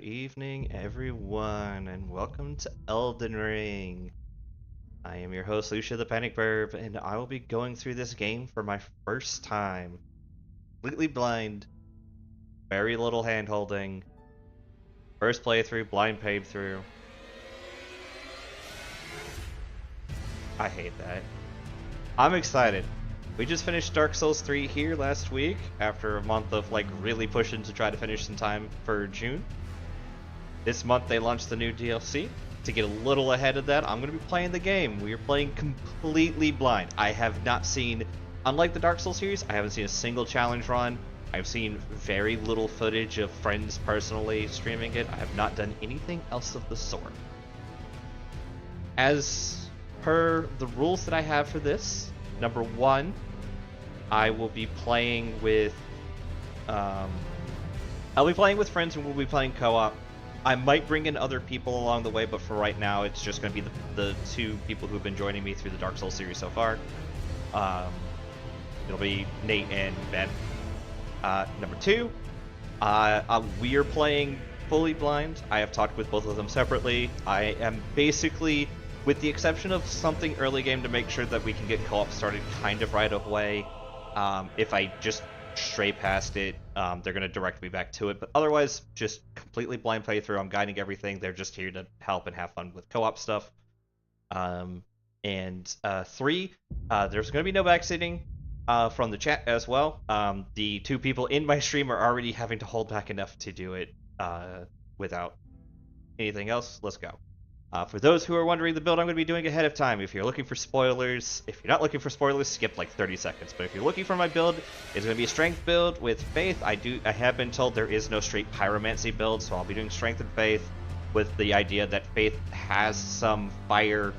evening, everyone, and welcome to Elden Ring. I am your host, Lucia the Panic Burb, and I will be going through this game for my first time. Completely blind, very little hand holding. First playthrough, blind playthrough. I hate that. I'm excited. We just finished Dark Souls 3 here last week after a month of really pushing to try to finish in time for June. This month they launched the new DLC. To get a little ahead of that, I'm going to be playing the game. We are playing completely blind. I have not seen, unlike the Dark Souls series, I haven't seen a single challenge run. I've seen very little footage of friends personally streaming it. I have not done anything else of the sort. As per the rules that I have for this, number one, I will be playing with, I'll be playing with friends and we'll be playing co-op. I might bring in other people along the way, but for right now, it's just going to be the two people who've been joining me through the Dark Souls series so far. It'll be Nate and Ben. Number two, we are playing fully blind. I have talked with both of them separately. I am basically, with the exception of something early game to make sure that we can get co-op started kind of right away. If I just stray past it, they're going to direct me back to it, but otherwise just completely blind playthrough. I'm guiding everything. They're just here to help and have fun with co-op stuff. Three, there's going to be no backseating from the chat as well. The two people in my stream are already having to hold back enough to do it without anything else. Let's go. For those who are wondering the build I'm going to be doing ahead of time, if you're looking for spoilers, if you're not looking for spoilers, skip like 30 seconds. But if you're looking for my build, it's going to be a strength build with faith. I have been told there is no straight pyromancy build, so I'll be doing strength and faith with the idea that faith has some fire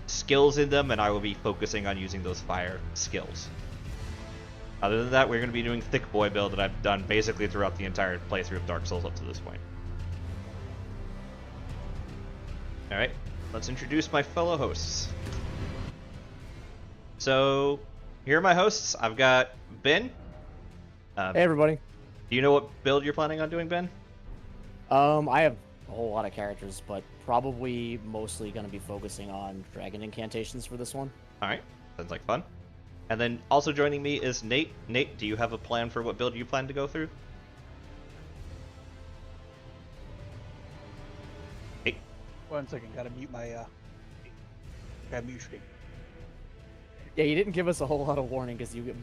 skills in them, and I will be focusing on using those fire skills. Other than that, we're going to be doing thick boy build that I've done basically throughout the entire playthrough of Dark Souls up to this point. Alright, let's introduce my fellow hosts. So, here are my hosts. I've got Ben. Hey everybody. Do you know what build you're planning on doing, Ben? I have a whole lot of characters, but probably mostly going to be focusing on dragon incantations for this one. Alright, sounds like fun. And then also joining me is Nate. Nate, do you have a plan for what build you plan to go through? Nate? 1 second, gotta mute my, gotta mute stream. Yeah, you didn't give us a whole lot of warning because you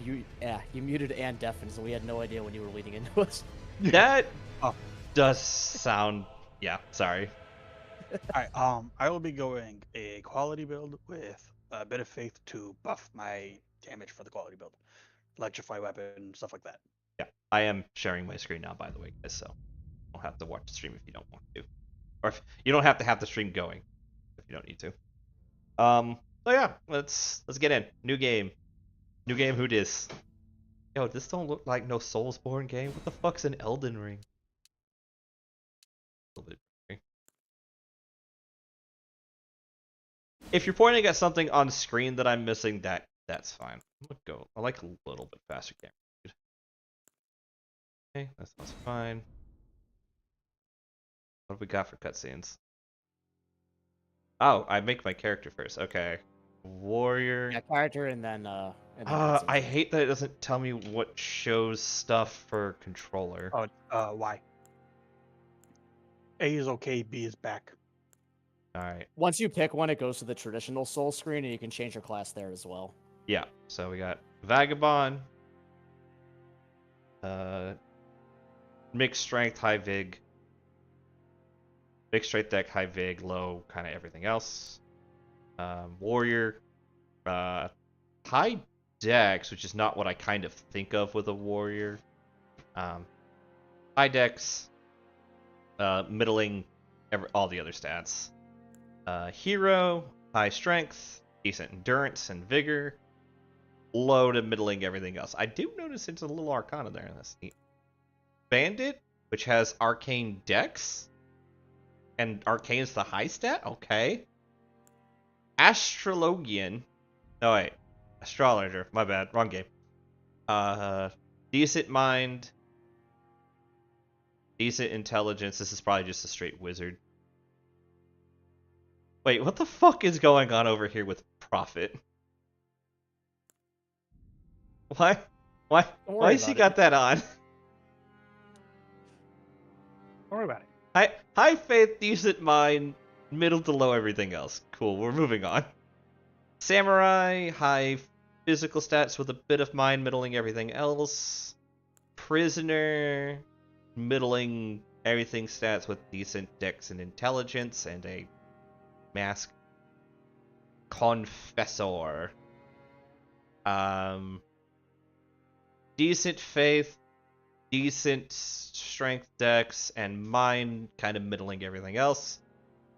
muted and deafened, so we had no idea when you were leading into us. That does sound... Yeah, sorry. Alright, I will be going a quality build with a bit of faith to buff my damage for the quality build. Electrify weapon, stuff like that. Yeah, I am sharing my screen now, by the way, guys, so you don't have to watch the stream if you don't want to. Or if you don't have to have the stream going if you don't need to. So yeah, let's get in. New game. New game, who dis? Yo, this don't look like no Soulsborne game. What the fuck's an Elden Ring? If you're pointing at something on screen that I'm missing, that's fine. I'm gonna go. I like a little bit faster camera. Okay, that sounds fine. What have we got for cutscenes? Oh, I make my character first. Okay. Warrior. Yeah, character and then I hate that it doesn't tell me what shows stuff for controller. Oh, Y. A is okay, B is back. Alright. Once you pick one, it goes to the traditional soul screen, and you can change your class there as well. Yeah, so we got Vagabond, mixed strength, high vig, mixed strength deck, high vig, low, kind of everything else. Warrior, high dex, which is not what I kind of think of with a warrior. High dex, middling, all the other stats. Hero, high strength, decent endurance and vigor, low to middling everything else. I do notice it's a little arcana there. That's neat. Bandit, which has arcane dex, and arcane's the high stat. Okay. Astrologian. Oh wait, astrologer. My bad. Wrong game. Decent mind. decent intelligence. This is probably just a straight wizard. Wait, what the fuck is going on over here with Prophet? Why? Why? Don't Why worry has he about got it. that on? Don't worry about it. High faith, decent mind, middle to low everything else. Cool, we're moving on. Samurai, high physical stats with a bit of mind, middling everything else. Prisoner, middling everything stats with decent dex and intelligence, and a mask. Confessor. Decent faith, decent strength dex, and mind, kind of middling everything else.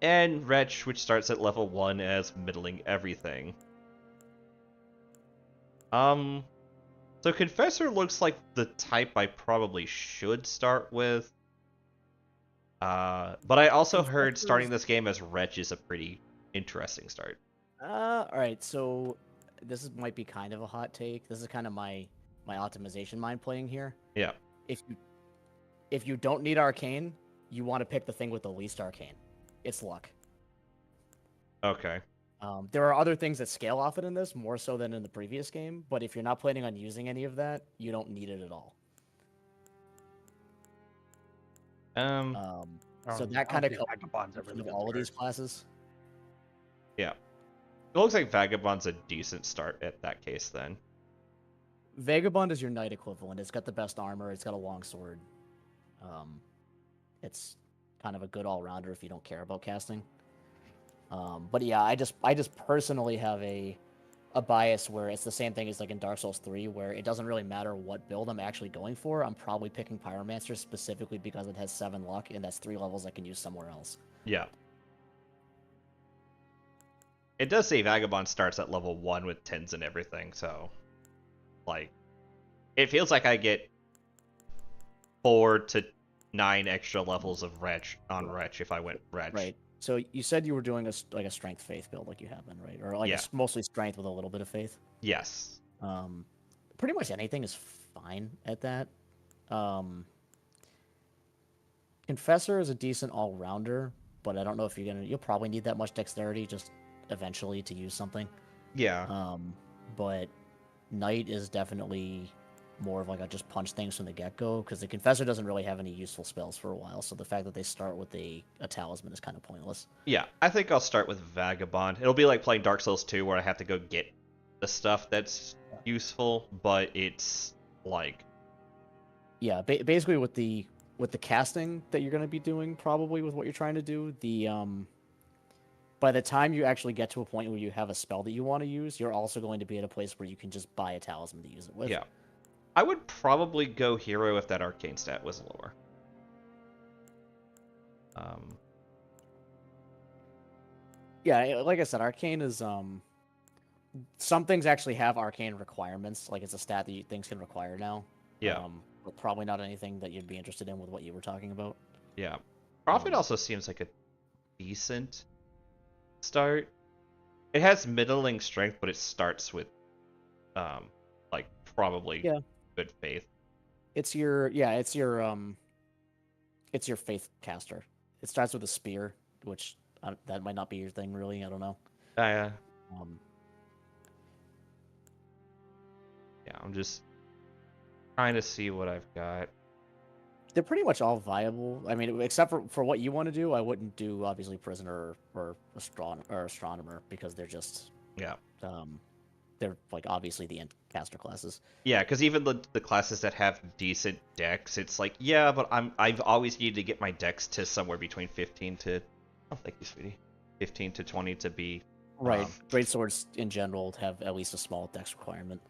And Wretch, which starts at level 1 as middling everything. So Confessor looks like the type I probably should start with. But I also heard starting this game as Wretch is a pretty interesting start. Alright, so might be kind of a hot take. This is kind of my optimization mind playing here. Yeah. If you don't need arcane, you want to pick the thing with the least arcane. It's luck. Okay. There are other things that scale off it in this, more so than in the previous game, but if you're not planning on using any of that, you don't need it at all. So that kind of Vagabonds are really good all of these cards. classes. Yeah. It looks like Vagabond's a decent start at that case then. Vagabond is your knight equivalent. It's got the best armor. It's got a long sword. It's kind of a good all-rounder if you don't care about casting. But yeah, I just personally have a bias where it's the same thing as like in Dark Souls 3, where it doesn't really matter what build I'm actually going for. I'm probably picking Pyromancer specifically because it has 7 luck, and that's 3 levels I can use somewhere else. Yeah. It does say Vagabond starts at level 1 with 10s and everything, so... Like, it feels like I get 4 to 9 extra levels of Wretch on Wretch if I went Wretch. Right. So you said you were doing a strength faith build like you have been, right? Or like Yeah. mostly strength with a little bit of faith. Yes. Pretty much anything is fine at that. Confessor is a decent all-rounder, but I don't know if you'll probably need that much dexterity just eventually to use something. Yeah. But Knight is definitely more of like a just punch things from the get-go, because the Confessor doesn't really have any useful spells for a while, so the fact that they start with a talisman is kind of pointless. Yeah, I think I'll start with Vagabond. It'll be like playing Dark Souls 2 where I have to go get the stuff that's useful, but it's like... Yeah, basically with the casting that you're going to be doing, probably with what you're trying to do, by the time you actually get to a point where you have a spell that you want to use, you're also going to be at a place where you can just buy a talisman to use it with. Yeah. I would probably go hero if that arcane stat was lower. Yeah, like I said, arcane is some things actually have arcane requirements, like it's a stat that things can require now. Yeah. But probably not anything that you'd be interested in with what you were talking about. Yeah. Prophet also seems like a decent start. It has middling strength, but it starts with like probably good faith. It's your faith caster. It starts with a spear, which that might not be your thing really. I don't know. Yeah, I'm just trying to see what I've got. They're pretty much all viable. I mean, except for what you want to do, I wouldn't do obviously prisoner or astronomer because they're just they're like obviously the end caster classes. Yeah, because even the classes that have decent dex, it's like but I've always needed to get my dex to somewhere between 15 to thank you, sweetie, 15 to 20 to be right. Great swords in general have at least a small dex requirement.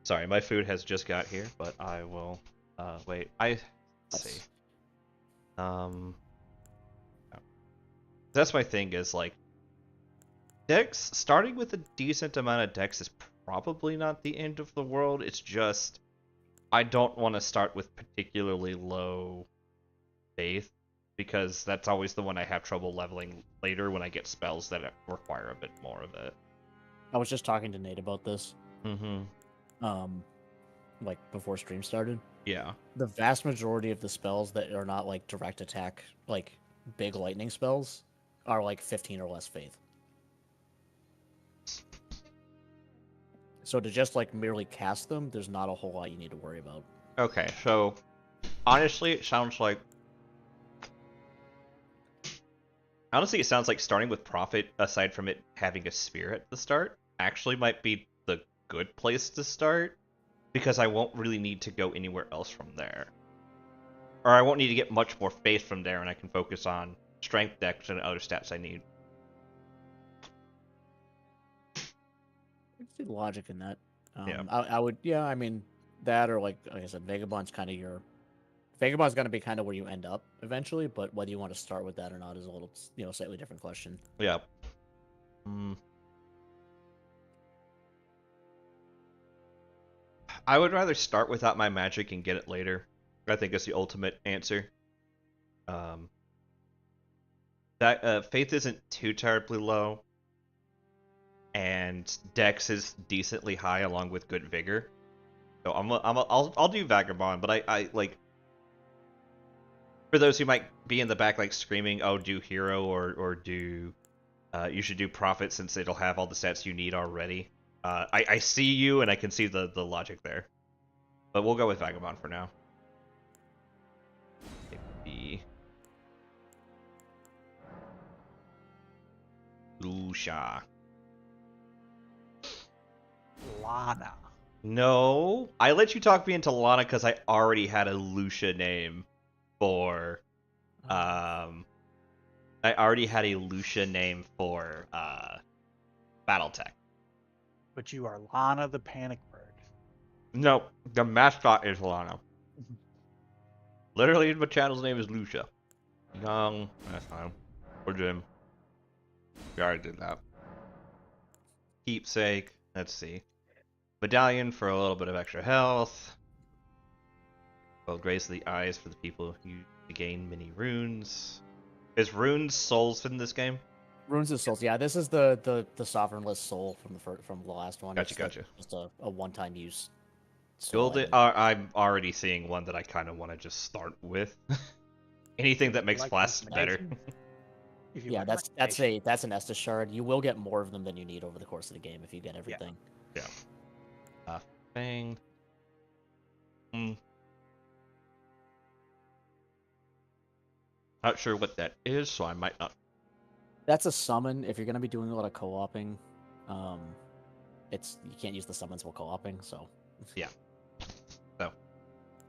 Sorry, my food has just got here, but I will wait. Let's see. That's my thing is like dex starting with a decent amount of dex is probably not the end of the world. It's just I don't want to start with particularly low faith because that's always the one I have trouble leveling later when I get spells that require a bit more of it. I was just talking to Nate about this, Mm-hmm. like before stream started. Yeah. The vast majority of the spells that are not like direct attack, like big lightning spells, are like 15 or less faith. So to just like merely cast them, there's not a whole lot you need to worry about. Okay, so honestly, it sounds like starting with Prophet, aside from it having a spear at the start, actually might be the good place to start, because I won't really need to go anywhere else from there. Or I won't need to get much more faith from there, and I can focus on strength, dex, and other stats I need. I see the logic in that. Yeah. I would, yeah, I mean, that or like I said, Vagabond's kind of your. Vagabond's going to be kind of where you end up eventually, but whether you want to start with that or not is a little, slightly different question. Yeah. I would rather start without my magic and get it later. I think is the ultimate answer. That faith isn't too terribly low, and dex is decently high along with good vigor. So I'll do Vagabond, but I like, for those who might be in the back like screaming, "Oh, do hero or do you should do Prophet since it'll have all the stats you need already." I see you and I can see the logic there, but we'll go with Vagabond for now. Lucia. Lana. No, I let you talk me into Lana because I already had a Lucia name for, I already had a Lucia name for, Battletech. But you are Lana the Panic Bird. No, the mascot is Lana. Literally, my channel's name is Lucia. Young, that's fine. Or Jim. We already did that. Keepsake, let's see. Medallion for a little bit of extra health. Well, Grace of the Eyes for the people who gain many runes. Is runes souls in this game? Runes of Souls, yeah. This is the sovereignless soul from the last one. Gotcha, It's gotcha. Like just a one-time use. soul Build it. item. I'm already seeing one that I kind of want to just start with. Anything that makes Like flasks better. recommendation? If you Yeah, like that's recommendation. that's an Estus shard. You will get more of them than you need over the course of the game if you get everything. Bang. Not sure what that is, so I might not. That's a summon. If you're gonna be doing a lot of co-oping, you can't use the summons while co-oping. So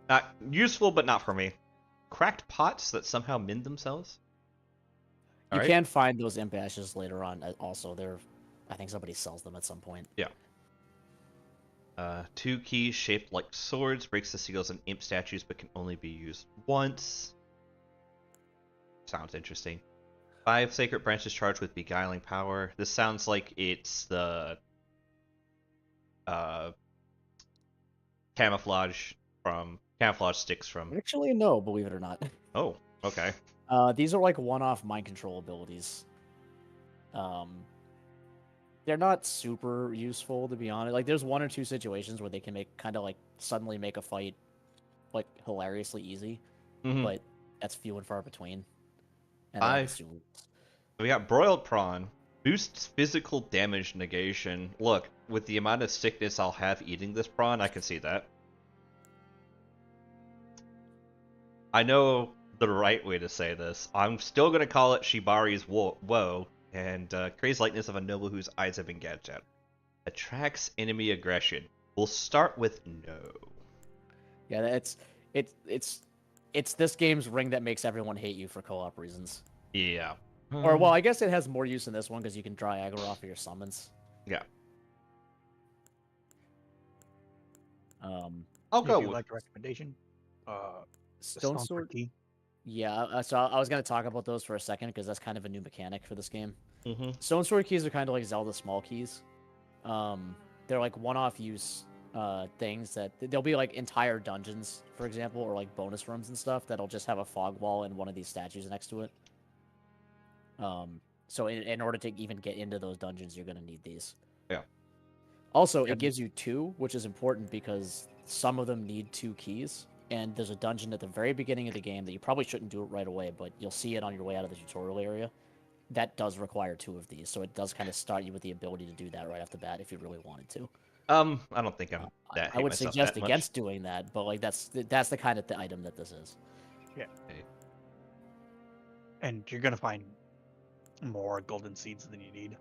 Not useful, but not for me. Cracked pots that somehow mend themselves? you Alright. can find those imp ashes later on. Also, I think somebody sells them at some point. Yeah. 2 keys shaped like swords, breaks the seals and imp statues, but can only be used once. Sounds interesting. 5 sacred branches charged with beguiling power. This sounds like it's the camouflage sticks from. Actually, no, believe it or not. Oh, okay. These are like one-off mind control abilities. They're not super useful, to be honest. Like, there's 1 or 2 situations where they can suddenly make a fight like hilariously easy, but that's few and far between. And We got broiled prawn. Boosts physical damage negation. Look, with the amount of sickness I'll have eating this prawn, I can see that. I know the right way to say this. I'm still going to call it Shibari's woe, and crazed likeness of a noble whose eyes have been gouged out. Attracts enemy aggression. We'll start with no. Yeah, it's this game's ring that makes everyone hate you for co-op reasons. Yeah. Or, well, I guess it has more use in this one because you can draw aggro off of your summons. Yeah. I'll If go you with like a recommendation, Stone Sword key. Yeah, so I was going to talk about those for a second because that's kind of a new mechanic for this game. Mm-hmm. Stone Sword keys are kind of like Zelda small keys. They're like one-off use things that they'll be like entire dungeons, for example, or like bonus rooms and stuff that'll just have a fog wall and one of these statues next to it. So in order to even get into those dungeons, you're going to need these. Yeah. Also, Yeah. it gives you 2, which is important because some of them need 2 keys. And there's a dungeon at the very beginning of the game that you probably shouldn't do it right away, but you'll see it on your way out of the tutorial area. That does require 2 of these, so it does kind of start you with the ability to do that right off the bat if you really wanted to. I don't think I'm I that I hate would myself suggest that much. against doing that, but like that's the kind of item that this is. And you're gonna find more golden seeds than you need.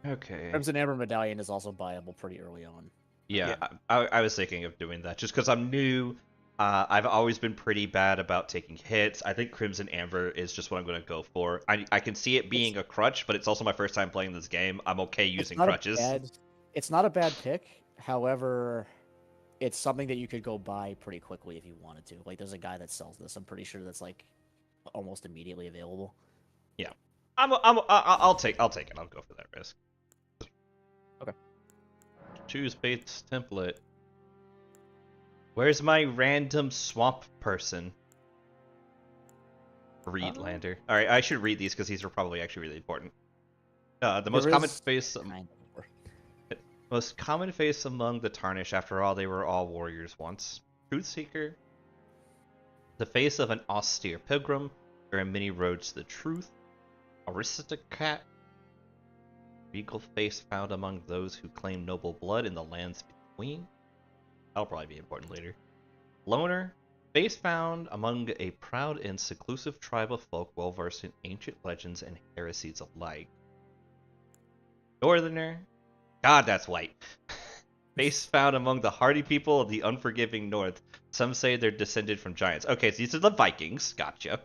Okay. Crimson Amber Medallion is also buyable pretty early on. Yeah, Yeah. I was thinking of doing that just because I'm new. I've always been pretty bad about taking hits. I think Crimson Amber is just what I'm going to go for. I can see it being a crutch, but it's also my first time playing this game. I'm okay using crutches. It's not a bad pick. However, it's something that you could go buy pretty quickly if you wanted to. Like, there's a guy that sells this. I'm pretty sure that's like almost immediately available. Yeah, I'll take it. I'll go for that risk. Okay. Choose base template. Where's my random swamp person? Reedlander. All right, I should read these because these are probably actually really important. The most common face. Most common face among the Tarnish, after all, they were all warriors once. Truthseeker. The face of an austere pilgrim. There are many roads to the truth. Aristocrat. Regal face found among those who claim noble blood in the lands between. That'll probably be important later. Loner. Face found among a proud and seclusive tribe of folk well versed in ancient legends and heresies alike. Northerner. God, that's white. Face found among the hardy people of the unforgiving north. Some say they're descended from giants. Okay, so these are the Vikings. Gotcha.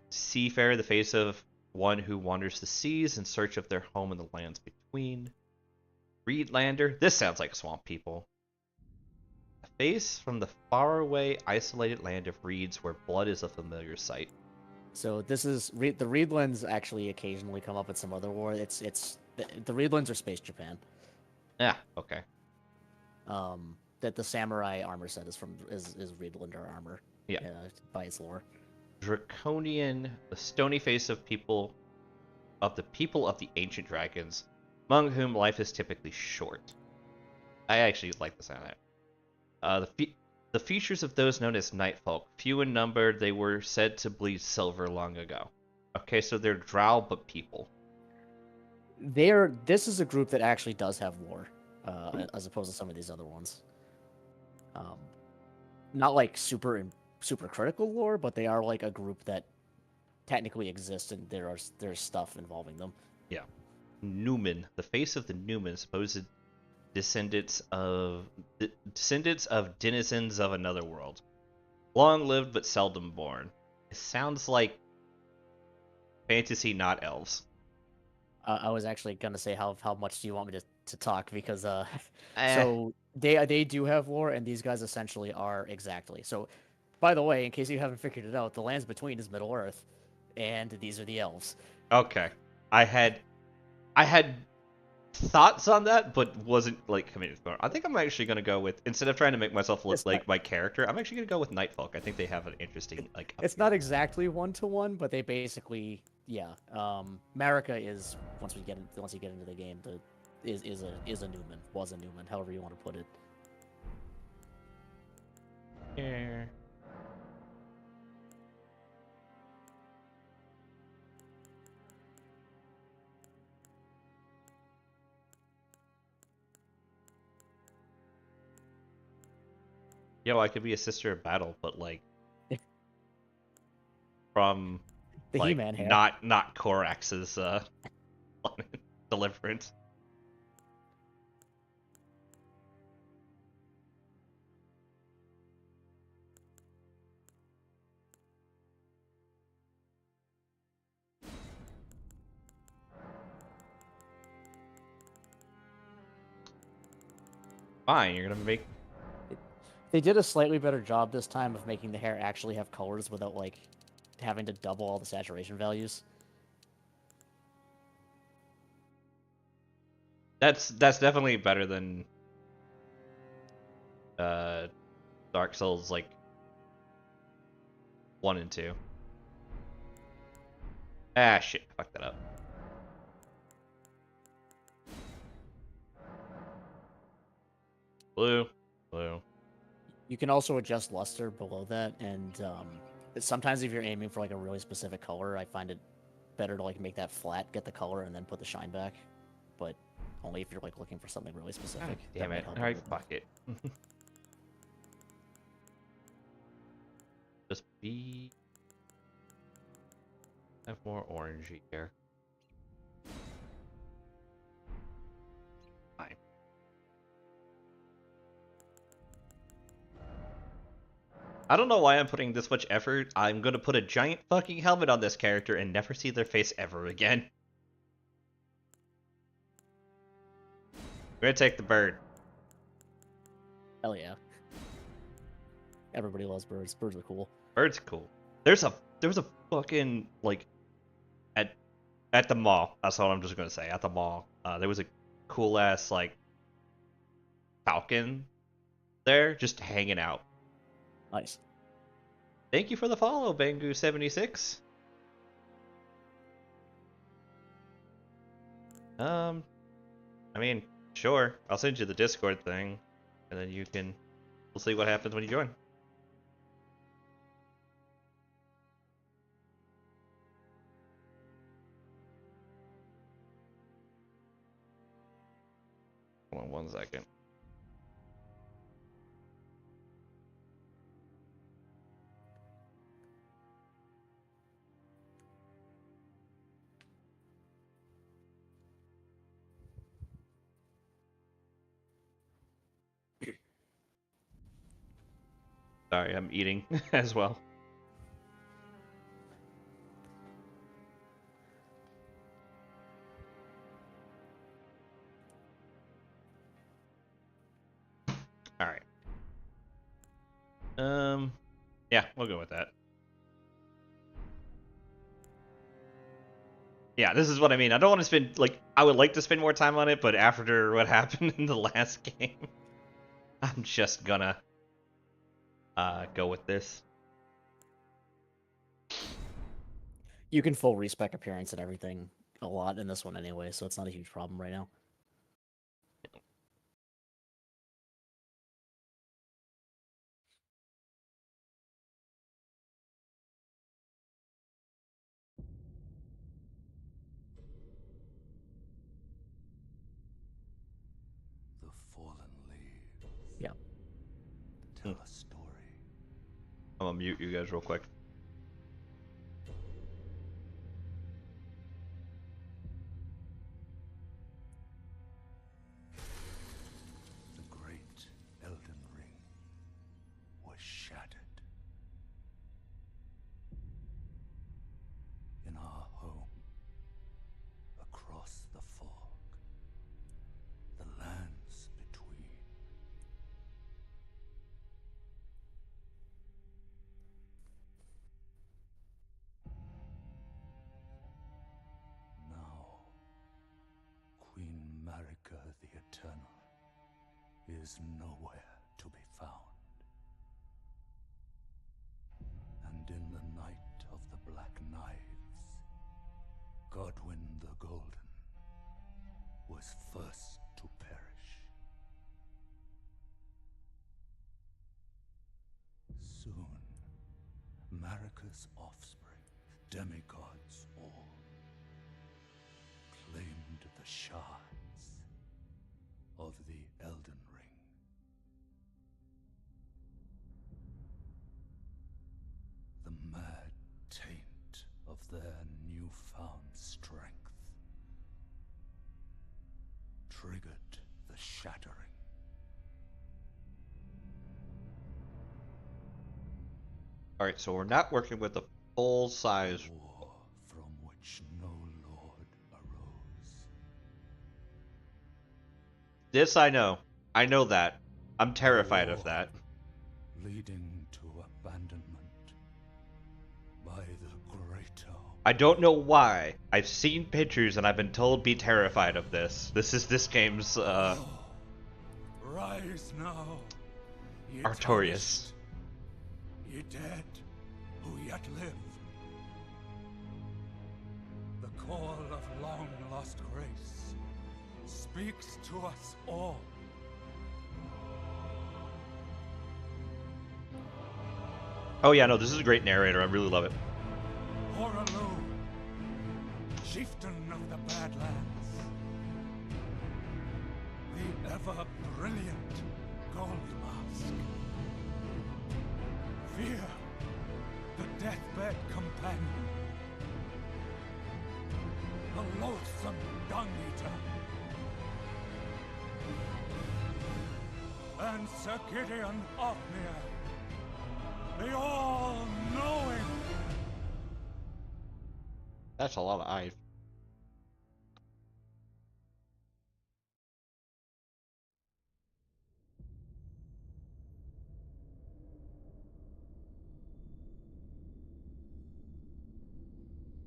Seafarer, the face of one who wanders the seas in search of their home in the lands between. Reedlander. This sounds like swamp people. A face from the faraway, isolated land of reeds where blood is a familiar sight. So this is the Reedlands actually occasionally come up in some other war. It's the Reedlands are Space Japan. Yeah, okay. That the samurai armor set is Reedlander armor. Yeah. By its lore. Draconian, the stony face of the people of the ancient dragons, among whom life is typically short. I actually like the sound of that. The features of those known as Nightfolk, few in number, they were said to bleed silver long ago. Okay, so they're drow but people. This is a group that actually does have lore, as opposed to some of these other ones. Not like super critical lore, but they are like a group that technically exists, and there's stuff involving them. Yeah. Newman, the face of the Newman, supposed descendants of denizens of another world. Long lived but seldom born. It sounds like fantasy, not elves. I was actually gonna say how much do you want me to talk, because so they do have lore, and these guys essentially are exactly. So, by the way, in case you haven't figured it out, the lands between is Middle Earth, and these are the elves. Okay. I had thoughts on that, but wasn't like committed to it. I think I'm actually gonna go with, instead of trying to make myself look like my character, I'm actually gonna go with Nightfolk. I think they have an interesting like. It's not exactly 1-to-1, but they basically Marika is once you get into the game, is a Newman, was a Newman, however you want to put it. Yeah. Yo, I could be a sister of battle, but like from The like He-Man hair. not Korax's deliverance. Fine, you're gonna make. They did a slightly better job this time of making the hair actually have colors without like having to double all the saturation values. That's definitely better than Dark Souls like 1 and 2. Ah shit, I fucked that up. Blue. Blue. You can also adjust luster below that, and sometimes if you're aiming for like a really specific color, I find it better to like make that flat, get the color, and then put the shine back. But only if you're like looking for something really specific. God That damn might it. help a Alright, bit. fuck it. Just be... have more orangey here. Fine. I don't know why I'm putting this much effort. I'm gonna put a giant fucking helmet on this character and never see their face ever again. We're gonna take the bird. Hell yeah. Everybody loves birds. Birds are cool. Bird's cool. There was a fucking like at the mall. That's all I'm just gonna say. At the mall, there was a cool ass like falcon there just hanging out. Nice. Thank you for the follow, Bangu76. I mean, sure. I'll send you the Discord thing, and then we'll see what happens when you join. Hold on 1 second. Sorry, I'm eating as well. All right. Yeah, we'll go with that. Yeah, this is what I mean. I don't want to spend I would like to spend more time on it, but after what happened in the last game, I'm just gonna go with this. You can full respec appearance and everything a lot in this one anyway, so it's not a huge problem right now. The fallen leaves. Yeah. Tell a story. I'm gonna mute you guys real quick. The great Elden Ring was shattered. In our home, across the fog, the lands between. Now, Queen Marika the Eternal is nowhere to be found. And in the night of the Black Knives, Godwyn the Golden was first to perish. Soon, Marika's offspring, demigods all, claimed the shards of the Elden Ring. The mad taint of their newfound strength triggered the shattering. All right, so we're not working with the full size. War from which no lord arose. This I know. I know that. I'm terrified of that. Leading to abandonment by the greater. I don't know why. I've seen pictures and I've been told be terrified of this. This is this game's Rise now, ye Artorias. tarnished, ye dead who yet live. The call of long lost grace speaks to us all. Oh yeah, no, this is a great narrator. I really love it. Horalu, chieftain of the Badlands, the ever-brilliant Goldmask, Fear, the deathbed companion, the loathsome Dung-Eater, and Sir Gideon Ofnir, the all-knowing. That's a lot of eyes.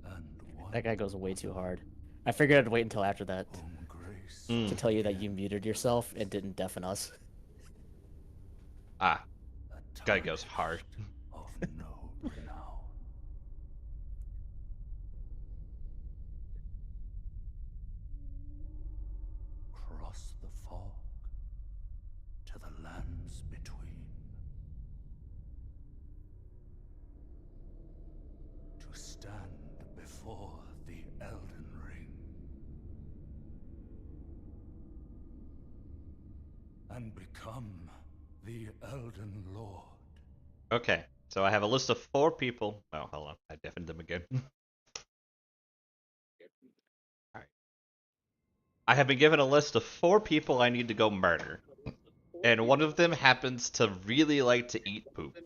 And one That guy goes way too hard. I figured I'd wait until after that whom grace Mm. to tell you that you muted yourself and didn't deafen us. Ah, a guy goes hard. of no renown. Cross the fog to the lands between, to stand before the Elden Ring, and become the Elden Lord. Okay, so I have a list of 4 people. Oh, hold on. I deafened them again. Alright. I have been given a list of 4 people I need to go murder. And one of them happens to really like to eat poop.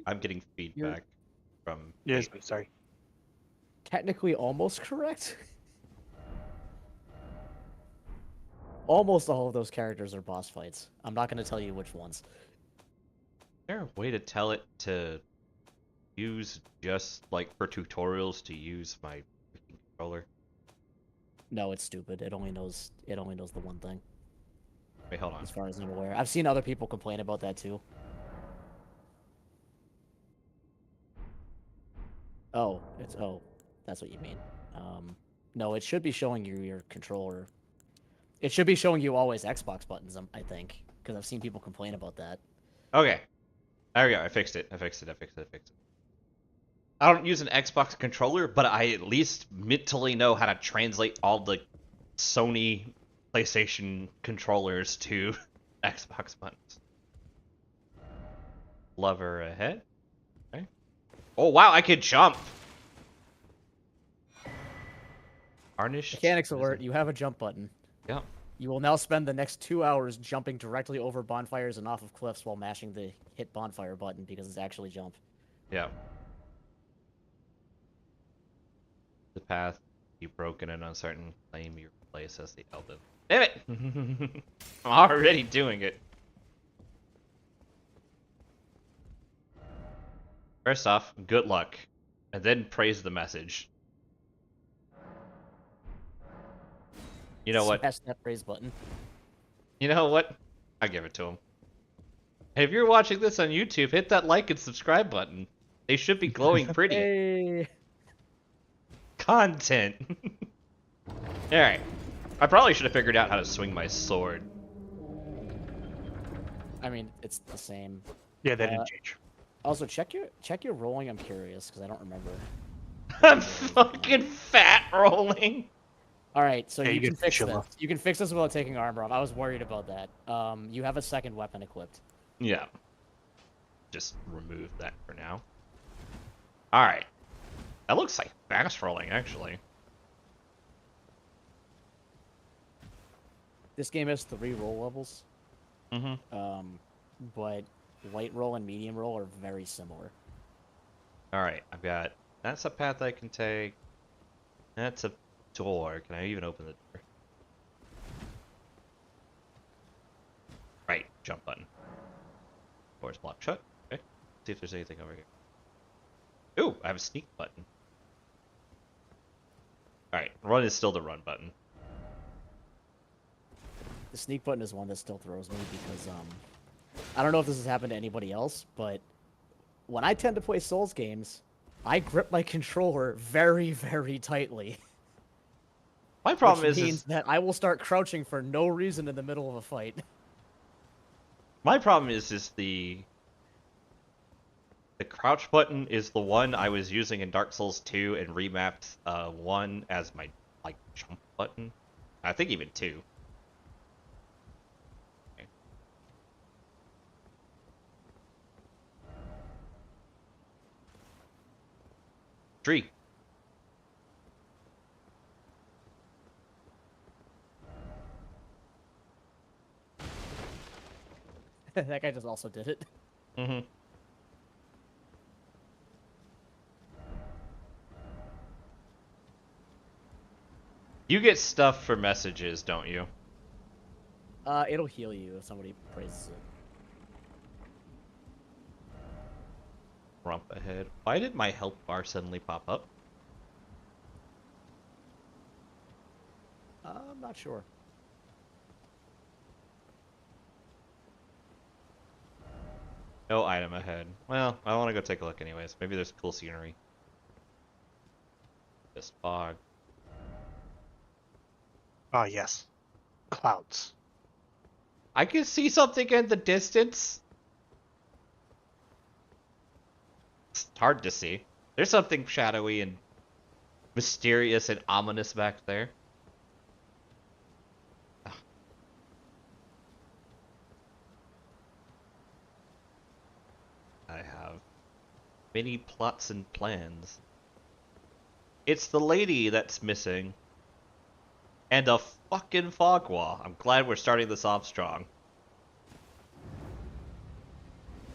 I'm getting feedback from... Yes, sorry. Technically almost correct. Almost all of those characters are boss fights. I'm not going to tell you which ones. Is there a way to tell it to use just, like, for tutorials to use my freaking controller? No, it's stupid. It only knows the one thing, Wait, hold on. as far as I'm aware. I've seen other people complain about that too. Oh, that's what you mean. No, it should be showing you your controller. It should be showing you always Xbox buttons, I think, because I've seen people complain about that. Okay. There we go. I fixed it. I fixed it. I don't use an Xbox controller, but I at least mentally know how to translate all the Sony PlayStation controllers to Xbox buttons. Lever ahead. Okay. Oh wow, I could jump. Harnish. Mechanics alert, you have a jump button. Yeah. You will now spend the next 2 hours jumping directly over bonfires and off of cliffs while mashing the hit bonfire button because it's actually jump. Yeah. The path be broken and uncertain. Claim your place as the Elden. Damn it! I'm already doing it. First off, good luck, and then praise the message. You know what? Smash that praise button. You know what? I give it to him. Hey, if you're watching this on YouTube, hit that like and subscribe button. They should be glowing pretty. Hey. Content. Alright. I probably should have figured out how to swing my sword. I mean, it's the same. Yeah, that didn't change. Also, check your rolling. I'm curious because I don't remember. I'm fucking fat rolling. All right, so Yeah, you you can get fix Sheila. this. You can fix this without taking armor off. I was worried about that. You have a second weapon equipped. Yeah. Just remove that for now. Alright. That looks like fast rolling, actually. This game has 3 roll levels, Mm-hmm. but light roll and medium roll are very similar. Alright, I've got... That's a path I can take. That's a door. Can I even open the door? Right, jump button. Door's blocked shut. Okay. See if there's anything over here. Ooh, I have a sneak button. Alright, run is still the run button. The sneak button is one that still throws me because I don't know if this has happened to anybody else, but when I tend to play Souls games, I grip my controller very, very tightly. My problem which is means that I will start crouching for no reason in the middle of a fight. My problem is the crouch button is the one I was using in Dark Souls 2 and remapped 1 as my like jump button. I think even 2. Okay. Tree. That guy just also did it. Mm-hmm. You get stuff for messages, don't you? It'll heal you if somebody praises it. Rump ahead. Why did my health bar suddenly pop up? I'm not sure. No item ahead. Well, I want to go take a look anyways. Maybe there's cool scenery. This fog. Oh, yes. Clouds. I can see something in the distance. It's hard to see. There's something shadowy and mysterious and ominous back there. I have many plots and plans. It's the lady that's missing. And a fucking fog wall. I'm glad we're starting this off strong.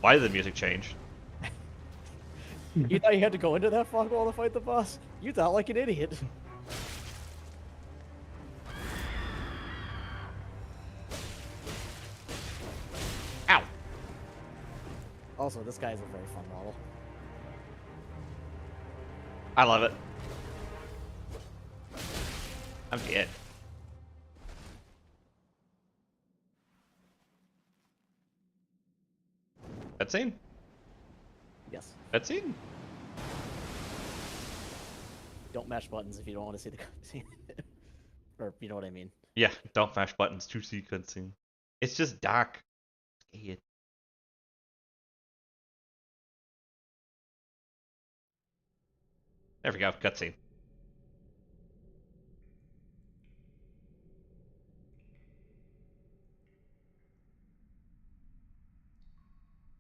Why did the music change? You thought you had to go into that fog wall to fight the boss? You thought like an idiot. Ow! Also, this guy is a very fun model. I love it. I'm dead. Cutscene? Yes. Cutscene? Don't mash buttons if you don't want to see the cutscene. Or, you know what I mean. Yeah, don't mash buttons to see cutscene. It's just dark. Idiot. There we go, cutscene.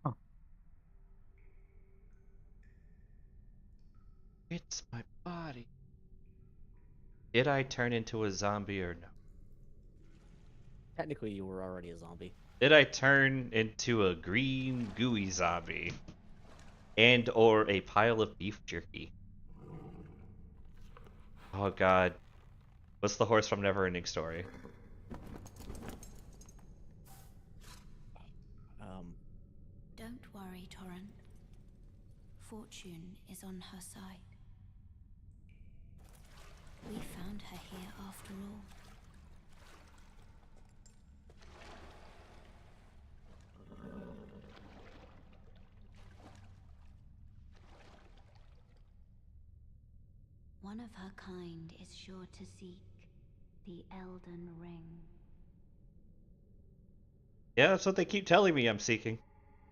Huh. It's my body. Did I turn into a zombie or no? Technically, you were already a zombie. Did I turn into a green gooey zombie? And or a pile of beef jerky? Oh god. What's the horse from Neverending Story? Don't worry, Torrent. Fortune is on her side. We found her here after all. One of her kind is sure to seek the Elden Ring. Yeah, that's what they keep telling me I'm seeking.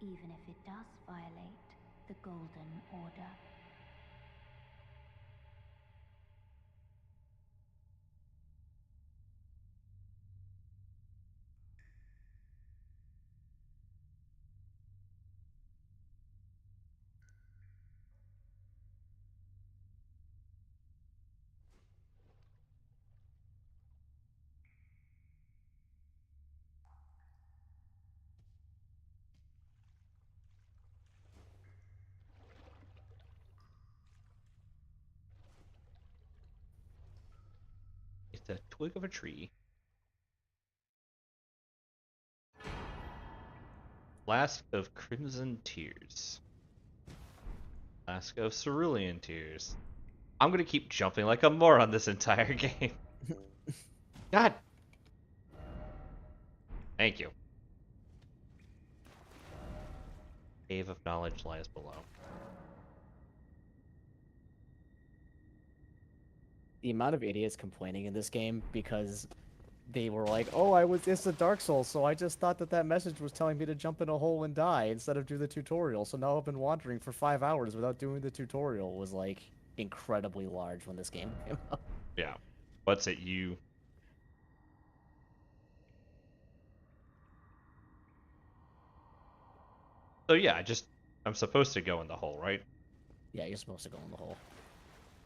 Even if it does violate the Golden Order. It's a twig of a tree. Flask of Crimson Tears. Flask of Cerulean Tears. I'm gonna keep jumping like a moron this entire game. God! Thank you. Cave of Knowledge lies below. The amount of idiots complaining in this game because they were like, "Oh, it's a Dark Souls, so I just thought that message was telling me to jump in a hole and die instead of do the tutorial. So now I've been wandering for 5 hours without doing the tutorial." Was like incredibly large when this game came out. Yeah. What's it? You. So yeah, I'm supposed to go in the hole, right? Yeah, you're supposed to go in the hole.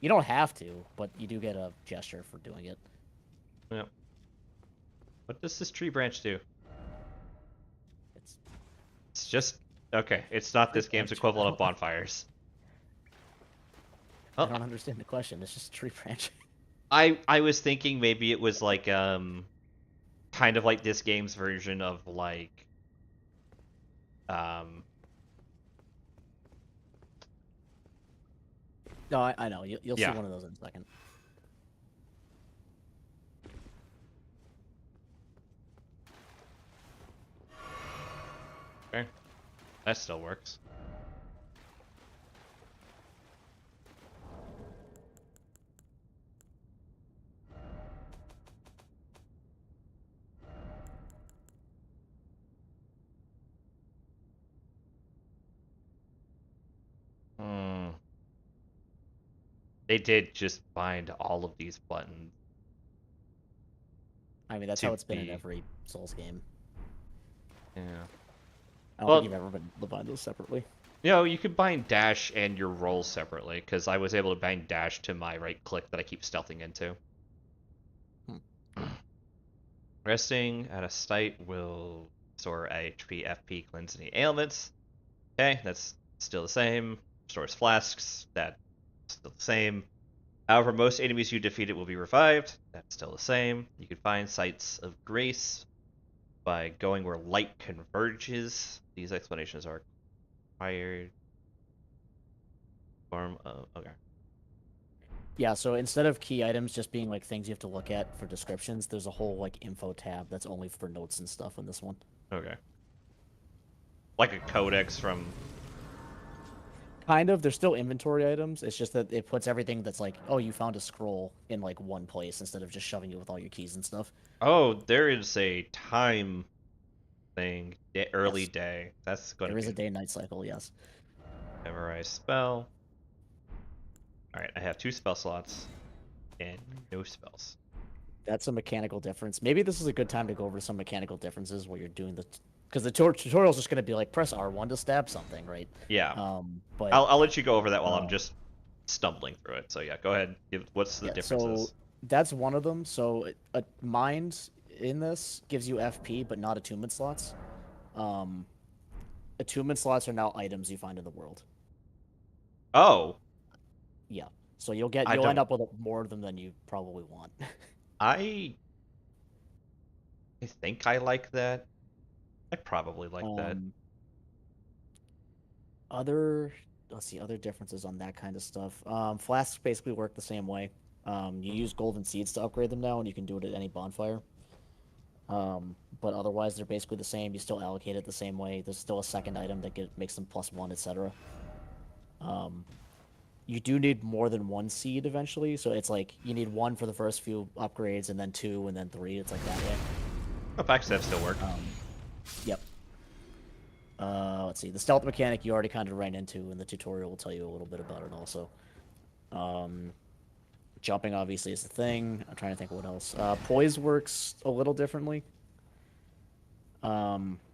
You don't have to, but you do get a gesture for doing it. Yep. What does this tree branch do? It's It's just okay. It's not this Tree game's branch. equivalent of bonfires. I Oh, don't understand the question. It's just a tree branch. I was thinking maybe it was like kind of like this game's version of like um No, I know. You'll see Yeah. one of those in a second. okay. That still works. Hmm. They did just bind all of these buttons. I mean, that's To how it's been in be- every Souls game. Yeah. I don't Well- think you've ever been able to bind those separately. You know, you could bind dash and your roll separately, because I was able to bind dash to my right click that I keep stealthing into. Resting at a site will restore HP, FP, cleanse any ailments. Okay, that's still the same. Restores flasks, that's still the same. However, most enemies you defeated will be revived. That's still the same. You can find sites of grace by going where light converges. These explanations are required. Form of okay. Yeah, so instead of key items just being like things you have to look at for descriptions, there's a whole like info tab that's only for notes and stuff in this one. Okay. Like a codex from. Kind of. There's still inventory items. It's just that it puts everything that's like, oh, you found a scroll in like one place instead of just shoving you with all your keys and stuff. Oh, there is a time thing. Early Yes. day. That's going There to is be a day-night cycle, yes. memorize spell. Alright, I have 2 spell slots and no spells. That's a mechanical difference. Maybe this is a good time to go over some mechanical differences where you're doing the, because the tutorial is just going to be like press R1 to stab something, right? Yeah. But I'll let you go over that while I'm uh, just stumbling through it. So yeah, go ahead. What's the yeah, differences? so that's one of them. So a mind in this gives you FP, but not attunement slots. Attunement slots are now items you find in the world. Oh, Yeah. So you'll I end don't- up with more of them than you probably want. I think I like that. I probably like that. Let's see, other differences on that kind of stuff. Flasks basically work the same way. You use golden seeds to upgrade them now, and you can do it at any bonfire. But otherwise, they're basically the same. You still allocate it the same way. There's still a second item that makes them +1, etc. You do need more than one seed eventually, so it's like you need one for the first few upgrades, and then 2, and then 3. It's like that way. Oh, backstab still work. Yep. Let's see. The stealth mechanic you already kind of ran into, and the tutorial will tell you a little bit about it also. Jumping obviously is the thing. I'm trying to think of what else. Poise works a little differently.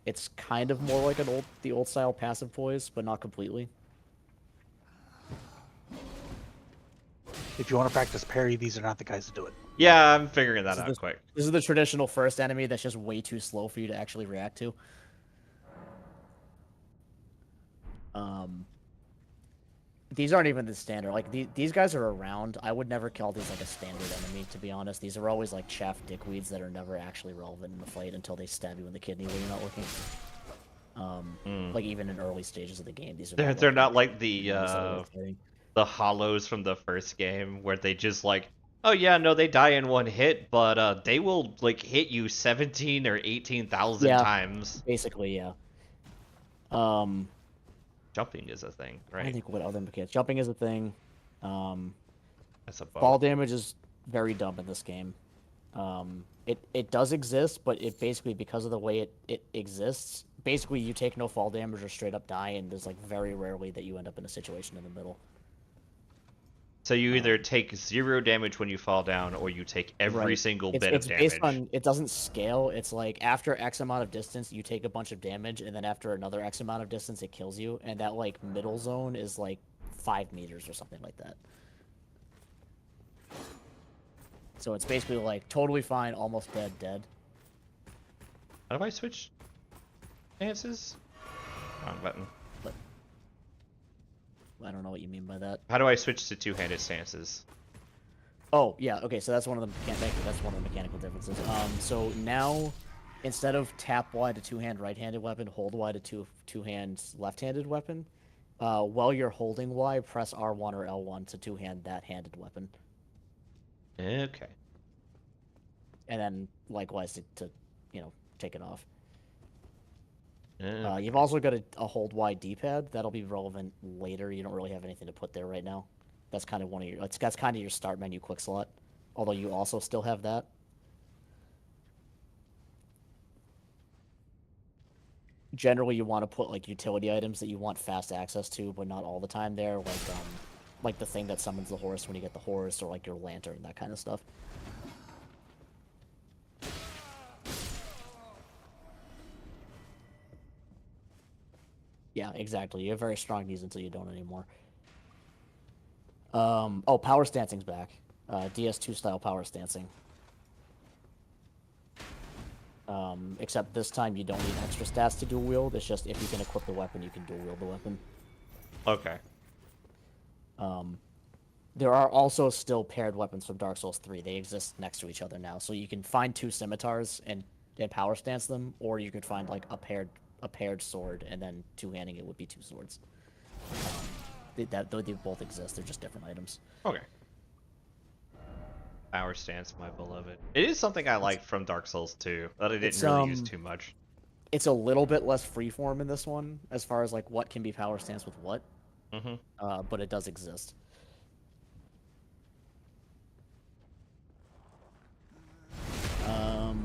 It's kind of more like the old style passive poise, but not completely. If you want to practice parry, these are not the guys to do it. Yeah, I'm figuring that This is out the- quick. This is the traditional first enemy that's just way too slow for you to actually react to. These aren't even the standard. Like these guys are around. I would never call these like a standard enemy, to be honest. These are always like chaff dickweeds that are never actually relevant in the fight until they stab you in the kidney when you're not looking. Like even in early stages of the game, these are They're not like enemies that are worth fighting. the hollows from the first game where they just like, oh yeah, no, they die in one hit, but they will like hit you 17 or 18,000 Yeah. times. Basically, yeah. Jumping is a thing, I right? think what other mechanics. Jumping is a thing. That's a Fall bug. damage is very dumb in this game. It does exist, but it basically, because of the way it exists, basically you take no fall damage or straight up die, and there's like very rarely that you end up in a situation in the middle. So you either take 0 damage when you fall down, or you take every Right. single It's bit it's of based damage. on, it doesn't scale. It's like after X amount of distance you take a bunch of damage, and then after another X amount of distance it kills you, and that like middle zone is like 5 meters or something like that. So it's basically like totally fine, almost dead, dead. How do I switch stances? Wrong button. I don't know what you mean by that. How do I switch to two-handed stances? Oh yeah, okay, so that's one of the mechanical differences. So now, instead of tap Y to two-hand right-handed weapon, hold Y to two-hand left-handed weapon. While you're holding Y, press R1 or L1 to two-hand that handed weapon, Okay. and then likewise to take it off. Okay. You've also got a hold Y D-pad that'll be relevant later. You don't really have anything to put there right now. That's kind of that's kind of your start menu quick slot, although you also still have that. Generally, you want to put like utility items that you want fast access to, but not all the time there, like the thing that summons the horse when you get the horse, or like your lantern, that kind of stuff. Yeah, exactly. You have very strong knees until you don't anymore. Oh, power stancing's back. DS2 style power stancing. Except this time you don't need extra stats to dual wield. It's just if you can equip the weapon, you can dual wield the weapon. Okay. There are also still paired weapons from Dark Souls 3. They exist next to each other now, so you can find 2 scimitars and power stance them, or you could find like a paired sword, and then two-handing it would be 2 swords. They both exist. They're just different items. Okay. Power stance, my beloved. It is something I liked from Dark Souls 2 that I didn't really use too much. It's a little bit less freeform in this one, as far as like what can be power stance with what. But it does exist.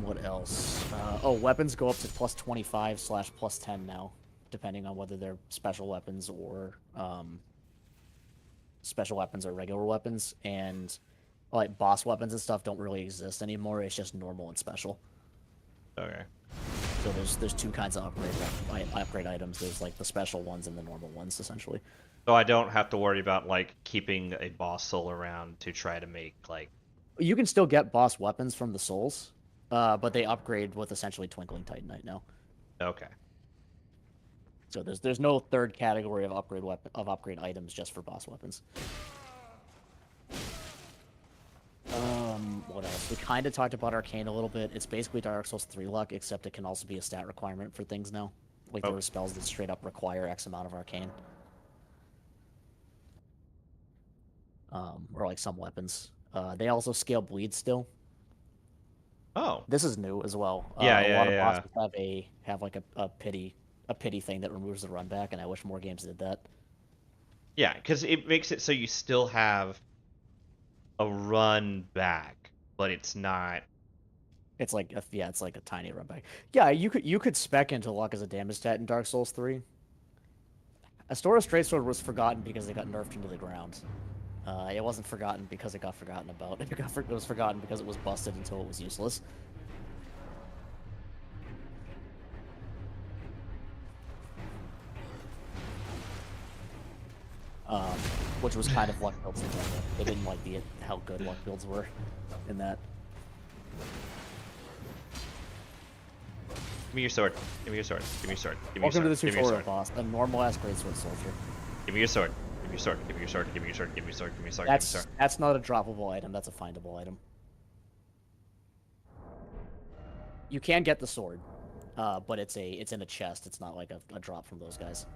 What else? Oh, weapons go up to plus 25/plus 10 now, depending on whether they're special weapons or regular weapons. And like boss weapons and stuff don't really exist anymore. It's just normal and special. Okay. So there's 2 kinds of upgrade items. There's like the special ones and the normal ones, essentially. So I don't have to worry about like keeping a boss soul around to try to make like. You can still get boss weapons from the souls, but they upgrade with essentially Twinkling Titanite now. Okay. So there's no third category of upgrade items just for boss weapons. What else? We kind of talked about Arcane a little bit. It's basically Dark Souls 3 luck, except it can also be a stat requirement for things now. Like there are spells that straight up require X amount of Arcane. Or like some weapons. They also scale bleed still. Oh. This is new as well. Yeah, a lot of yeah. bosses have like a pity thing that removes the run back, and I wish more games did that. Yeah, because it makes it so you still have a run back, but it's not. It's like it's like a tiny run back. Yeah, you could spec into luck as a damage stat in Dark Souls 3. Astora's Straight-Sword was forgotten because it got nerfed into the ground. It wasn't forgotten because it got forgotten about. It was forgotten because it was busted until it was useless. Which was kind of luck builds in general. They didn't like how good luck builds were in that. Give me your sword. Give me your sword. Give me your sword. Give me your Welcome sword. to the Give me your tutorial, sword. boss. A normal-ass greatsword soldier. Give me your sword. Give me your sword. Give me your sword. Give me your sword. Give me your sword. Give me your sword. Give me your sword. That's not a droppable item. That's a findable item. You can get the sword, but it's in a chest. It's not like a drop from those guys.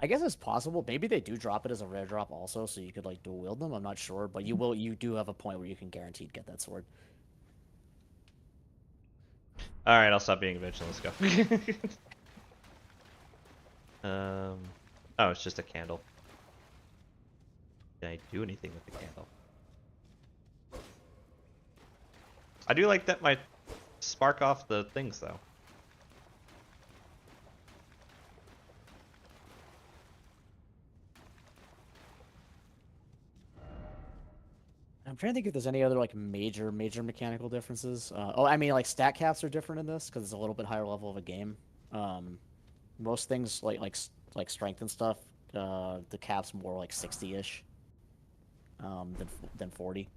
I guess it's possible. Maybe they do drop it as a rare drop also, so you could like dual wield them. I'm not sure, but you do have a point where you can guaranteed get that sword. All right, I'll stop being a bitch and let's go. Oh, it's just a candle. Did I do anything with the candle? I do like that might spark off the things though. I'm trying to think if there's any other like major mechanical differences. Oh, I mean like stat caps are different in this because it's a little bit higher level of a game. Most things like strength and stuff, the cap's more like 60-ish than 40.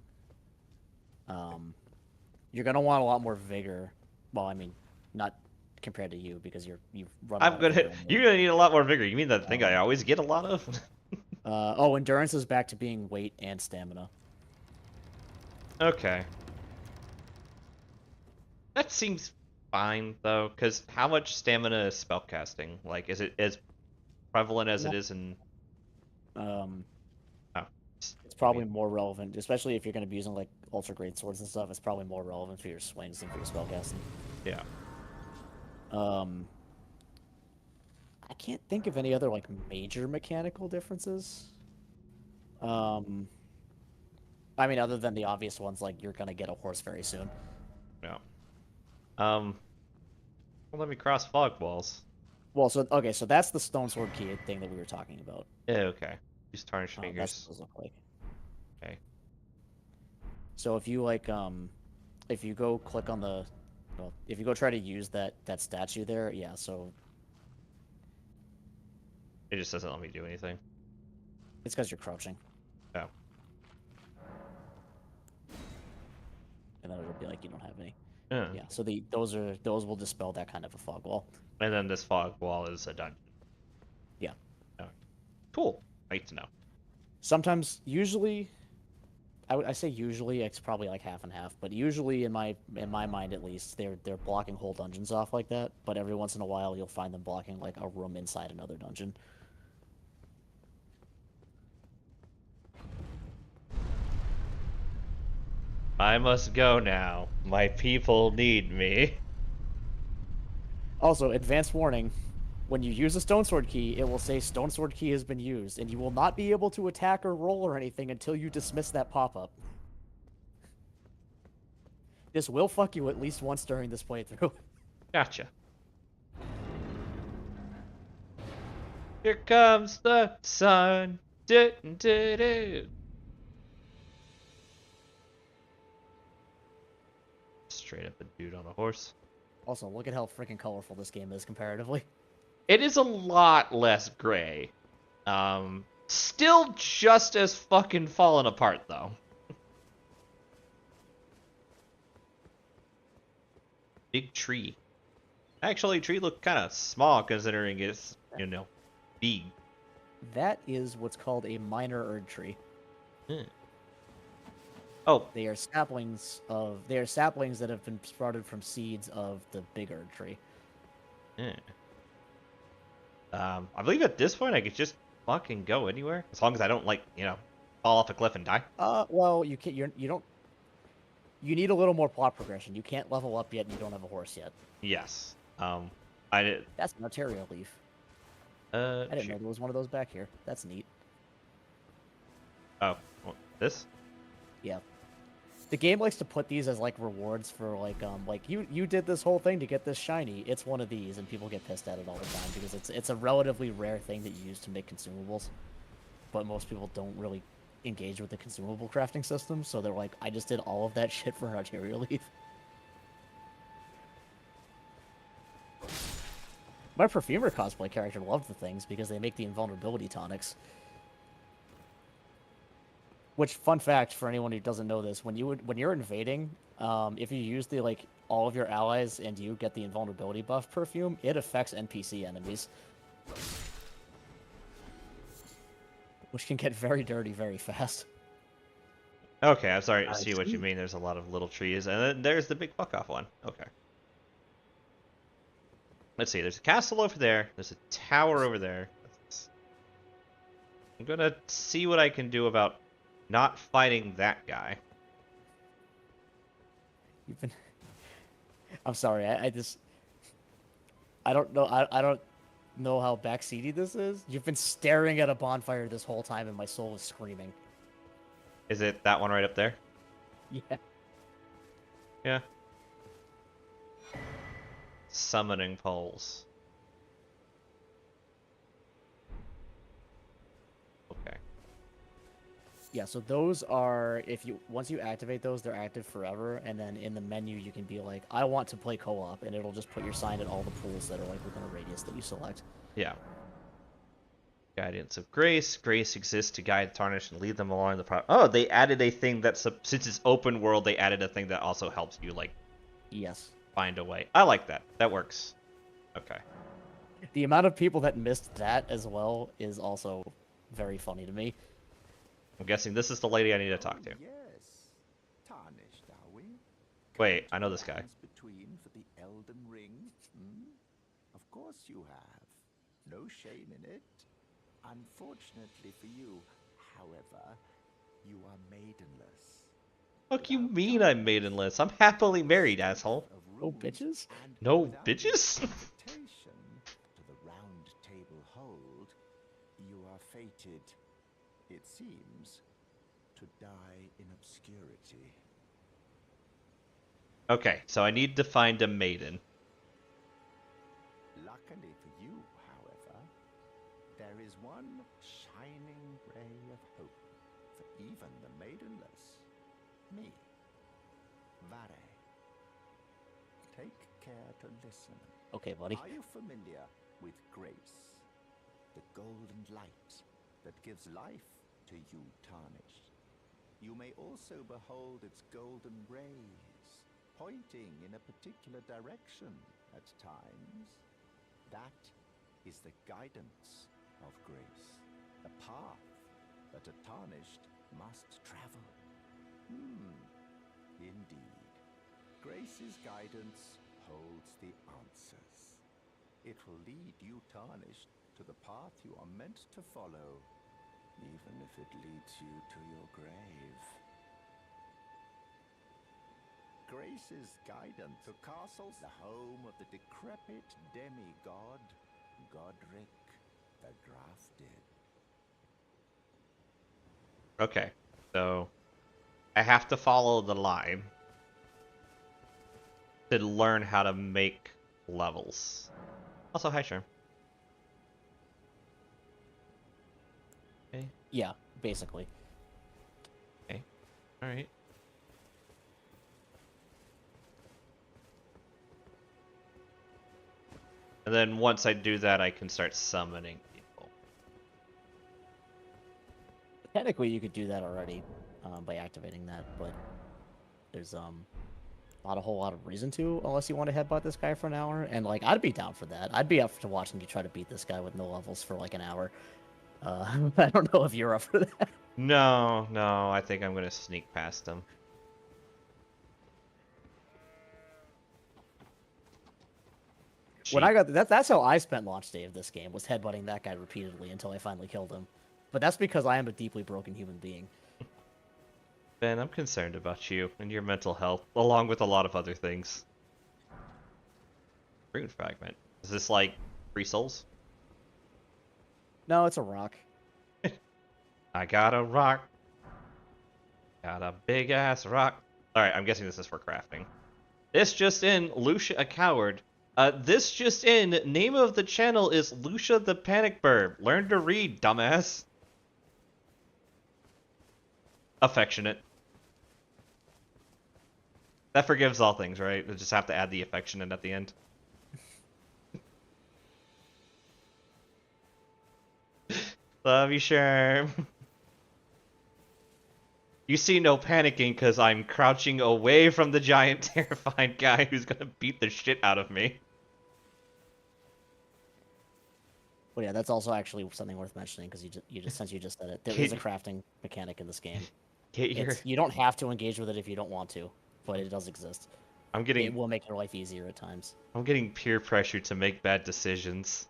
You're gonna want a lot more vigor. Well, I mean, not compared to you because you've run. I'm gonna. You're gonna need a lot more vigor. You mean that thing I always get a lot of? Oh, endurance is back to being weight and stamina. Okay. That seems fine though, because how much stamina is spellcasting? Like, is it as prevalent as it is in? Um, Oh, it's probably more relevant, especially if you're going to be using like ultra great swords and stuff. It's probably more relevant for your swings than for your spellcasting. yeah. I can't think of any other like major mechanical differences. I mean, other than the obvious ones, like you're gonna get a horse very soon. No. Well, let me cross fog walls. Well, so okay, so that's the stone sword key thing that we were talking about. Yeah, okay. Use tarnished That's fingers. what those look like. Okay. So if you like, if you go click on the, well, if you go try to use that statue there, yeah. So It just doesn't let me do anything. it's because you're crouching, Oh. and then it'll be like you don't have any. Yeah. Yeah. So those will dispel that kind of a fog wall. And then this fog wall is a dungeon. Yeah. Oh. Cool. Nice to know. Sometimes, usually, I say usually, it's probably like half and half, but usually in my mind at least, they're blocking whole dungeons off like that. But every once in a while, you'll find them blocking like a room inside another dungeon. I must go now. My people need me. Also, advanced warning. When you use a stone sword key, it will say stone sword key has been used, and you will not be able to attack or roll or anything until you dismiss that pop-up. This will fuck you at least once during this playthrough. Gotcha. Here comes the sun. Do, do, do. Straight up a dude on a horse. Also, look at how freaking colorful this game is comparatively. It is a lot less gray. Still just as fucking fallen apart though. Big tree. Actually, tree looked kind of small considering it's, you know, big. That is what's called a minor Erd tree. Oh, They are saplings that have been sprouted from seeds of the big Erd tree. yeah. I believe at this point I could just fucking go anywhere as long as I don't like, you know, fall off a cliff and die. Well, you can't. You don't. You need a little more plot progression. You can't level up yet, and you don't have a horse yet. Yes. I did. That's an Ontario leaf. I didn't know Shoot. there was one of those back here. That's neat. Oh, well, this? Yeah. The game likes to put these as like rewards for like you did this whole thing to get this shiny. It's one of these, and people get pissed at it all the time because it's a relatively rare thing that you use to make consumables, but most people don't really engage with the consumable crafting system, so they're like, I just did all of that shit for an Arterial Leaf. My Perfumer cosplay character loved the things because they make the invulnerability tonics. Which, fun fact for anyone who doesn't know this, when you're invading, if you use the like all of your allies and you get the invulnerability buff perfume, it affects NPC enemies, which can get very dirty very fast. Okay, I'm sorry to I see what you see. mean. There's a lot of little trees, and then there's the big fuck off one. Okay. Let's see. There's a castle over there. There's a tower over there. I'm gonna see what I can do about not fighting that guy. You've been. I'm sorry. I don't know. I don't know how backseaty this is. You've been staring at a bonfire this whole time, and my soul is screaming. Is it that one right up there? Yeah. Yeah. Summoning poles. Okay. Yeah, so those are, if you once you activate those, they're active forever, and then in the menu you can be like, I want to play co-op, and it'll just put your sign at all the pools that are like within a radius that you select. Yeah. Guidance of Grace. Grace exists to guide Tarnish and lead them along the path. Oh, they added a thing that's since it's open world, they added a thing that also helps you like Yes. find a way. I like that. That works. Okay. The amount of people that missed that as well is also very funny to me. I'm guessing this is the lady I need to talk to. Yes. Tarnished, are we? Wait, I know this guy. Between for the Elden Ring? Hmm? Of course you have. No shame in it. Unfortunately for you, however, you are maidenless. Fuck you mean I'm maidenless? I'm happily married, asshole. Oh, bitches? No bitches? Invitation to the round table hold, you are fated, it seems, to die in obscurity. Okay, so I need to find a maiden. Luckily for you, however, there is one shining ray of hope for even the maidenless. Me. Vare. Take care to listen. Okay, buddy. Are you familiar with grace? The golden light that gives life to you, Tarnished. You may also behold its golden rays, pointing in a particular direction at times. That is the guidance of grace, a path that a Tarnished must travel. Indeed. Grace's guidance holds the answers. It will lead you, Tarnished, to the path you are meant to follow, even if it leads you to your grave. Grace's guidance to castles, the home of the decrepit demigod, Godric the Grafted. Okay, so I have to follow the line to learn how to make levels. Also, hi, Sherm. Okay, Yeah, basically. alright. And then once I do that, I can start summoning people. Technically, you could do that already by activating that, but there's not a whole lot of reason to, unless you want to headbutt this guy for an hour. And like, I'd be down for that. I'd be up to watching you try to beat this guy with no levels for like an hour. I don't know if you're up for that. No, I think I'm gonna sneak past him. When I got that's how I spent launch day of this game, was headbutting that guy repeatedly until I finally killed him. But that's because I am a deeply broken human being. Ben, I'm concerned about you and your mental health, along with a lot of other things. Rune fragment. Is this like 3 souls? No, it's a rock. I got a rock. Got a big ass rock. Alright, I'm guessing this is for crafting. This just in, Lucia a coward. This just in, name of the channel is Lucia the Panic Bird. Learn to read, dumbass. Affectionate. That forgives all things, right? We just have to add the affectionate at the end. Love you, Sherm. You see no panicking because I'm crouching away from the giant terrified guy who's gonna beat the shit out of me. Well, yeah, that's also actually something worth mentioning because you just since you just said it, there is a crafting mechanic in this game. You don't have to engage with it if you don't want to, but it does exist. It will make your life easier at times. I'm getting peer pressure to make bad decisions.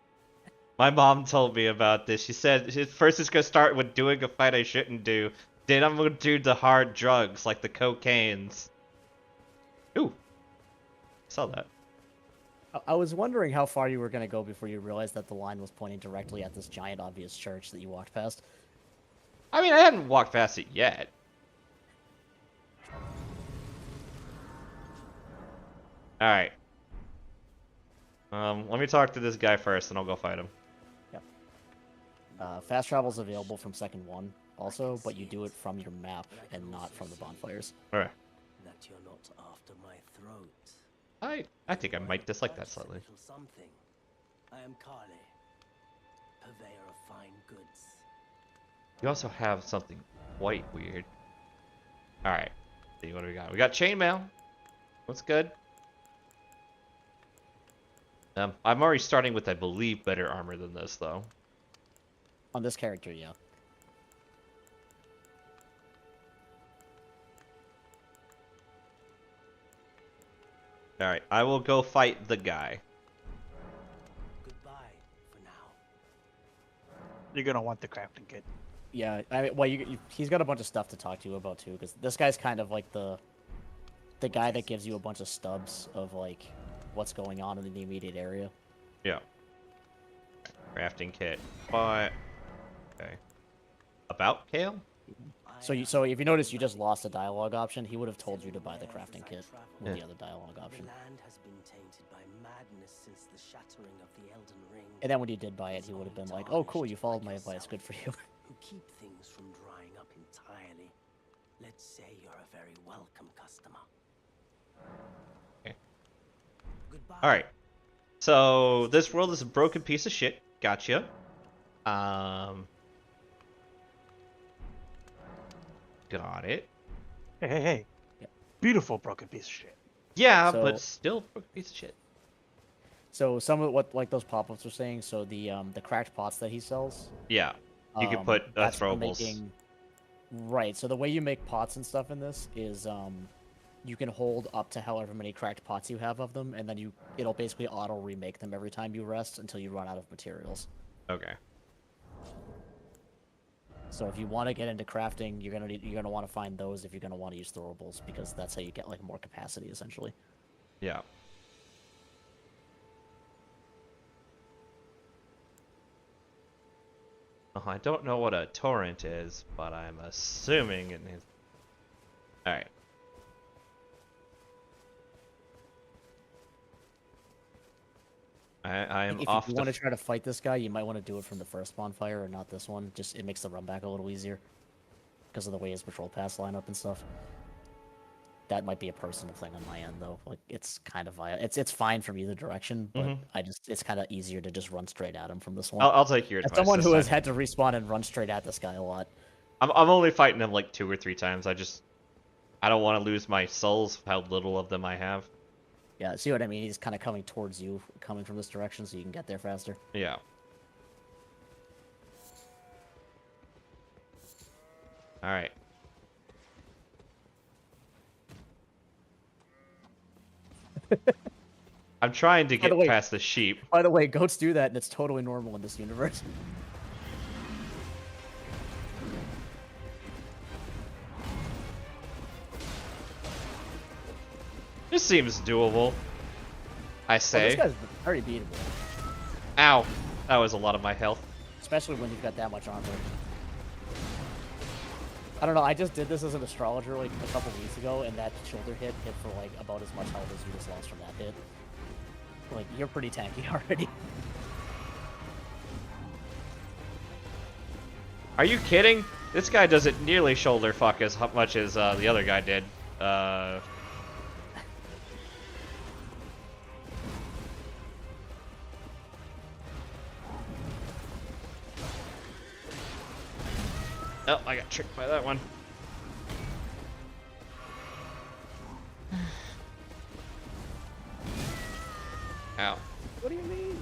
My mom told me about this. She said first it's gonna start with doing a fight I shouldn't do. Then I'm gonna do the hard drugs like the cocaines. Ooh, saw that. I was wondering how far you were going to go before you realized that the line was pointing directly at this giant obvious church that you walked past. I mean, I hadn't walked past it yet. Alright. Let me talk to this guy first, and I'll go fight him. Fast travel is available from second one also, but you do it from your map and not from the bonfires. Alright. That you're not after my throat. I think I might dislike that slightly. Little something. I am Kale, purveyor of fine goods. You also have something quite weird. Alright. See, what do we got? We got chainmail. That's good. I'm already starting with, I believe, better armor than this, though. On this character, yeah. Alright, I will go fight the guy. Goodbye for now. You're gonna want the crafting kit. Yeah, I mean, well, he's got a bunch of stuff to talk to you about too, because this guy's kind of like the guy that gives you a bunch of stubs of like what's going on in the immediate area. Yeah. Crafting kit. But okay. About Kale? So if you notice, you just lost a dialogue option. He would have told you to buy the crafting kit with the other dialogue option. The land has been tainted by madness since the shattering of the Elden Ring. And then when you did buy it, he would have been like, "Oh, cool, you followed my advice. Good for you." Who keep things from drying up entirely. Let's say you're a very welcome customer. Okay. Goodbye. Alright. So, this world is a broken piece of shit. Gotcha. Got it. Hey. Yeah. Beautiful broken piece of shit. Yeah, So- but still broken piece of shit. So some of what like those pop-ups were saying. So the cracked pots that he sells. Yeah. You can put that's for throwables. Right. So the way you make pots and stuff in this is you can hold up to however many cracked pots you have of them, and then it'll basically auto remake them every time you rest until you run out of materials. Okay. So if you want to get into crafting, you're gonna want to find those if you're gonna want to use throwables, because that's how you get like more capacity essentially. Yeah. I don't know what a torrent is, but I'm assuming it is. Alright. I am If off you to want to try to fight this guy, you might want to do it from the first bonfire and not this one. Just it makes the run back a little easier because of the way his patrol pass line up and stuff. That might be a personal thing on my end though. Like it's kind of it's fine from either direction, but it's kind of easier to just run straight at him from this one. I'll take your As advice. someone this who has time. had to respawn and run straight at this guy a lot. I'm only fighting him like 2 or 3 times. I don't want to lose my souls, how little of them I have. Yeah, see what I mean? He's kind of coming towards you, coming from this direction, so you can get there faster. Yeah. Alright. I'm trying to By the get way- past the sheep. By the way, goats do that, and it's totally normal in this universe. This seems doable. I Well, say. this guy's very beatable, Ow. That was a lot of my health. especially when you've got that much armor. I don't know, I just did this as an astrologer like a couple weeks ago, and that shoulder hit for like about as much health as you just lost from that hit. Like, you're pretty tanky already. Are you kidding? This guy doesn't nearly shoulder fuck as much as the other guy did. Oh, I got tricked by that one. Ow. What do you mean?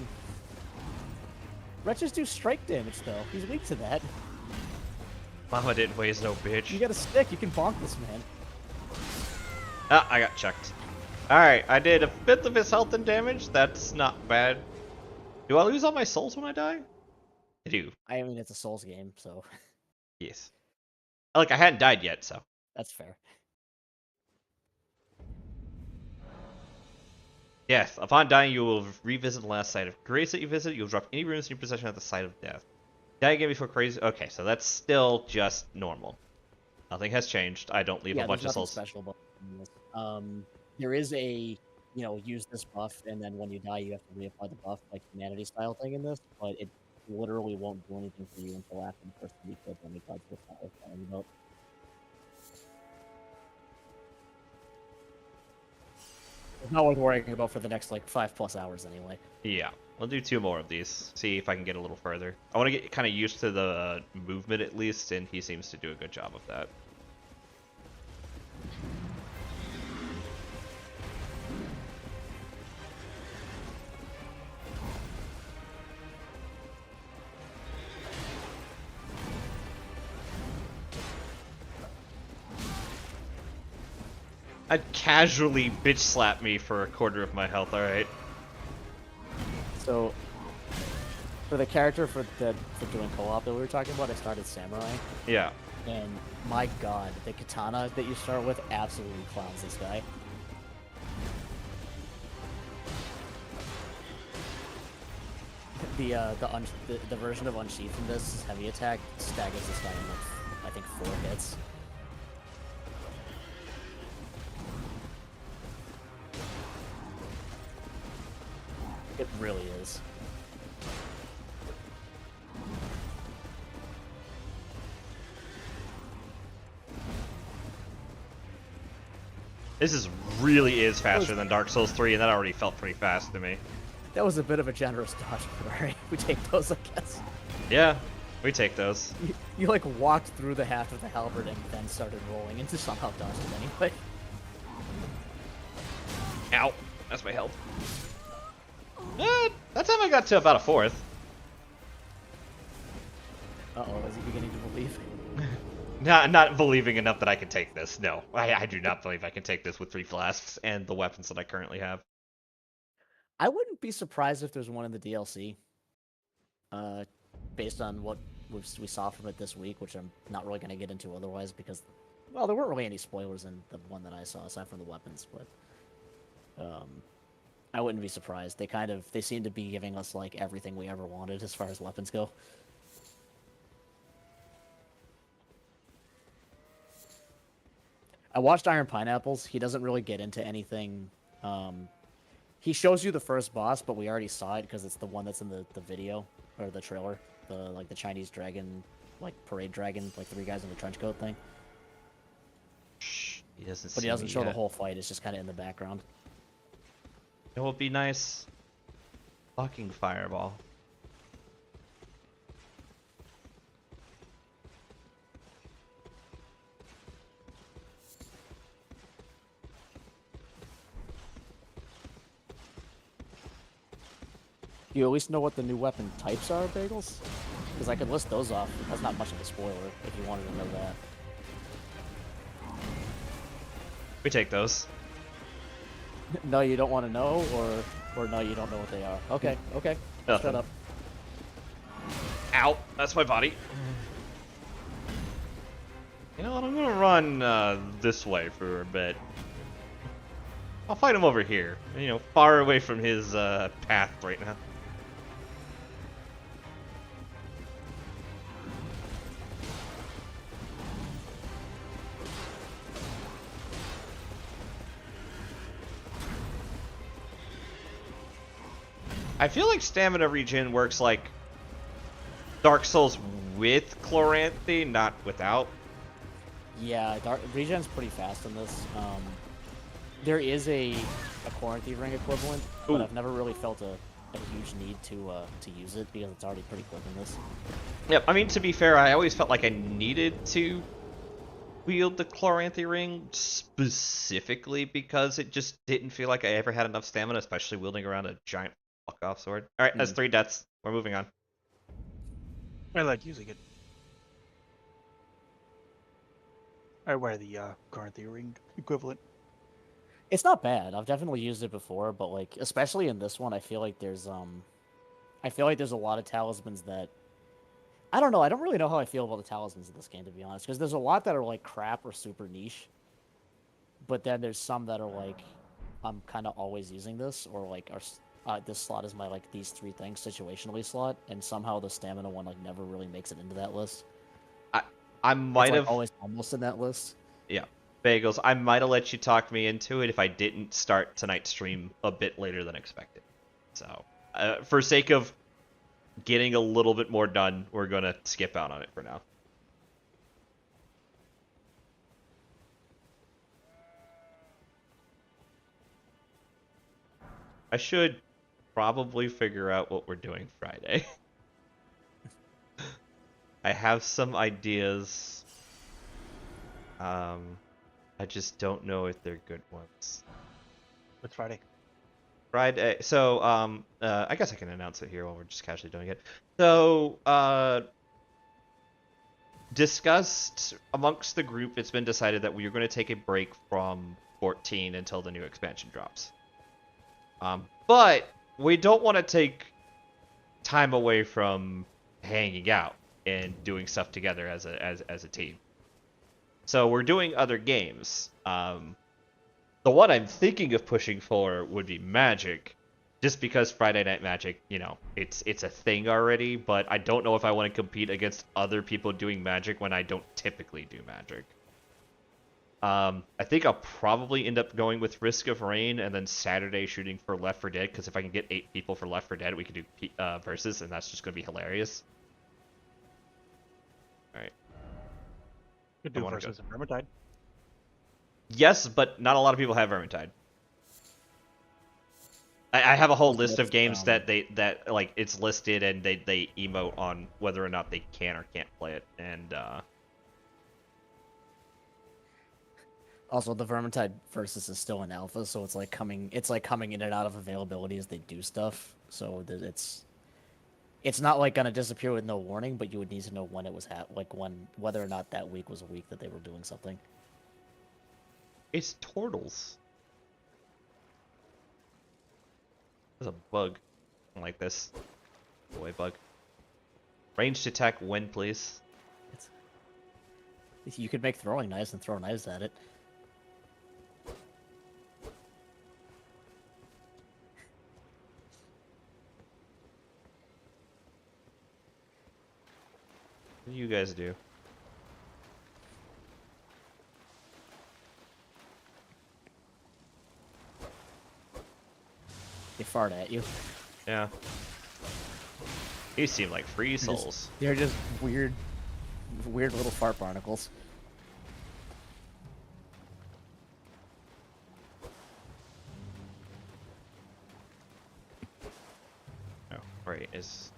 Wretches do strike damage though. He's weak to that. Mama didn't waste no bitch. You got a stick, you can bonk this man. Ah, I got chucked. Alright, I did a fifth of his health and damage. That's not bad. Do I lose all my souls when I die? I do. I mean, it's a Souls game, so Yes. Like, I hadn't died yet, so. that's fair. Yes, upon dying, you will revisit the last site of grace that you visit. You'll drop any runes in your possession at the site of death. Die again before crazy. Okay, so that's still just normal. Nothing has changed. I don't leave Yeah, a bunch there's of nothing souls. special about this. There is a you know, use this buff, and then when you die, you have to reapply the buff, like humanity style thing in this. But it literally won't do anything for you until after the first week of any cards with that. It's not worth worrying about for the next like 5+ hours anyway. Yeah, we'll do 2 more of these. See if I can get a little further. I want to get kind of used to the movement at least, and he seems to do a good job of that. I'd casually bitch slap me for a quarter of my health, alright? So, for the character for doing co-op that we were talking about, I started Samurai, Yeah. and my god, the katana that you start with absolutely clowns this guy. The version of Unsheath in this heavy attack staggers this guy in like, I think 4 hits. It really is. This really is faster than Dark Souls 3, and that already felt pretty fast to me. That was a bit of a generous dodge, but alright, we take those, I guess. Yeah, we take those. You like walked through the half of the halberd and then started rolling into somehow dodged it anyway. Ow, that's my health. That time I got to about a 4th. Uh-oh, is he beginning to believe? Not believing enough that I can take this. No, I do not believe I can take this with 3 flasks and the weapons that I currently have. I wouldn't be surprised if there's one in the DLC. Based on what we saw from it this week, which I'm not really going to get into otherwise because, well, there weren't really any spoilers in the one that I saw aside from the weapons, but I wouldn't be surprised. They seem to be giving us like everything we ever wanted as far as weapons go. I watched Iron Pineapples. He doesn't really get into anything. He shows you the first boss, but we already saw it because it's the one that's in the video or the trailer. The Chinese dragon, like parade dragon, like 3 guys in the trench coat thing. Shh, he doesn't. But he doesn't show the whole fight. It's just kind of in the background. It will be nice. Fucking fireball. Do you at least know what the new weapon types are, Bagels? Because I could list those off. That's not much of a spoiler if you wanted to know that. We take those. No, you don't want to know, or no, you don't know what they are. Okay, okay. Nothing. Shut up. Ow, that's my body. You know what, I'm gonna run this way for a bit. I'll fight him over here, you know, far away from his path right now. I feel like stamina regen works like Dark Souls with Chloranthy, not without. Yeah, regen's pretty fast in this. There is a Quarantine Ring equivalent, but Ooh. I've never really felt a huge need to use it because it's already pretty quick in this. Yep, I mean, to be fair, I always felt like I needed to wield the Chloranthy Ring specifically because it just didn't feel like I ever had enough stamina, especially wielding around a giant fuck-off sword. Alright, that's 3 deaths. We're moving on. I like using it. I wear the Quarantine Ring equivalent. It's not bad. I've definitely used it before, but like especially in this one, I feel like there's a lot of talismans that I don't know. I don't really know how I feel about the talismans in this game, to be honest, because there's a lot that are like crap or super niche, but then there's some that are like I'm kind of always using this, or like this slot is my like these 3 things situationally slot, and somehow the stamina one like never really makes it into that list. I might It's, like, have always almost in that list. Yeah. Bagels, I might have let you talk me into it if I didn't start tonight's stream a bit later than expected. So, for sake of getting a little bit more done, we're going to skip out on it for now. I should probably figure out what we're doing Friday. I have some ideas. I just don't know if they're good ones. What's Friday? Friday. So, I guess I can announce it here while we're just casually doing it. So, discussed amongst the group, it's been decided that we are going to take a break from 14 until the new expansion drops. But we don't want to take time away from hanging out and doing stuff together as a team. So we're doing other games. The one I'm thinking of pushing for would be Magic, just because Friday Night Magic, you know, it's a thing already, but I don't know if I want to compete against other people doing Magic when I don't typically do Magic. I think I'll probably end up going with Risk of Rain and then Saturday shooting for Left 4 Dead, because if I can get 8 people for Left 4 Dead, we can do versus, and that's just going to be hilarious. Alright. Could do versus and Vermintide. Yes, but not a lot of people have Vermintide. I have a whole list of games that like it's listed and they emote on whether or not they can or can't play it, and Also, the Vermintide versus is still in alpha, so it's like coming in and out of availability as they do stuff. So it's not like gonna disappear with no warning, but you would need to know when it was whether or not that week was a week that they were doing something. it's turtles. There's a bug like this. Boy bug. Ranged attack when, please. You could make throwing knives and throw knives at it. What do you guys do? They fart at you. Yeah. These seem like free souls. They're just weird little fart barnacles. Oh, right, is...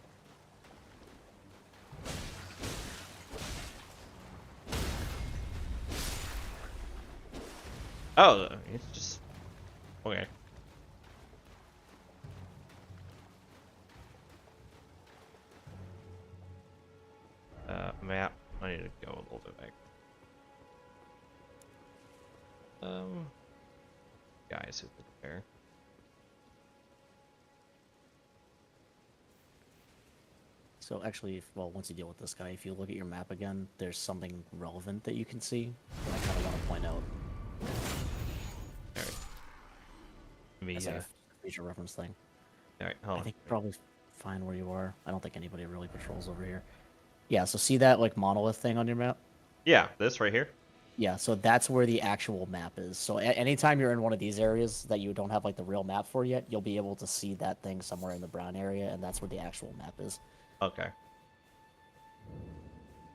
Oh, it's just... Okay. Map. I need to go a little bit back. Guys who put there. So actually, once you deal with this guy, if you look at your map again, there's something relevant that you can see that I kind of want to point out. Alright. Let me, As like a feature reference thing. Alright, hold on. I think you're probably fine where you are. I don't think anybody really patrols over here. Yeah, so see that like monolith thing on your map? Yeah, this right here. Yeah, so that's where the actual map is. So anytime you're in one of these areas that you don't have like the real map for yet, you'll be able to see that thing somewhere in the brown area, and that's where the actual map is. Okay.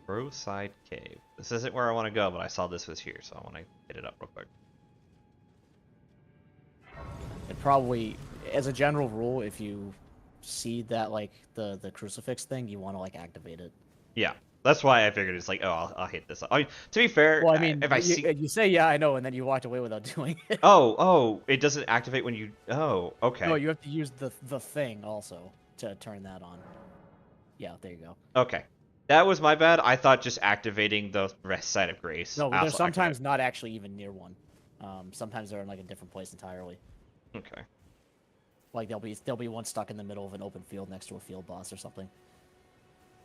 Broside Cave. This isn't where I want to go, but I saw this was here, so I want to hit it up real quick. It probably, as a general rule, if you see that like the crucifix thing, you want to like activate it. Yeah, that's why I figured it's like, oh, I'll hit this. I mean, to be fair, Well, I mean, if I see, you say yeah, I know, and then you walked away without doing it. oh, it doesn't activate when you. Oh, okay. No, you have to use the thing also to turn that on. Yeah, there you go. Okay, that was my bad. I thought just activating the rest side of Grace. No, they're also sometimes not actually even near one. Sometimes they're in like a different place entirely. Okay. Like there'll be one stuck in the middle of an open field next to a field boss or something.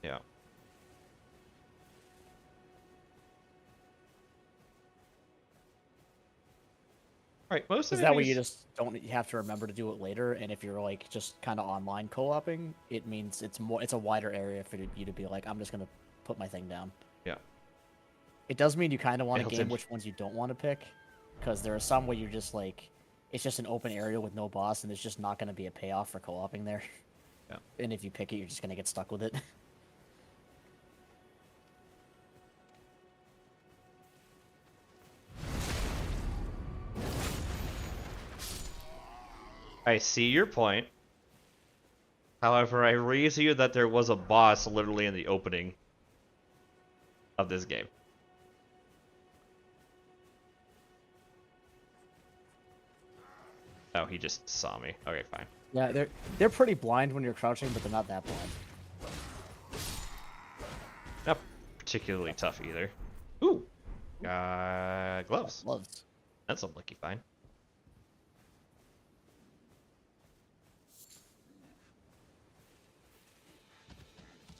Yeah. Alright, most of Because that way enemies- you just don't have to remember to do it later, and if you're like just kind of online co-oping, it means it's a wider area for you to be like, I'm just gonna put my thing down. Yeah. It does mean you kind of want to Built game in. which ones you don't want to pick, because there are some where you're just like, it's just an open area with no boss, and there's just not going to be a payoff for co-oping there. Yeah. And if you pick it, you're just going to get stuck with it. I see your point. However, I raise you that there was a boss literally in the opening of this game. Oh, he just saw me. Okay, fine. Yeah, they're pretty blind when you're crouching, but they're not that blind. Not particularly tough either. Ooh. Gloves. Gloves. That's a lucky find.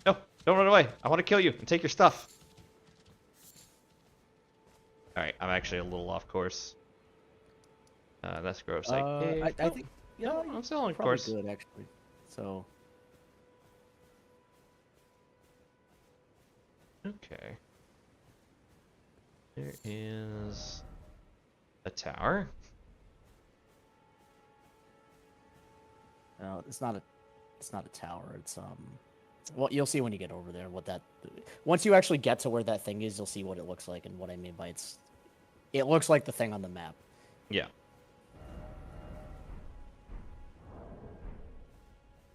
No, don't run away. I want to kill you and take your stuff. Alright, I'm actually a little off course. That's gross. I think no, I'm still on probably course. good actually. So Okay. There is a tower. no, it's not a tower. Well, you'll see when you get over there what that. Once you actually get to where that thing is, you'll see what it looks like and what I mean by it looks like the thing on the map. Yeah.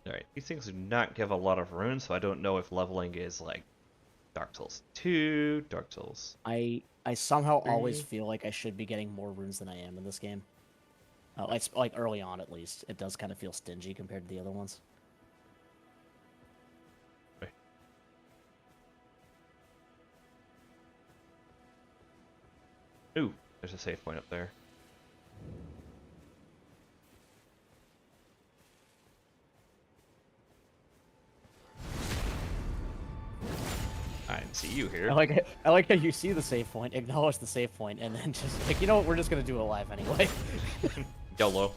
Alright, these things do not give a lot of runes, so I don't know if leveling is like Dark Souls 2, Dark Souls. I somehow always Three. feel like I should be getting more runes than I am in this game. Like early on at least, it does kind of feel stingy compared to the other ones. Ooh, there's a save point up there. I didn't see you here. I like how you see the save point, acknowledge the save point, and then just like, you know what, we're just gonna do it live anyway. YOLO.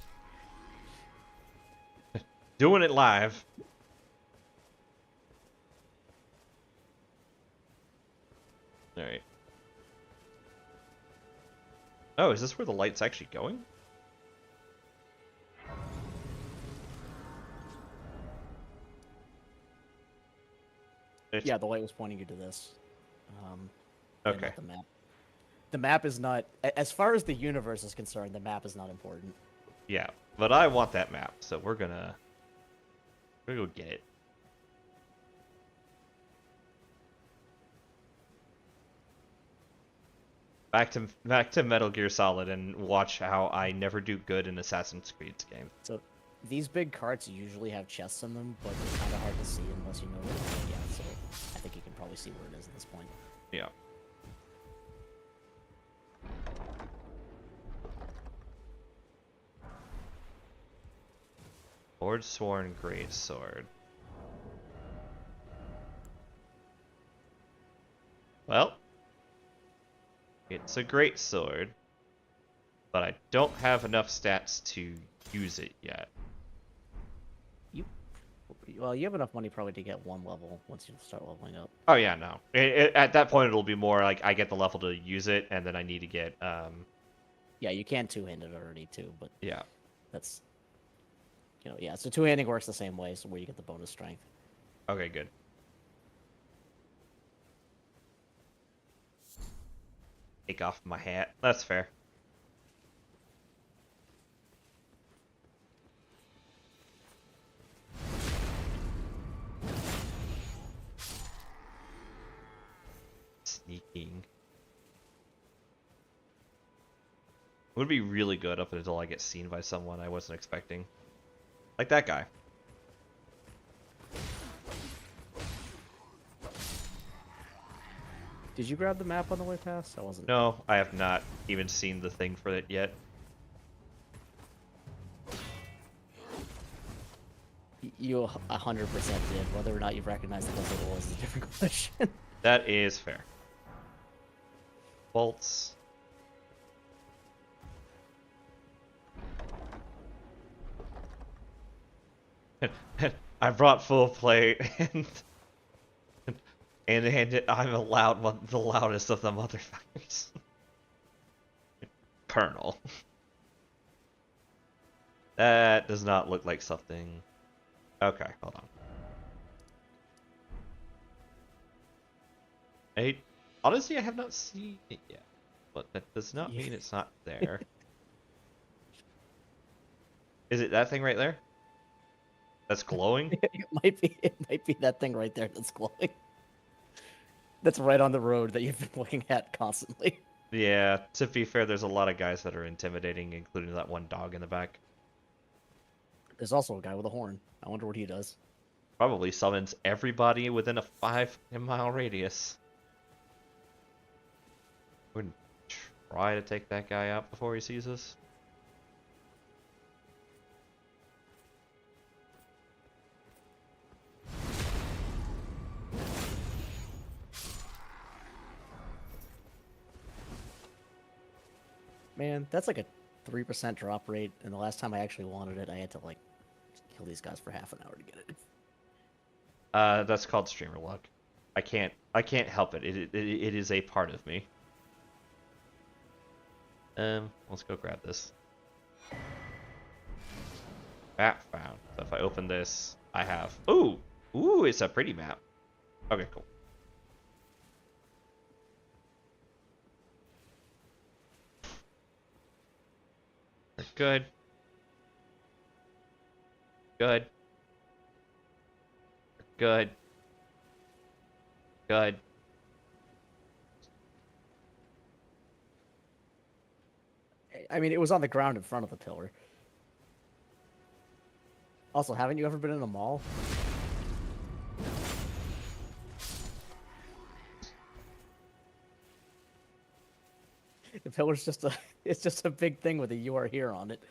Doing it live. Alright. Oh, is this where the light's actually going? Yeah, the light was pointing you to this. And Okay. not the map. The map is not, as far as the universe is concerned, the map is not important. Yeah, but I want that map, so we're gonna go get it. Back to Metal Gear Solid and watch how I never do good in Assassin's Creed games. So these big carts usually have chests in them, but they're kind of hard to see unless you know where they're going. Yeah, so I think you can probably see where it is at this point. Yeah. Lord Sworn Great Sword. Well, it's a great sword, but I don't have enough stats to use it yet. Well, you have enough money probably to get one level once you start leveling up. Oh yeah, no. At that point, it'll be more like I get the level to use it, and then I need to get Yeah, you can two-hand it already too, but yeah. that's, yeah. So two-handing works the same way, so where you get the bonus strength. Okay, good. Take off my hat. That's fair. Sneaking. Would be really good up until I get seen by someone I wasn't expecting. Like that guy. Did you grab the map on the way past? I wasn't. No, I have not even seen the thing for it yet. You 100% did. Whether or not you recognize it as it was is a different question. That is fair. Bolts. I brought full plate And I'm the loudest of the motherfuckers. Colonel. That does not look like something. Okay, hold on. Honestly, I have not seen it yet, but that does not mean it's not there. Is it that thing right there? That's glowing? It might be that thing right there that's glowing. That's right on the road that you've been looking at constantly. Yeah, to be fair, there's a lot of guys that are intimidating, including that one dog in the back. There's also a guy with a horn. I wonder what he does. Probably summons everybody within a 5-mile radius. Wouldn't try to take that guy out before he sees us. Man, that's like a 3% drop rate, and the last time I actually wanted it, I had to like kill these guys for half an hour to get it. That's called streamer luck. I can't help it. It is a part of me. Let's go grab this. Map found. So if I open this, I have. Ooh, it's a pretty map. Okay, cool. Good. Good. Good. Good. I mean, it was on the ground in front of the pillar. Also, haven't you ever been in a mall? The pillar's just it's just a big thing with a "You are here" on it.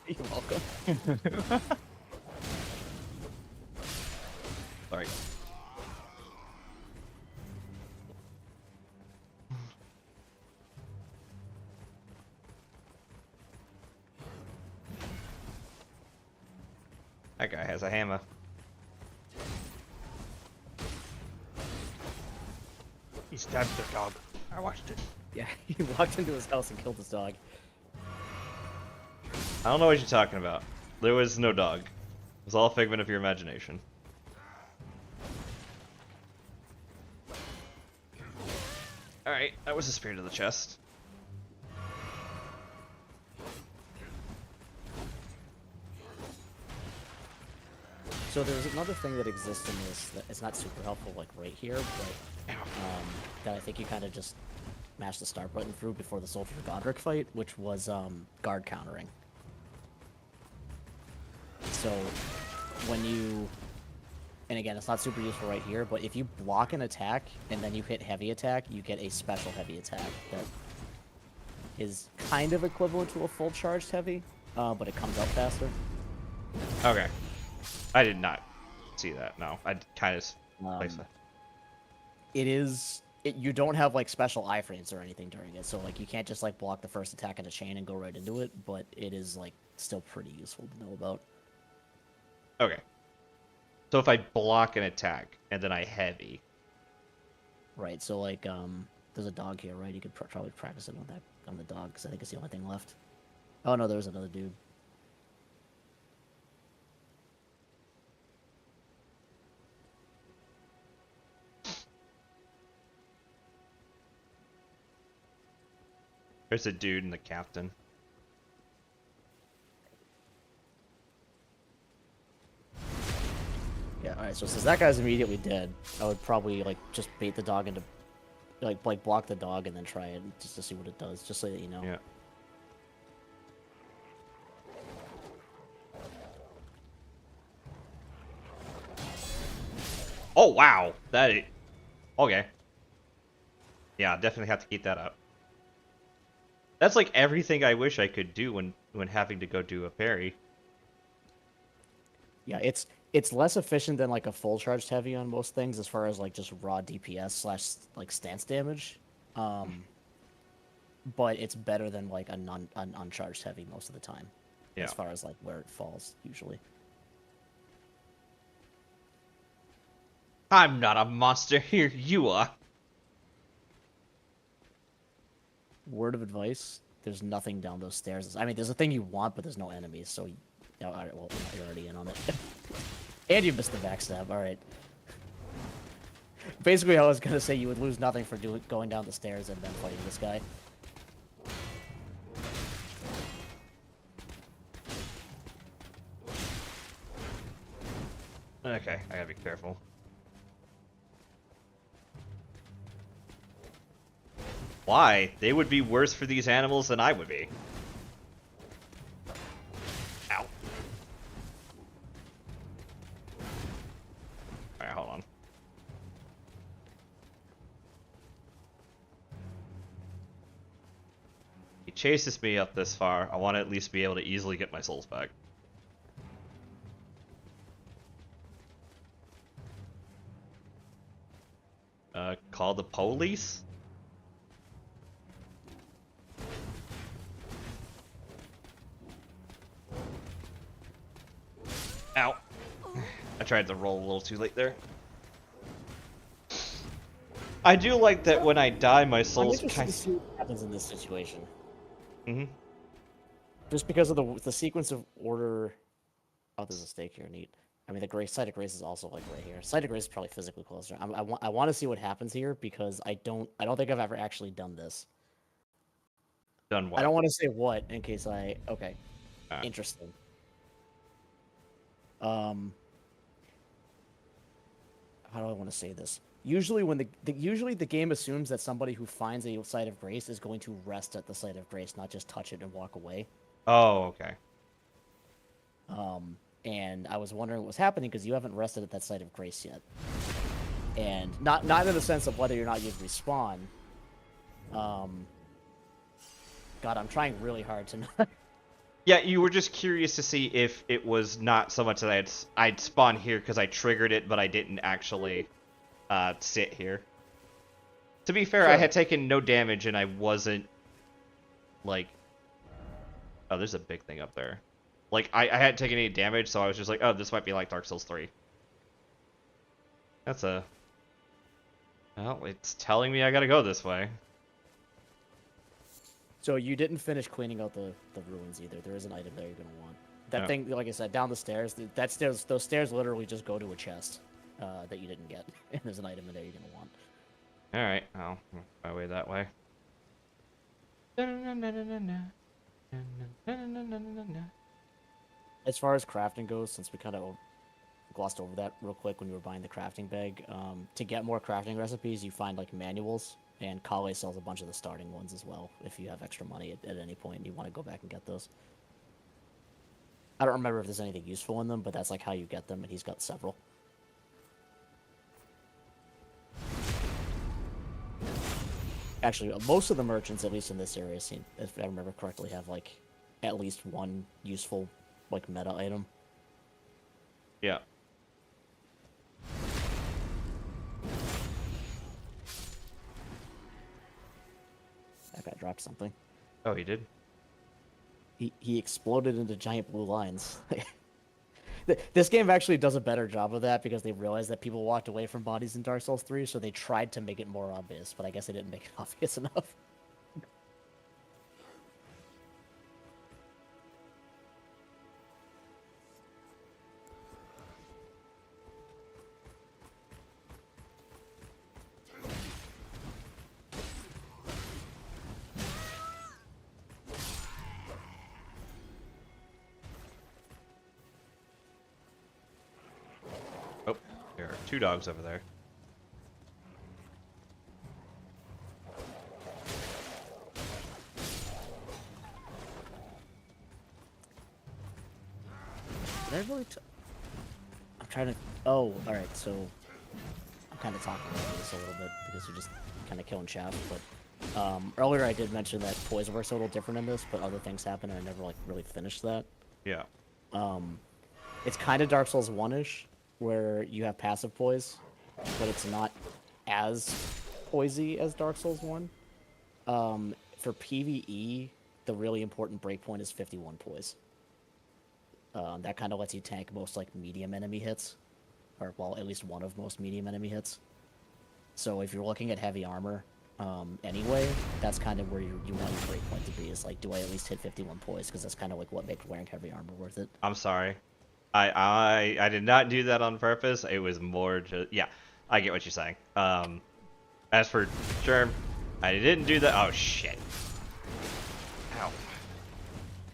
You're welcome. Sorry. That guy has a hammer. He stabbed the dog. I watched it. Yeah, he walked into his house and killed his dog. I don't know what you're talking about. There was no dog. It was all a figment of your imagination. Alright, that was the spirit of the chest. So there's another thing that exists in this that it's not super helpful, like right here, but that I think you kind of just mash the start button through before the Soldier Godric fight, which was guard countering. So when you, and again, it's not super useful right here, but if you block an attack and then you hit heavy attack, you get a special heavy attack that is kind of equivalent to a full charged heavy, but it comes out faster. Okay. I did not see that, no. I kind of placed that. You don't have like special iframes or anything during it, so like you can't just like block the first attack in a chain and go right into it, but it is like still pretty useful to know about. Okay. So if I block an attack and then I heavy. Right, so like there's a dog here, right? You could probably practice it on the dog, because I think it's the only thing left. Oh no, there was another dude. There's a dude and the captain. Yeah, alright, so since that guy's immediately dead, I would probably like just bait the dog into like block the dog and then try it just to see what it does, just so that you know. Yeah. Oh wow, okay. Yeah, definitely have to keep that up. That's like everything I wish I could do when having to go do a parry. Yeah, it's less efficient than like a full charged heavy on most things as far as like just raw DPS slash like stance damage. But it's better than like an uncharged heavy most of the time. Yeah. As far as like where it falls usually. I'm not a monster here, you are. Word of advice: there's nothing down those stairs. I mean, there's a thing you want, but there's no enemies. So, all right, well, you're already in on it. And you missed the backstab. All right. Basically, I was gonna say you would lose nothing for going down the stairs and then fighting this guy. Okay, I gotta be careful. Why? They would be worse for these animals than I would be. Ow. Alright, hold on. He chases me up this far. I want to at least be able to easily get my souls back. Call the police? Ow. I tried to roll a little too late there. I do like that when I die, my souls I'm kind interested to see what happens in this situation. Mm-hmm. Just because of the sequence of order. Oh, there's a stake here. Neat. I mean, the site of grace is also like right here. Site of grace is probably physically closer. I want to see what happens here because I don't think I've ever actually done this. Done what? I don't want to say what in case okay. Ah. Interesting. How do I want to say this? Usually when usually the game assumes that somebody who finds a site of grace is going to rest at the site of grace, not just touch it and walk away. Oh, okay. And I was wondering what was happening because you haven't rested at that site of grace yet. And not in the sense of whether or not you'd respawn. God, I'm trying really hard to not... Yeah, you were just curious to see if it was not so much that I'd spawn here because I triggered it, but I didn't actually sit here. To be fair, Sure. I had taken no damage and I wasn't like... Oh, there's a big thing up there. Like, I hadn't taken any damage, so I was just like, oh, this might be like Dark Souls 3. That's a... Well, it's telling me I gotta go this way. So you didn't finish cleaning out the ruins either. There is an item there you're going to want. That Yeah. thing, like I said, down the stairs, those stairs literally just go to a chest that you didn't get. And there's an item in there you're going to want. Alright, I'll work my way that way. As far as crafting goes, since we kind of glossed over that real quick when we were buying the crafting bag, to get more crafting recipes, you find like manuals, and Kale sells a bunch of the starting ones as well. If you have extra money at any point, and you want to go back and get those. I don't remember if there's anything useful in them, but that's like how you get them, and he's got several. Actually, most of the merchants, at least in this area, seem, if I remember correctly, have like at least one useful like meta item. Yeah. That guy dropped something. Oh, he did? He exploded into giant blue lines. This game actually does a better job of that because they realized that people walked away from bodies in Dark Souls 3, so they tried to make it more obvious, but I guess they didn't make it obvious enough. Oh, there are 2 dogs over there. Did I really I'm trying to... Oh, alright, so... I'm kind of talking about this a little bit because you're just kind of killing chaff, but... earlier I did mention that poison works a little different in this, but other things happen and I never, like, really finished that. Yeah. It's kind of Dark Souls 1-ish, where you have passive poise, but it's not as poisey as Dark Souls 1. For PvE, the really important breakpoint is 51 poise. That kind of lets you tank most like medium enemy hits, or well, at least one of most medium enemy hits. So if you're looking at heavy armor, anyway, that's kind of where you want your breakpoint to be. Is like, do I at least hit 51 poise? Because that's kind of like what makes wearing heavy armor worth it. I'm sorry. I did not do that on purpose. It was more just, yeah, I get what you're saying. As for Germ, I didn't do that. Oh shit. Ow.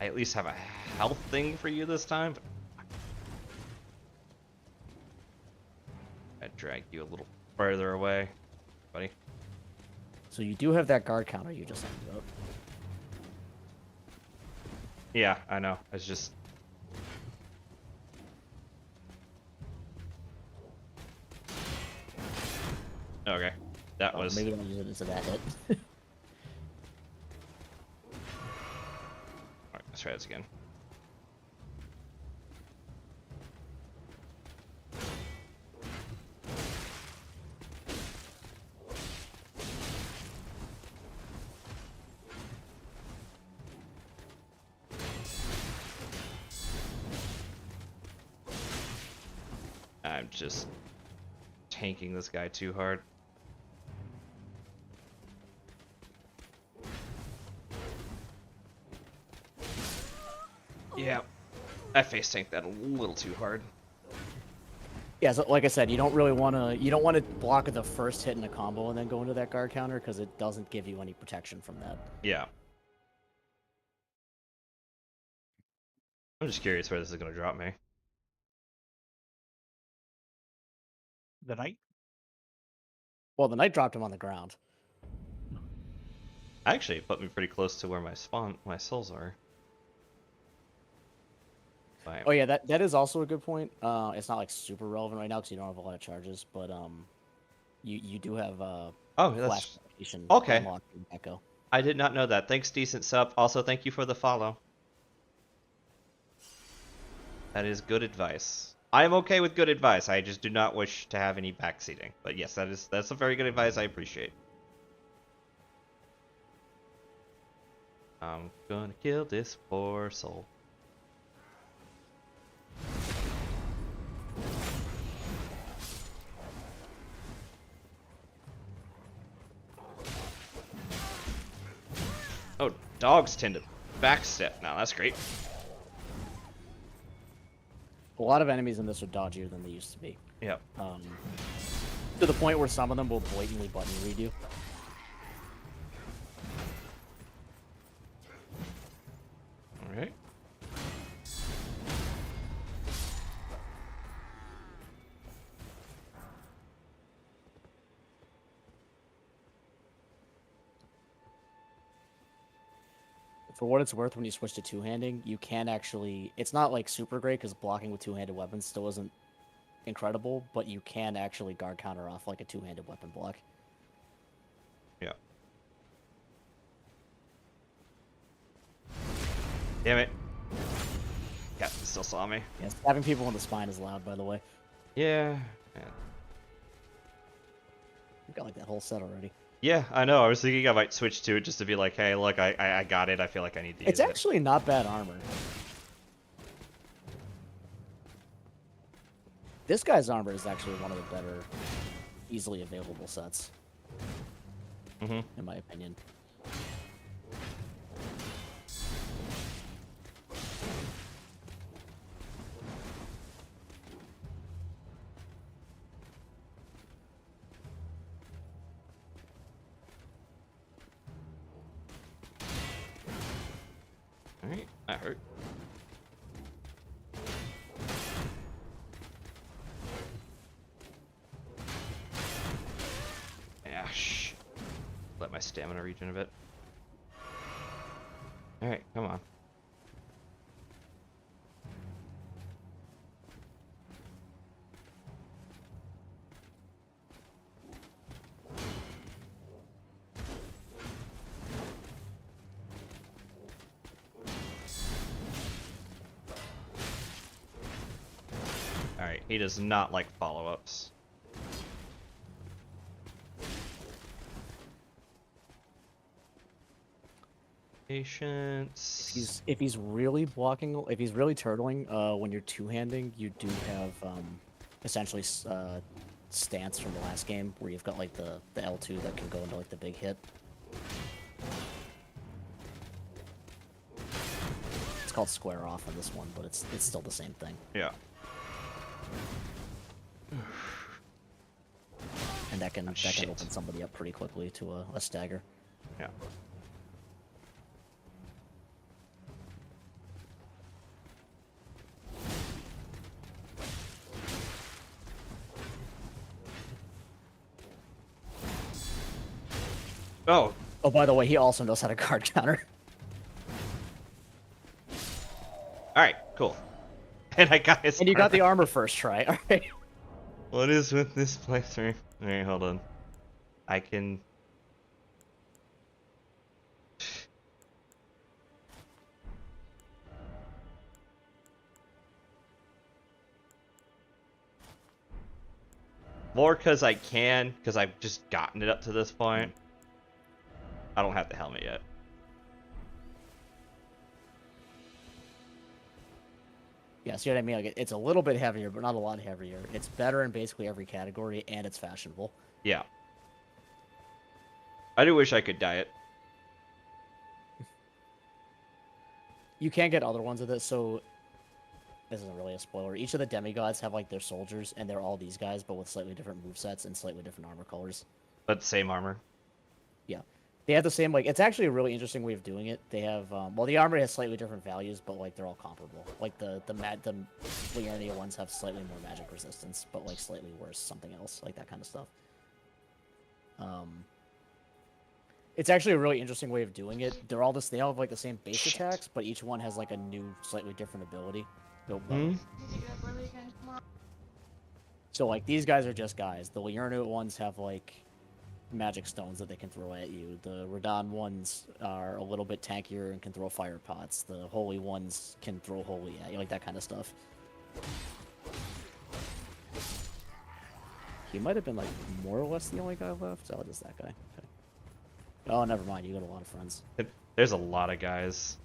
I at least have a health thing for you this time. I dragged you a little further away, buddy. So you do have that guard counter you just ended up. Yeah, I know. It's just. Okay, that was. Maybe don't use it into that hit. Alright, let's try this again. I'm just tanking this guy too hard. Yeah, I face tanked that a little too hard. Yeah, so like I said, you don't want to block the first hit in a combo and then go into that guard counter because it doesn't give you any protection from that. Yeah. I'm just curious where this is going to drop me. The knight? Well, the knight dropped him on the ground. Actually, it put me pretty close to where my souls are. Bam. Oh yeah, that is also a good point. It's not like super relevant right now because you don't have a lot of charges, but you do have Oh, flash that's application okay. unlocked in Echo. I did not know that. Thanks, decent sub. Also, thank you for the follow. That is good advice. I am okay with good advice. I just do not wish to have any backseating. But yes, that's a very good advice. I appreciate. I'm gonna kill this poor soul. Oh, dogs tend to backstep now. That's great. A lot of enemies in this are dodgier than they used to be. Yep. To the point where some of them will blatantly button read you. All right. For what it's worth, when you switch to two-handing, you can actually... It's not, like, super great, because blocking with two-handed weapons still isn't incredible, but you can actually guard counter off, like, a two-handed weapon block. Yeah. Damn it. Captain still saw me. Yeah, stabbing people in the spine is loud, by the way. Yeah. We've got, like, that whole set already. Yeah, I know. I was thinking I might switch to it just to be like, hey, look, I got it. I feel like I need to use It's it. actually not bad armor. This guy's armor is actually one of the better, easily available sets, in my opinion. Alright, that hurt. Yeah, shh. Let my stamina regen a bit. Alright, come on. he does not like follow-ups. Patience. If he's really blocking, if he's really turtling, when you're two-handing, you do have essentially stance from the last game where you've got like the L2 that can go into like the big hit. It's called square off on this one, but it's still the same thing. Yeah. And that can shit. open somebody up pretty quickly to a stagger. Yeah. Oh, Oh, by the way, he also knows how to guard counter. alright, cool. And I got his And you got the armor. armor first try. All right. What is with this playthrough? Alright, hold on. I can... More because I can, because I've just gotten it up to this point. I don't have the helmet yet. Yeah, see what I mean? Like, it's a little bit heavier, but not a lot heavier. It's better in basically every category, and it's fashionable. Yeah. I do wish I could dye it. You can get other ones of this, so this isn't really a spoiler. Each of the demigods have like their soldiers, and they're all these guys, but with slightly different movesets and slightly different armor colors. But same armor. Yeah, they have the same like. It's actually a really interesting way of doing it. They have well, the armor has slightly different values, but like they're all comparable. Like the Liurnia ones have slightly more magic resistance, but like slightly worse something else, like that kind of stuff. It's actually a really interesting way of doing it. They're all this. They all have like the same base attacks, but each one has like a new, slightly different ability. So like these guys are just guys. The Liurnia ones have like magic stones that they can throw at you. The Radahn ones are a little bit tankier and can throw fire pots. The holy ones can throw holy at you, like that kind of stuff. He might have been like more or less the only guy left. Oh, just that guy. Okay. Oh, never mind. You got a lot of friends. There's a lot of guys.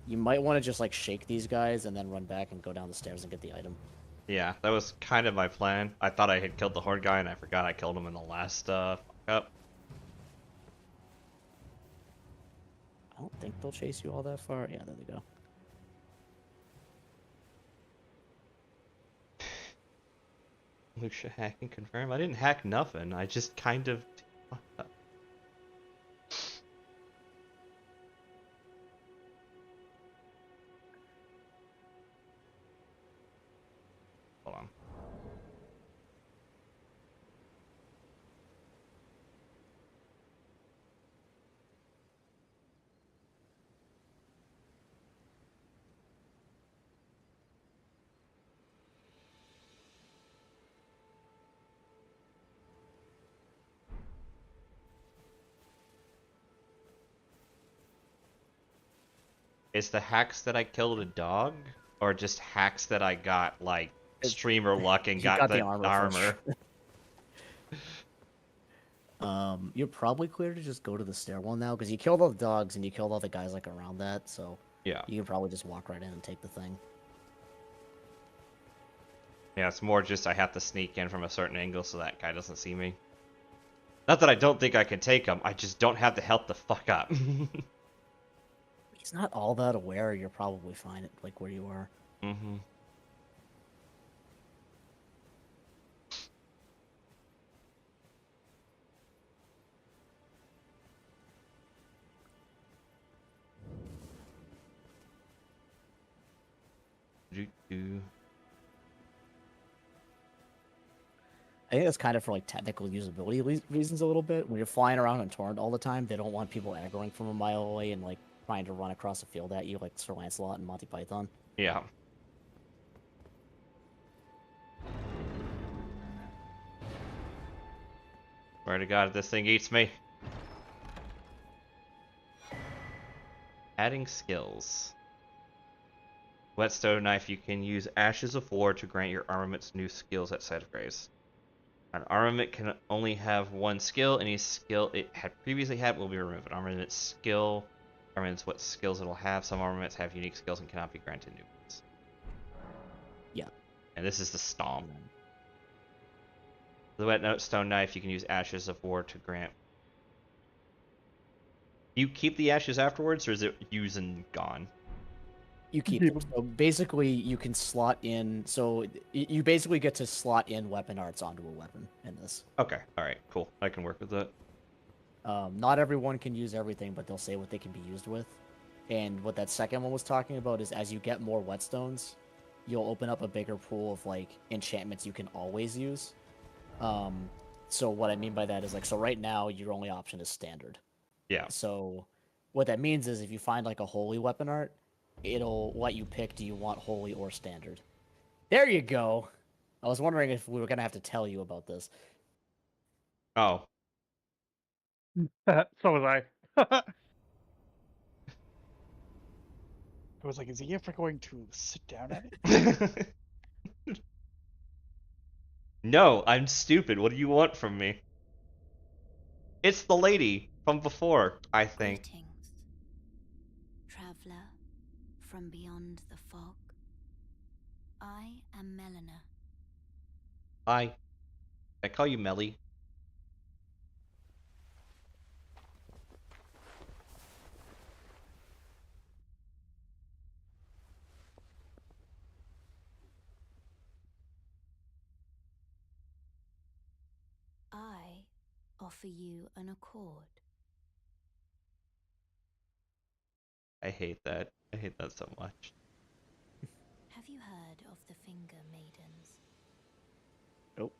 You might want to just like shake these guys and then run back and go down the stairs and get the item. Yeah, that was kind of my plan. I thought I had killed the horde guy, and I forgot I killed him in the last fuck up. I don't think they'll chase you all that far. Yeah, there they go. Lucia hacking confirmed. I didn't hack nothing. I just kind of fucked up. Hold on. Is the hacks that I killed a dog, or just hacks that I got like streamer luck and You got the armor. armor? You're probably clear to just go to the stairwell now because you killed all the dogs and you killed all the guys like around that, so Yeah. you can probably just walk right in and take the thing. Yeah, it's more just I have to sneak in from a certain angle so that guy doesn't see me. Not that I don't think I can take him, I just don't have the help to fuck up. He's not all that aware. You're probably fine at like where you are. Mm-hmm. I think that's kind of for like technical usability reasons a little bit. When you're flying around on Torrent all the time, they don't want people aggroing from a mile away and like trying to run across the field at you like Sir Lancelot and Monty Python. Yeah. Swear to God, if this thing eats me. Adding skills. Whetstone knife. You can use Ashes of War to grant your armaments new skills at Site of Grace. An armament can only have one skill. Any skill it had previously had will be removed. An armament skill determines what skills it'll have. Some armaments have unique skills and cannot be granted new ones. Yeah. And this is the Stomp. The Whetstone knife, you can use Ashes of War to grant. You keep the ashes afterwards, or is it used and gone? You keep them. So basically, you can slot in. So you basically get to slot in weapon arts onto a weapon in this. Okay, all right, cool. I can work with that. Not everyone can use everything, but they'll say what they can be used with. And what that second one was talking about is as you get more whetstones, you'll open up a bigger pool of like enchantments you can always use. So what I mean by that is like, so right now your only option is standard. Yeah. So what that means is if you find like a holy weapon art, it'll let you pick, do you want holy or standard? There you go. I was wondering if we were going to have to tell you about this. Oh. So was I. I was like, is he ever going to sit down at it? No, I'm stupid. What do you want from me? It's the lady from before, I think. Greetings, traveler from beyond the fog. I am Melina. Hi. I call you Melly. I offer you an accord. I hate that. I hate that so much. Have you heard of the Finger Maidens? Nope.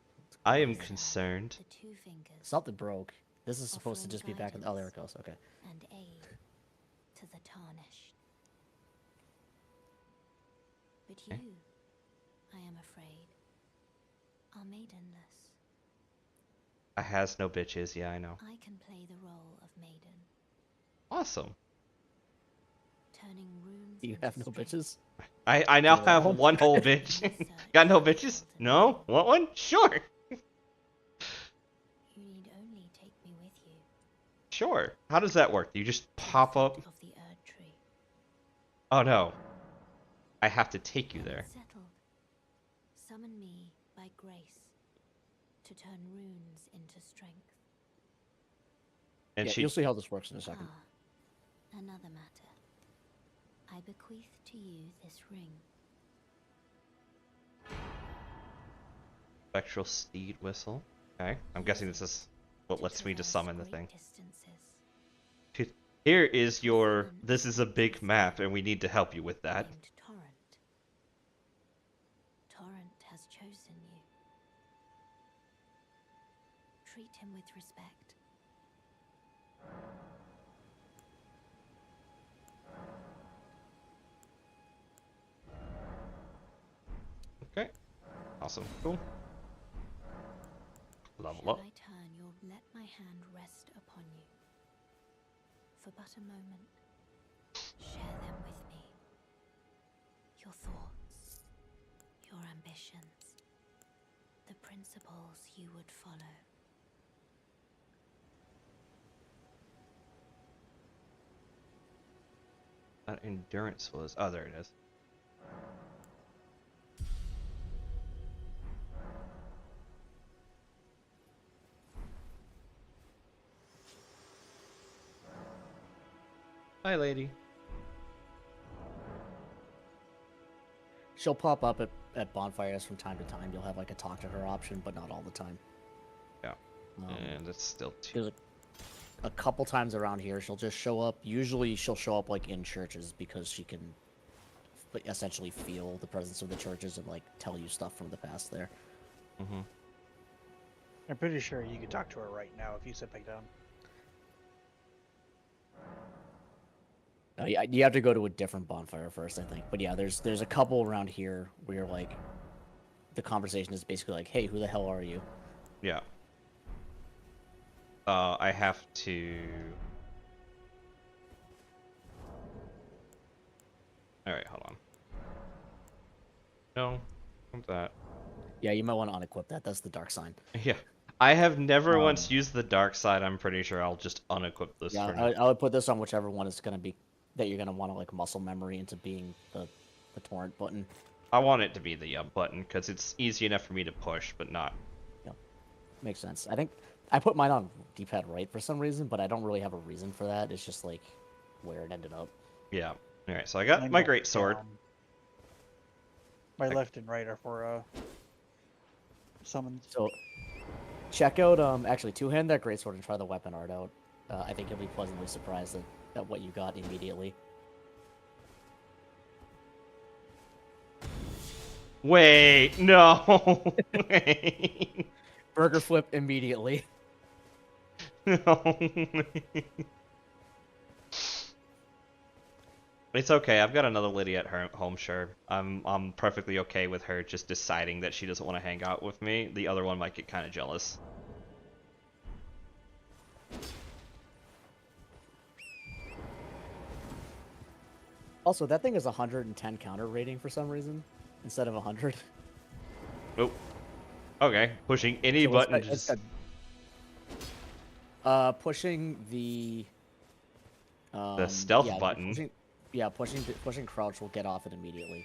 I am These are concerned. The two fingers Something broke. This is supposed to offering just be back in... Oh, there it guidance goes. Okay. and aid to the tarnished. But you, Okay. I am afraid, are maidenless. I has no bitches. Yeah, I know. I can play the role of maiden, Awesome. turning runes You into have no strength. bitches? I now Yeah. have one whole bitch. Got no bitches? No? Want one? Sure. You need only take me with you. Sure. How does that work? You just to the pop foot up? of the Erd tree. Oh no. I have to take you When there. it's settled, summon me by grace to turn runes into strength. And Yeah, she you'll see how this works in a second. Ah, another matter. I bequeath to you this ring. spectral steed whistle. Okay. I'm guessing this is what lets me to traverse summon the great thing. distances. Here is your... This is a big map, and we need to help you with that. Named Torrent. Torrent has chosen you. Treat him with respect. Okay. Awesome. Cool. Level Shall up. I turn your let my hand rest upon you? For but a moment, share them with me. Your thoughts, your ambitions, the principles you would follow. That endurance was... Oh, there it is. Hi, lady. She'll pop up at bonfires from time to time. You'll have like a talk to her option, but not all the time. Yeah. Um, And it's still two. There's a couple times around here she'll just show up. Usually she'll show up like in churches because she can essentially feel the presence of the churches and like tell you stuff from the past there. Mm-hmm. I'm pretty sure you could talk to her right now if you sit back down. You have to go to a different bonfire first, I think. But yeah, there's a couple around here where like the conversation is basically like, "Hey, who the hell are you?" Yeah. I have to... Alright, hold on. No, not that. Yeah, you might want to unequip that. That's the dark sign. Yeah. I have never Um, once used the dark side. I'm pretty sure I'll just unequip this Yeah, for now. I would put this on whichever one is gonna be that you're gonna want to like muscle memory into being the torrent button. I want it to be the up button because it's easy enough for me to push, but not. Makes sense. I think I put mine on D-pad right for some reason, but I don't really have a reason for that. It's just like where it ended up. Yeah. All right. So I got Mine my don't great sword. count. My left and right are for summons. So check out actually two-hand that greatsword and try the weapon art out. I think you'll be pleasantly surprised at what you got immediately. Wait, no. Wait. Burger flip immediately. No. It's okay. I've got another Lydia at home, sure. I'm perfectly okay with her just deciding that she doesn't want to hang out with me. The other one might get kind of jealous. Also, that thing is 110 counter rating for some reason instead of 100. Oh. Okay. Pushing any So button it's just... pushing the stealth yeah, button. pushing crouch will get off it immediately.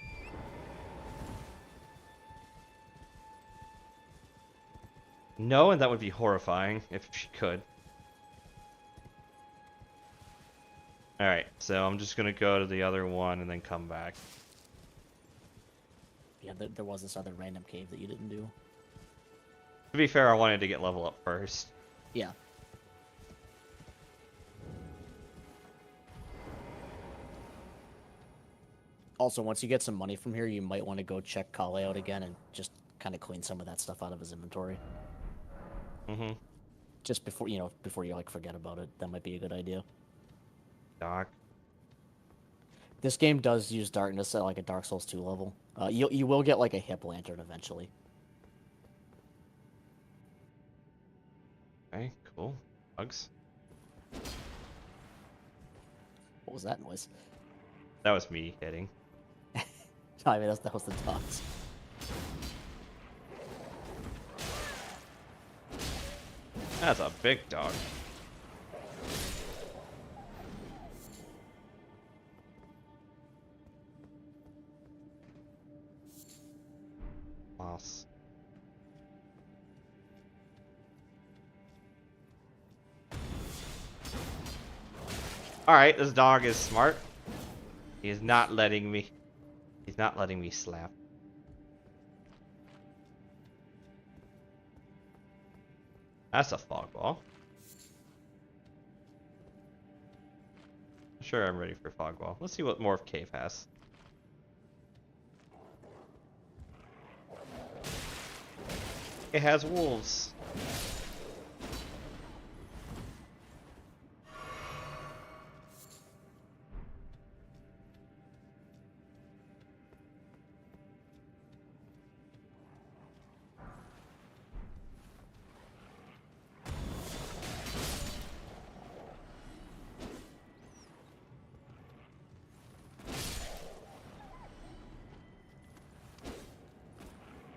No, and that would be horrifying if she could. Alright, so I'm just gonna go to the other one and then come back. Yeah, there was this other random cave that you didn't do. To be fair, I wanted to get level up first. Yeah. Also, once you get some money from here, you might want to go check Kale out again and just kind of clean some of that stuff out of his inventory. Mm-hmm. Just before you like forget about it. That might be a good idea. Doc. This game does use darkness at like a Dark Souls 2 level. You will get like a hip lantern eventually. Okay, cool. Bugs. What was that noise? That was me hitting. I mean, that was the dogs. That's a big dog. Moss. Alright, this dog is smart. He is not letting me... He's not letting me slap. That's a fog ball. Sure, I'm ready for fog ball. Let's see what more of Cave has. It has wolves.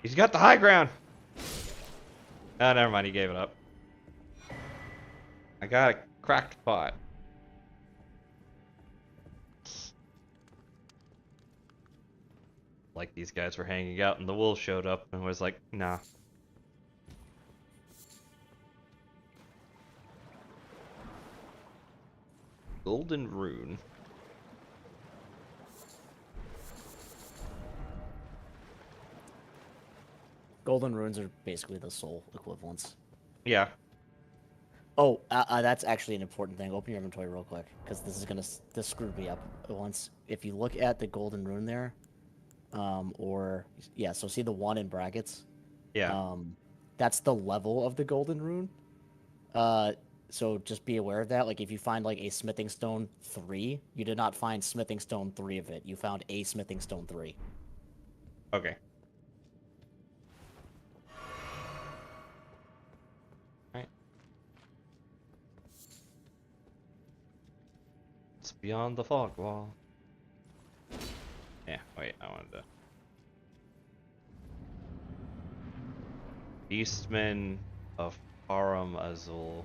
He's got the high ground. Oh, never mind. He gave it up. I got a cracked pot. Like these guys were hanging out and the wolf showed up and was like, nah. Golden rune. Golden runes are basically the soul equivalents. Yeah. Oh, that's actually an important thing. Open your inventory real quick, because this screwed me up once. If you look at the golden rune there, so see the one in brackets? Yeah. That's the level of the golden rune. So just be aware of that. Like if you find like a smithing stone 3, you did not find smithing stone 3 of it. You found a smithing stone 3. Okay. Alright. It's beyond the fog wall. Yeah, wait, I wanted to... Beastman of Aram Azul.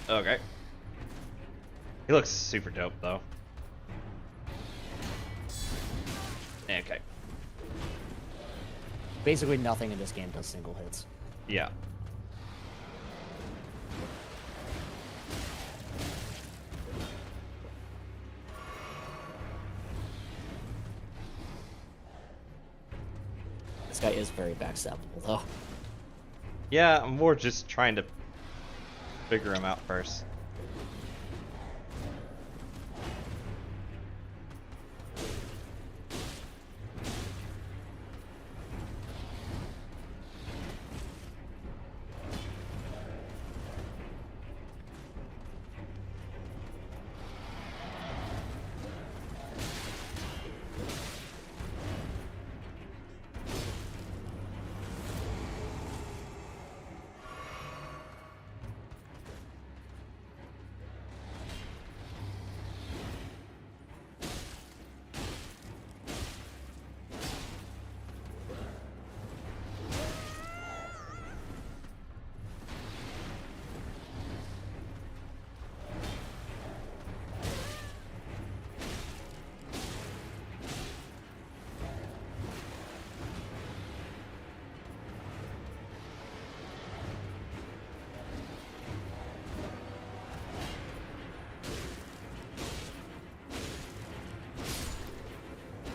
Okay. He looks super dope though. Okay. Basically, nothing in this game does single hits. Yeah. This guy is very backstabbable, though. Yeah, I'm more just trying to figure him out first.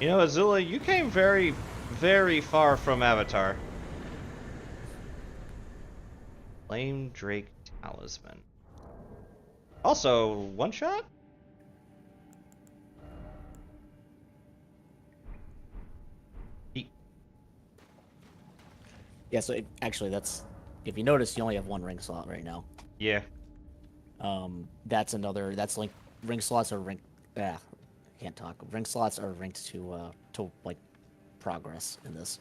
You know, Azula, you came very, very far from Avatar. Flame Drake Talisman. Also, one shot? Yeah, so actually, that's... If you notice, you only have one ring slot right now. Yeah. That's another... That's like... Ring slots are ring... I can't talk. Ring slots are linked to like, progress in this.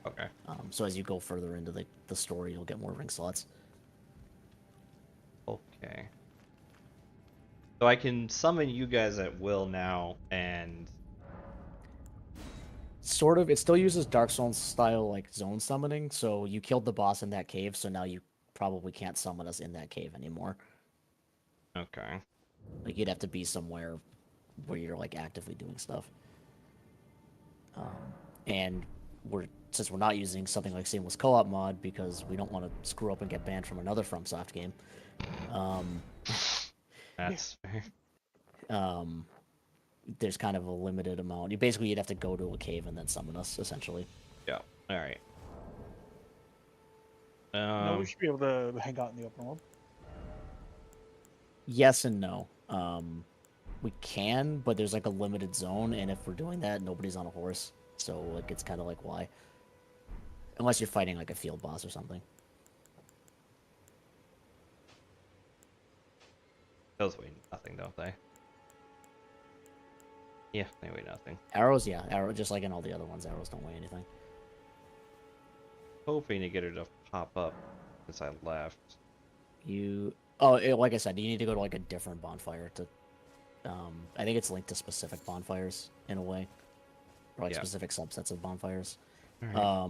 Okay. So as you go further into the story, you'll get more ring slots. Okay. So I can summon you guys at will now, and... Sort of. It still uses Dark Souls style, like, zone summoning, so you killed the boss in that cave, so now you probably can't summon us in that cave anymore. Okay. Like, you'd have to be somewhere where you're, like, actively doing stuff. And since we're not using something like Seamless Co-op mod, because we don't want to screw up and get banned from another FromSoft game, That's fair. there's kind of a limited amount. You'd have to go to a cave and then summon us, essentially. Yeah. Alright. No, we should be able to hang out in the open world. Yes and no. We can, but there's like a limited zone, and if we're doing that, nobody's on a horse. So like it's kind of like why? Unless you're fighting like a field boss or something. Those weigh nothing, don't they? Yeah, they weigh nothing. Arrows, yeah, just like in all the other ones, arrows don't weigh anything. Hoping to get her to pop up since I left. Like I said, you need to go to like a different bonfire to. I think it's linked to specific bonfires in a way, or like specific subsets of bonfires. Right.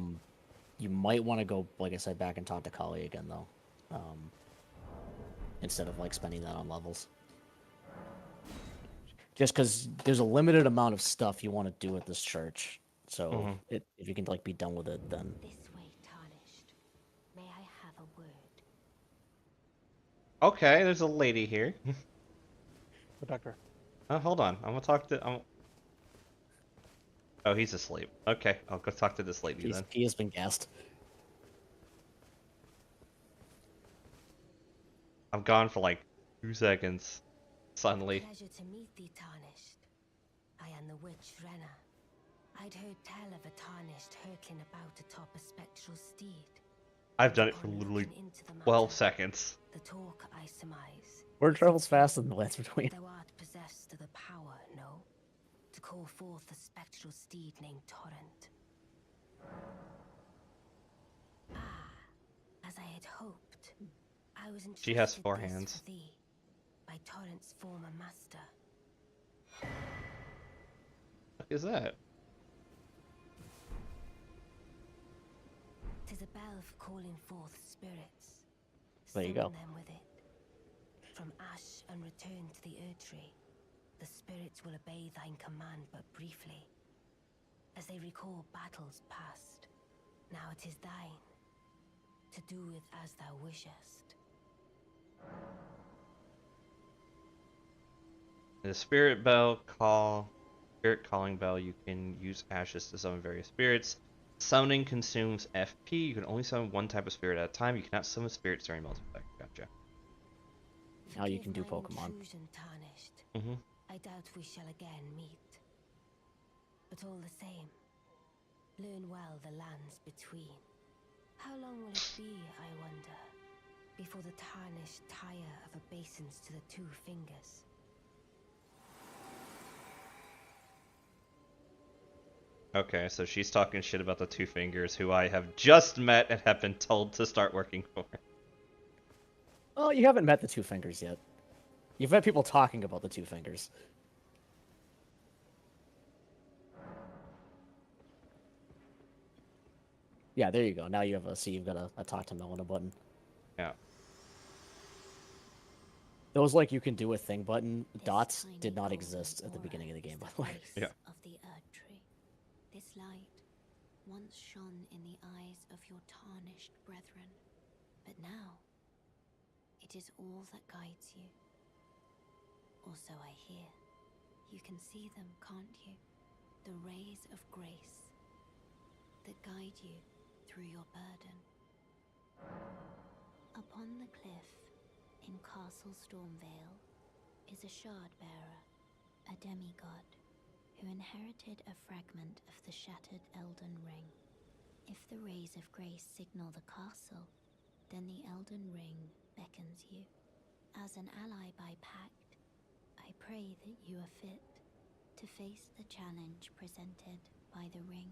You might want to go, like I said, back and talk to Kali again though, instead of like spending that on levels. Just because there's a limited amount of stuff you want to do at this church, so if you can like be done with it, then. This way, Tarnished. May I have a word? Okay, there's a lady here. Protect her. Hold on. I'm gonna talk to. Oh, he's asleep. Okay, I'll go talk to this lady then. He has been gassed. I'm gone for like 2 seconds. Suddenly. Pleasure to meet thee, Tarnished. I am the witch Renna. I'd heard tell of a Tarnished hurtling about atop a spectral steed. I've done it for Upon literally looking into the 12 matter, seconds. The talk I surmise. Word travels faster than the lands between. Thou art possessed of the power, no? To call forth a spectral steed named Torrent. As I had hoped, I was She has entrusted 4 this hands. for thee by Torrent's former master. What is that? 'Tis a bell for calling forth spirits. There you Summon go. them with it. From ash and return to the Erdtree, the spirits will obey thine command but briefly, as they recall battles past. Now it is thine, to do with as thou wishest. The spirit calling bell, you can use ashes to summon various spirits. Summoning consumes FP. You can only summon one type of spirit at a time. You cannot summon spirits during multiplayer. Gotcha. Now you can do Forgive mine Pokemon. intrusion, Tarnished. Mm-hmm. I doubt we shall again meet. But all the same, learn well the lands between. How long will it be, I wonder, before the Tarnished tire of obeisance to the two fingers? Okay, so she's talking shit about the Two Fingers, who I have just met and have been told to start working for. Oh, you haven't met the Two Fingers yet. You've met people talking about the Two Fingers. Yeah, there you go. Now you have you've got a talk to Melina button. Yeah. Those like you can do a thing button This dots tiny did not golden exist at the aura beginning of the is game, by the way. face Yeah. Of the Erdtree. This light once shone in the eyes of your tarnished brethren, but now it is all that guides you. Or so I hear. You can see them, can't you? The rays of grace that guide you through your burden. Upon the cliff in Castle Stormvale is a shard bearer, a demigod, who inherited a fragment of the shattered Elden Ring. If the rays of grace signal the castle, then the Elden Ring beckons you. As an ally by pact, I pray that you are fit to face the challenge presented by the ring.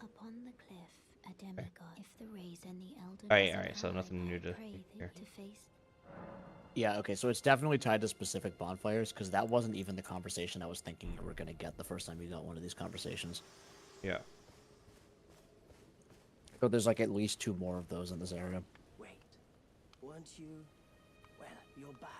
Upon the cliff, a demigod. If the rays and the Elden Alright, so nothing new to pray here. that to face. Yeah, okay, so it's definitely tied to specific bonfires, because that wasn't even the conversation I was thinking you were going to get the first time you got one of these conversations. Yeah. So there's like at least 2 more of those in this area. Wait, weren't you? Well, you're back.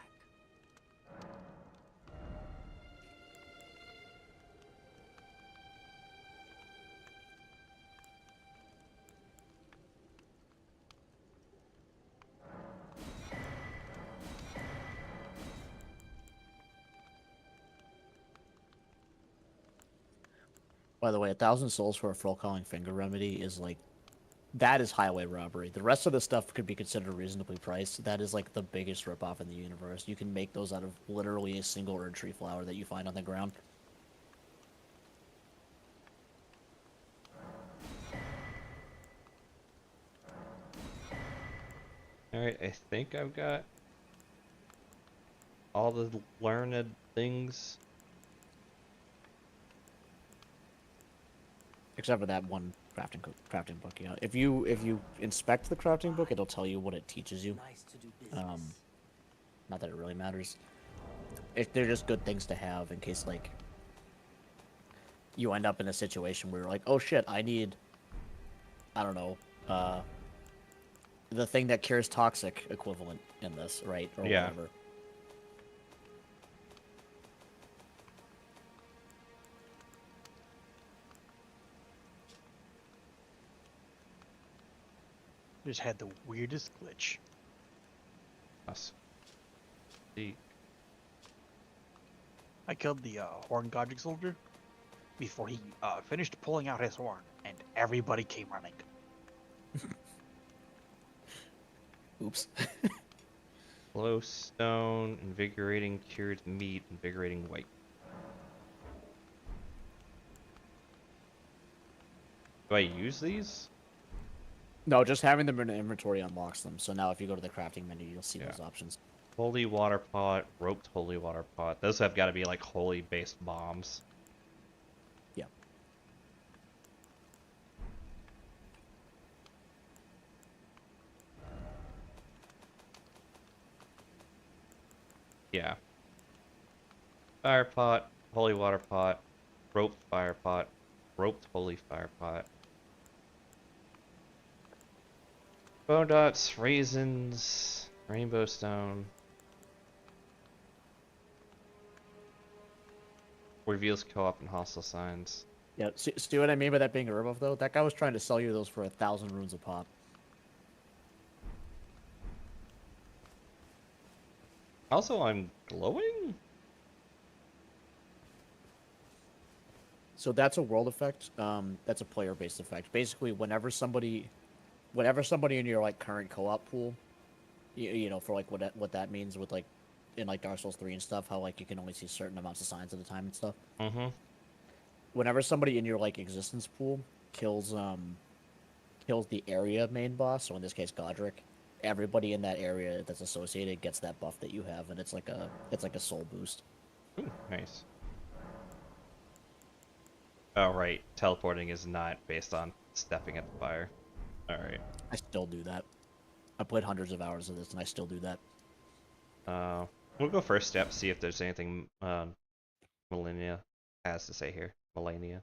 By the way, 1,000 souls for a full calling finger remedy is like, that is highway robbery. The rest of the stuff could be considered reasonably priced. That is like the biggest ripoff in the universe. You can make those out of literally a single Erdtree flower that you find on the ground. Alright, I think I've got all the learned things. Except for that one crafting book. You know, if you inspect the crafting book, it'll tell you what it teaches you. Nice to do business. Not that it really matters. They're just good things to have in case like you end up in a situation where you're like, oh shit, I need, I don't know, the thing that cures toxic equivalent in this, right? Or Yeah. whatever. Just had the weirdest glitch. Us. See. I killed the horn Godric soldier before he finished pulling out his horn, and everybody came running. Oops. Glowstone, invigorating cured meat, invigorating white. Do I use these? No, just having them in an inventory unlocks them. So now if you go to the crafting menu, you'll see Yeah. those options. Holy water pot, roped holy water pot. Those have got to be like holy based bombs. Yeah. Yeah. Fire pot, holy water pot, roped fire pot, roped holy fire pot. Bone dots, raisins, rainbow stone. Reveals co-op and hostile signs. Yeah, see what I mean by that being a ripoff, though? That guy was trying to sell you those for 1,000 runes a pop. Also, I'm glowing? So that's a world effect. That's a player-based effect. Basically, whenever somebody in your like current co-op pool, you know, for like what that means with like in like Dark Souls 3 and stuff, how like you can only see certain amounts of signs at a time and stuff. Mm-hmm. Whenever somebody in your like existence pool kills the area main boss, so in this case Godric, everybody in that area that's associated gets that buff that you have, and it's like a soul boost. Ooh, nice. Oh, right. Teleporting is not based on stepping at the fire. Alright. I still do that. I played hundreds of hours of this, and I still do that. We'll go first step, see if there's anything Malenia has to say here. Malenia.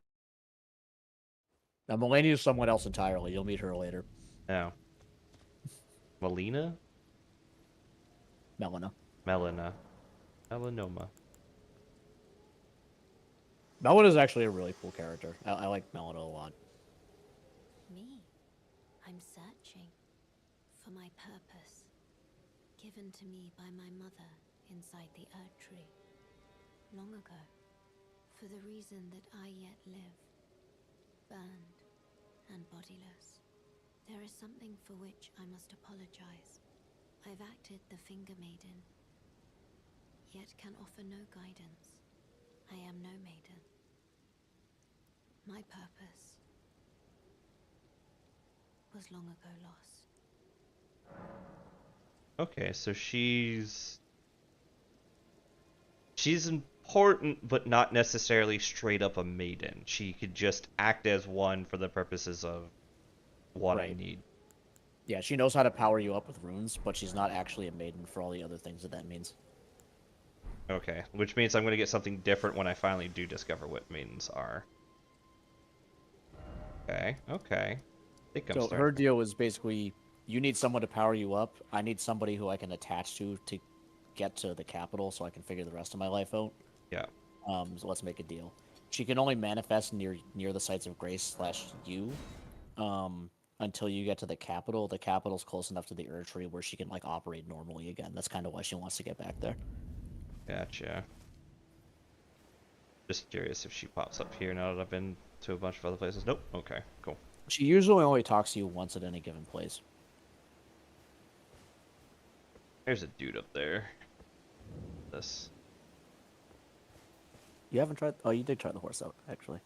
Now, Melania is someone else entirely. You'll meet her later. Oh. Melina? Melina. Melina. Melanoma. Melina is actually a really cool character. I like Melina a lot. Me? I'm searching for my purpose, given to me by my mother inside the Earth Tree, long ago, for the reason that I yet live, burned and bodiless. There is something for which I must apologize. I've acted the Finger Maiden, yet can offer no guidance. I am no maiden. My purpose was long ago lost. Okay, so she's important, but not necessarily straight up a maiden. She could just act as one for the purposes of what I Right. need. Yeah, she knows how to power you up with runes, but she's not actually a maiden for all the other things that means. Okay, which means I'm going to get something different when I finally do discover what maidens are. Okay, okay. I think I'm So starting. her deal is basically, you need someone to power you up. I need somebody who I can attach to get to the capital, so I can figure the rest of my life out. Yeah. So let's make a deal. She can only manifest near the sites of grace / you, until you get to the capital. The capital's close enough to the Ur Tree where she can like operate normally again. That's kind of why she wants to get back there. Gotcha. Just curious if she pops up here now that I've been to a bunch of other places. Nope. Okay, cool. She usually only talks to you once at any given place. There's a dude up there. This. You haven't tried? Oh, you did try the horse out, actually.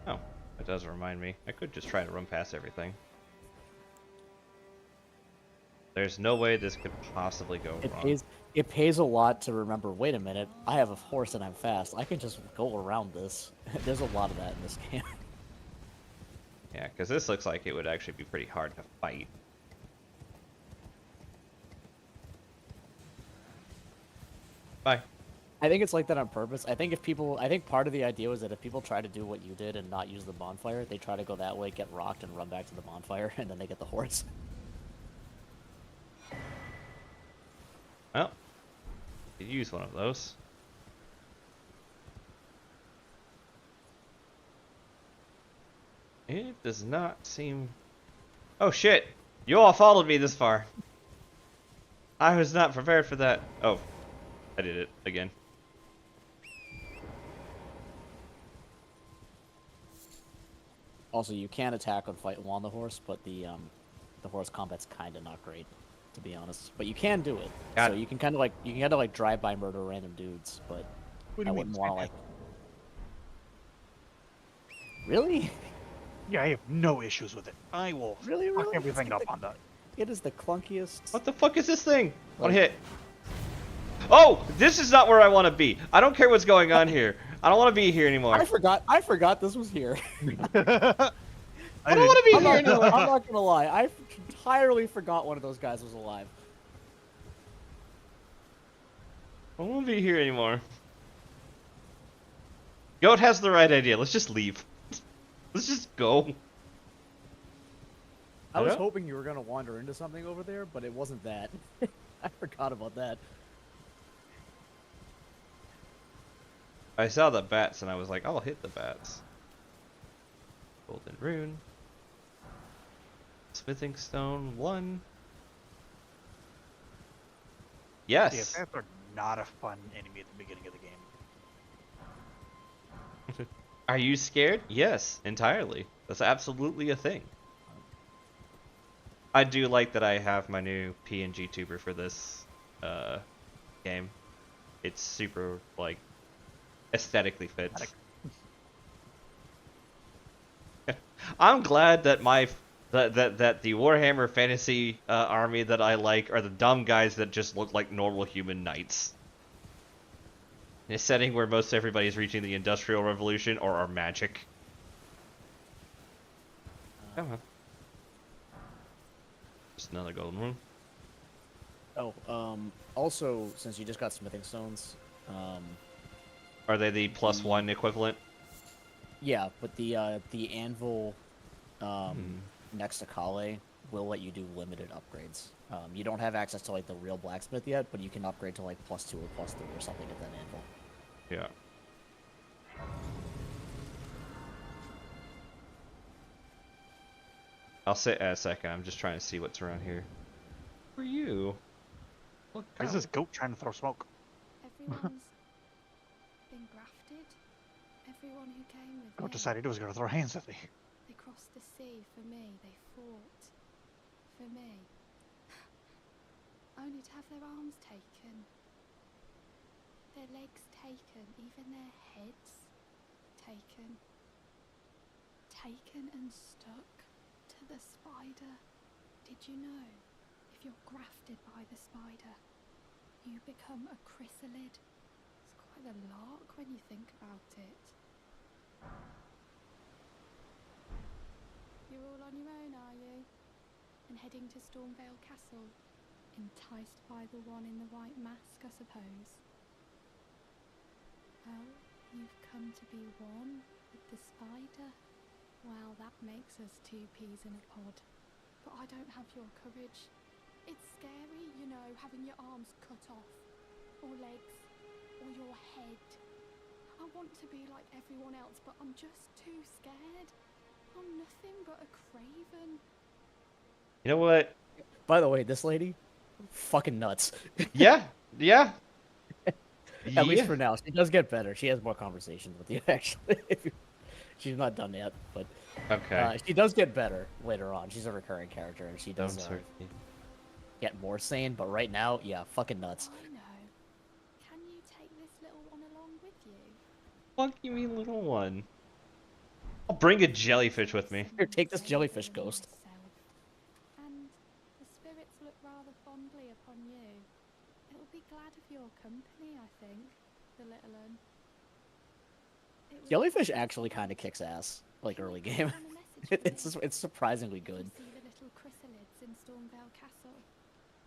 Oh, that does remind me. I could just try to run past everything. There's no way this could possibly go wrong. It pays a lot to remember, wait a minute, I have a horse and I'm fast. I can just go around this. There's a lot of that in this game. Yeah, because this looks like it would actually be pretty hard to fight. Bye. I think it's like that on purpose. I think part of the idea was that if people try to do what you did and not use the bonfire, they try to go that way, get rocked, and run back to the bonfire, and then they get the horse. Well, could use one of those. It does not seem... Oh shit! You all followed me this far. I was not prepared for that. Oh, I did it again. Also, you can attack and fight while on the horse, but the horse combat's kind of not great, to be honest. But you can do it. Got So it. you can kind of like drive by murder random dudes, but What do I you wouldn't mean? want to like. Really? Yeah, I have no issues with it. I will Really, fuck really? everything It's up like on that. It is the clunkiest. What the fuck is this thing? One Like- hit. Oh, this is not where I want to be. I don't care what's going on here. I don't want to be here anymore. I forgot this was here. I don't want to be I'm here not, gonna, anymore. I'm not gonna lie. I entirely forgot one of those guys was alive. I don't want to be here anymore. Goat has the right idea. Let's just leave. Let's just go. I was Hello? hoping you were gonna wander into something over there, but it wasn't that. I forgot about that. I saw the bats and I was like, I'll hit the bats. Golden rune. Smithing stone 1. Yeah, Yes. bats are not a fun enemy at the beginning of the game. Are you scared? Yes, entirely. That's absolutely a thing. I do like that I have my new PNG tuber for this game. It's super like aesthetically fits. I'm glad that that the Warhammer Fantasy army that I like are the dumb guys that just look like normal human knights. In a setting where most everybody's reaching the Industrial Revolution or are magic. Come on. Just another golden one. Oh, also, since you just got smithing stones, Are they the +1 equivalent? yeah, but the anvil next to Kale will let you do limited upgrades. You don't have access to like the real blacksmith yet, but you can upgrade to like +2 or +3 or something at that anvil. Yeah. I'll sit a second. I'm just trying to see what's around here. Who are you? Look, Where's this goat trying to throw smoke? Everyone's been grafted. Everyone who came with Goat me. decided he was gonna throw hands at me. They crossed the sea for me. They fought for me. Only to have their arms taken. Their legs taken. Even their heads taken. Taken and stuck to the spider. Did you know? If you're grafted by the spider, you become a chrysalid. It's quite a lark when you think about it. You're all on your own, are you? And heading to Stormvale Castle? Enticed by the one in the white mask, I suppose? Well, you've come to be one with the spider. Well, that makes us 2 peas in a pod. But I don't have your courage. It's scary, you know, having your arms cut off, or legs, or your head. I want to be like everyone else, but I'm just too scared. I'm nothing but a craven. You know what? By the way, this lady, fucking nuts. Yeah, yeah. At least for now. She does get better. She has more conversations with you, actually. She's not done yet, but Okay. she does get better later on. She's a recurring character, and she Don't does search me. get more sane. But right now, yeah, fucking nuts. I know. Can you take this little one along with you? Fuck you mean little one? I'll bring a jellyfish with me. Here, take this jellyfish ghost. And the spirits look rather fondly upon you. It'll be glad of your company, I think, the little one. It was Jellyfish actually kind of kicks ass, like Can I early pass game. on a message for you? It's surprisingly good. You see the little chrysalids in Stormvale Castle.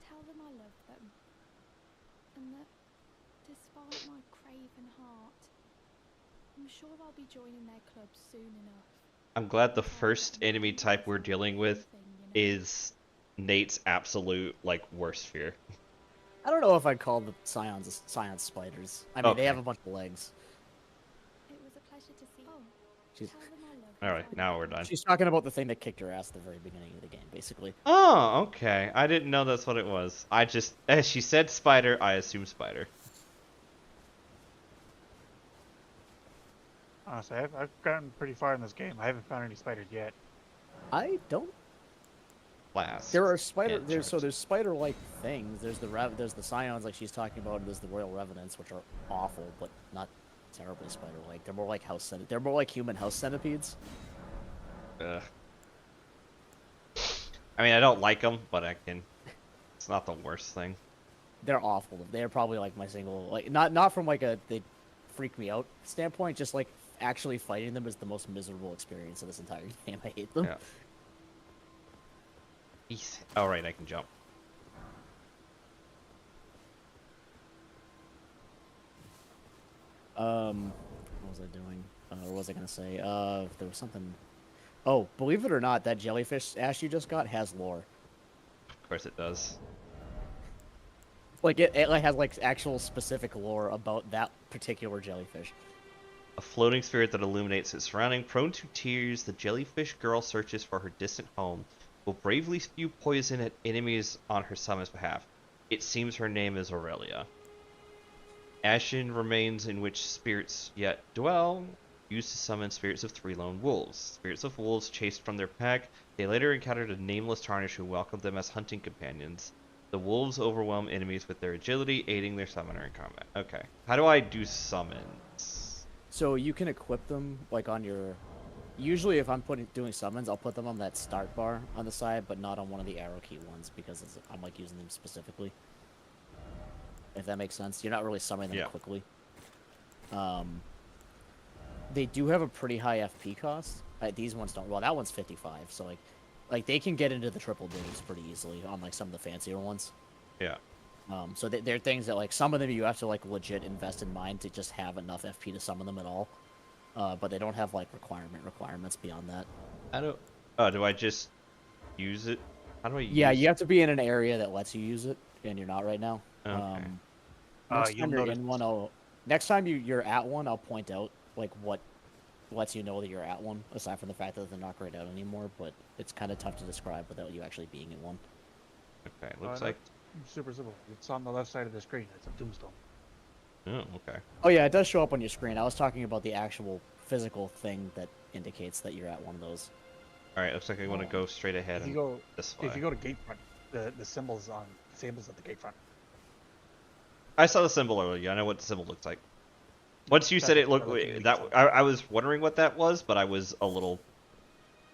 Tell them I love them. And that, despite my craven heart, I'm sure I'll be joining their club soon enough. I'm glad the first enemy type we're dealing with is Nate's absolute, like, worst fear. I don't know if I'd call the scions spiders. I mean, they have Okay. a bunch of legs. It was a pleasure to see. Oh, She's tell them I love them. Alright, now we're done. she's talking about the thing that kicked her ass at the very beginning of the game, basically. Oh, okay. I didn't know that's what it was. I just, as she said spider, I assume spider. Honestly, I've gotten pretty far in this game. I haven't found any spiders yet. I don't. Last. There are spider. and There's so charms. there's spider-like things. There's the scions like she's talking about, and there's the royal revenants, which are awful, but not terribly spider-like. They're more like They're more like human house centipedes. Ugh. I mean, I don't like them, but I can. It's not the worst thing. They're awful. They're probably like my single like not from like a they freak me out standpoint. Just like actually fighting them is the most miserable experience of this entire game. I hate them. Yeah. East. Oh, right, I can jump. What was I doing? Or what was I gonna say? There was something. Oh, believe it or not, that jellyfish Ash you just got has lore. Of course it does. Like it like has like actual specific lore about that particular jellyfish. A floating spirit that illuminates its surrounding. Prone to tears, the jellyfish girl searches for her distant home, will bravely spew poison at enemies on her summon's behalf. It seems her name is Aurelia. Ashen remains in which spirits yet dwell, used to summon spirits of 3 lone wolves. Spirits of wolves chased from their pack, they later encountered a nameless tarnish who welcomed them as hunting companions. The wolves overwhelm enemies with their agility, aiding their summoner in combat. Okay. How do I do summons? So you can equip them like on your. Usually, if I'm doing summons, I'll put them on that start bar on the side, but not on one of the arrow key ones because I'm like using them specifically. If that makes sense, you're not really summoning them quickly. They do have a pretty high FP cost. These ones don't. Well, that one's 55, so like they can get into the triple digits pretty easily on like some of the fancier ones. Yeah. So they're things that like some of them you have to like legit invest in mind to just have enough FP to summon them at all. But they don't have like requirements beyond that. I don't. Oh, do I just use it? How do I use Yeah, it? you have to be in an area that lets you use it, and you're not right now. Okay. Next You'll time you're notice- in one, next time you're at one, I'll point out like what lets you know that you're at one. Aside from the fact that they're not grayed out anymore, but it's kind of tough to describe without you actually being in one. Okay, looks no, like. Super simple. It's on the left side of the screen. It's a tombstone. Oh, okay. Oh yeah, it does show up on your screen. I was talking about the actual physical thing that indicates that you're at one of those. All right, looks like I want to go straight ahead If and you go, this way. if you go to gate front, the symbols at the gate front. I saw the symbol earlier. I know what the symbol looks like. Once you said it looked I was wondering what that was, but I was a little.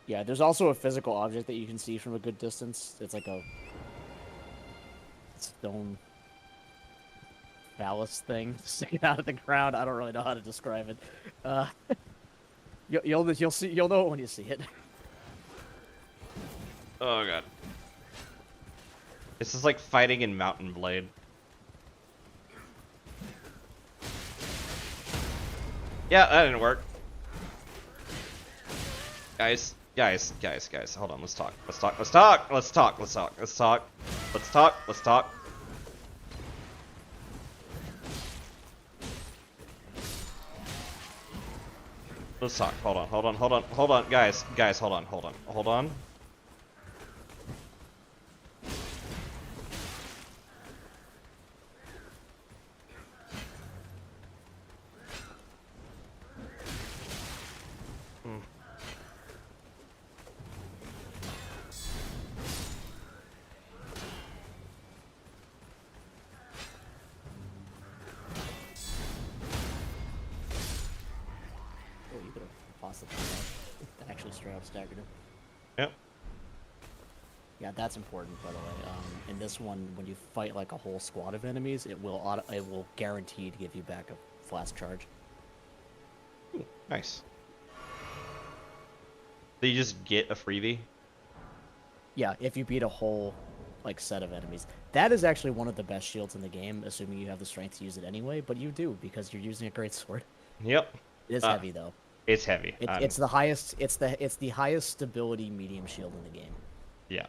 Yeah, there's also a physical object that you can see from a good distance. It's like a stone phallus thing sticking out of the ground. I don't really know how to describe it. You'll know it when you see it. Oh god. This is like fighting in Mountain Blade. Yeah, that didn't work. Guys, hold on, let's talk. Let's talk. Hold on, guys, hold on. Oh, you could have possibly actually straight up staggered him. Yep. Yeah, that's important, by the way. In this one, when you fight like a whole squad of enemies, it will guarantee to give you back a flask charge. Ooh, nice. So you just get a freebie? Yeah, if you beat a whole like set of enemies. That is actually one of the best shields in the game, assuming you have the strength to use it anyway, but you do because you're using a great sword. Yep. It is heavy though. It's heavy. It's the highest it's the highest stability medium shield in the game. Yeah.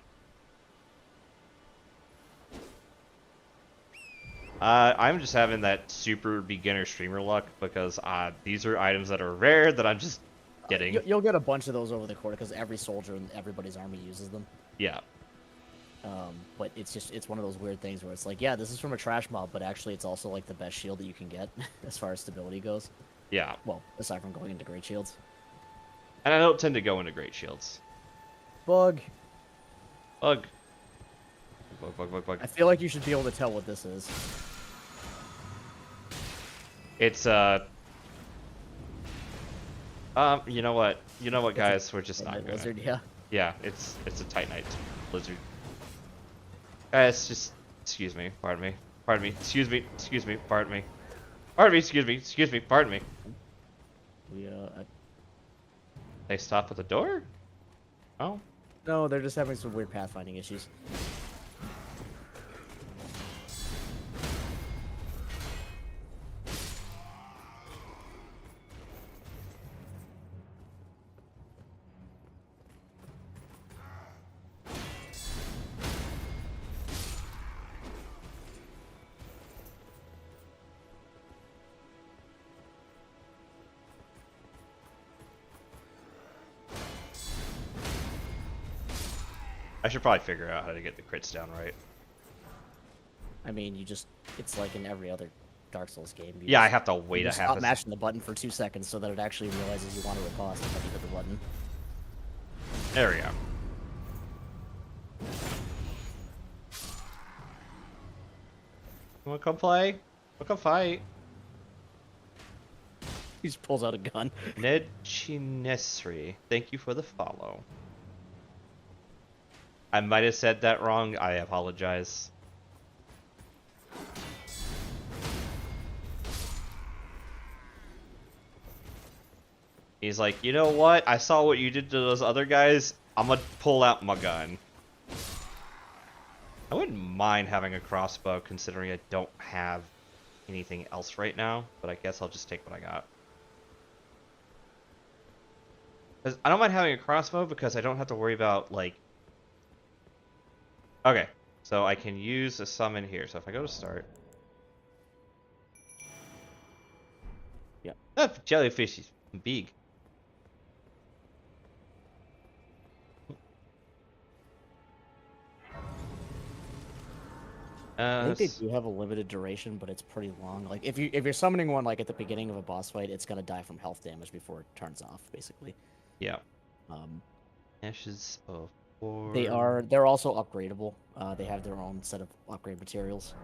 I'm just having that super beginner streamer luck because these are items that are rare that I'm just getting. You'll get a bunch of those over the course because every soldier in everybody's army uses them. Yeah. But it's one of those weird things where it's like, yeah, this is from a trash mob, but actually it's also like the best shield that you can get as far as stability goes. Yeah. Well, aside from going into great shields. And I don't tend to go into great shields. Bug. Bug. I feel like you should be able to tell what this is. It's you know what, guys, we're just not gonna. Lizard, yeah. Yeah, it's a Titanite lizard. Guys, just excuse me, pardon me, excuse me, pardon me, pardon me. They stop at the door? Oh. No, they're just having some weird pathfinding issues. I should probably figure out how to get the crits down right. I mean, it's like in every other Dark Souls game. Yeah, I have to wait you a just half stop a mashing the button for 2 seconds so that it actually realizes you want to riposte and then you hit the button. There we go. You wanna come play? Wanna come fight? He just pulls out a gun. Ned Chinesri, thank you for the follow. I might have said that wrong. I apologize. He's like, you know what? I saw what you did to those other guys. I'm gonna pull out my gun. I wouldn't mind having a crossbow considering I don't have anything else right now, but I guess I'll just take what I got. 'Cause I don't mind having a crossbow because I don't have to worry about, like... Okay, so I can use a summon here. So if I go to start... Yep. That jellyfish is big. I think they do have a limited duration, but it's pretty long. Like if you're summoning one like at the beginning of a boss fight, it's gonna die from health damage before it turns off, basically. Yeah. Um, Ashes of War. they're also upgradable. They have their own set of upgrade materials.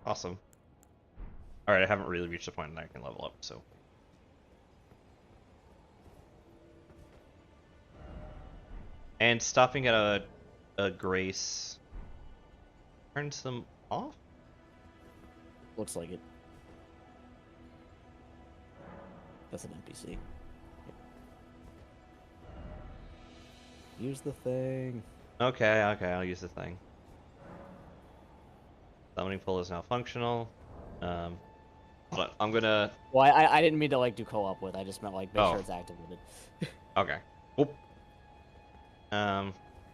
Awesome. Alright, I haven't really reached the point that I can level up, so. And stopping at a grace turns them off? Looks like it. That's an NPC. Yep. Use the thing. Okay, I'll use the thing. Summoning pull is now functional. Hold on, I'm gonna... Well, I didn't mean to like do co-op with. I just meant like make Oh. sure it's activated. Okay. Whoop. No,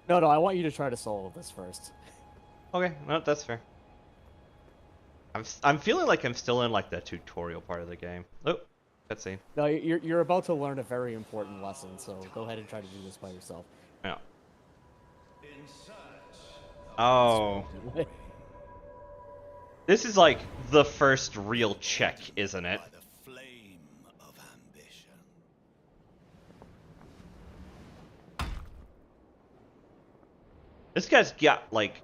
I want you to try to solo this first. Okay, no, that's fair. I'm feeling like I'm still in like the tutorial part of the game. Oh, cutscene. No, you're about to learn a very important lesson, so go ahead and try to do this by yourself. Yeah. Oh. This is like the first real check, isn't it? By the flame of ambition. This guy's got like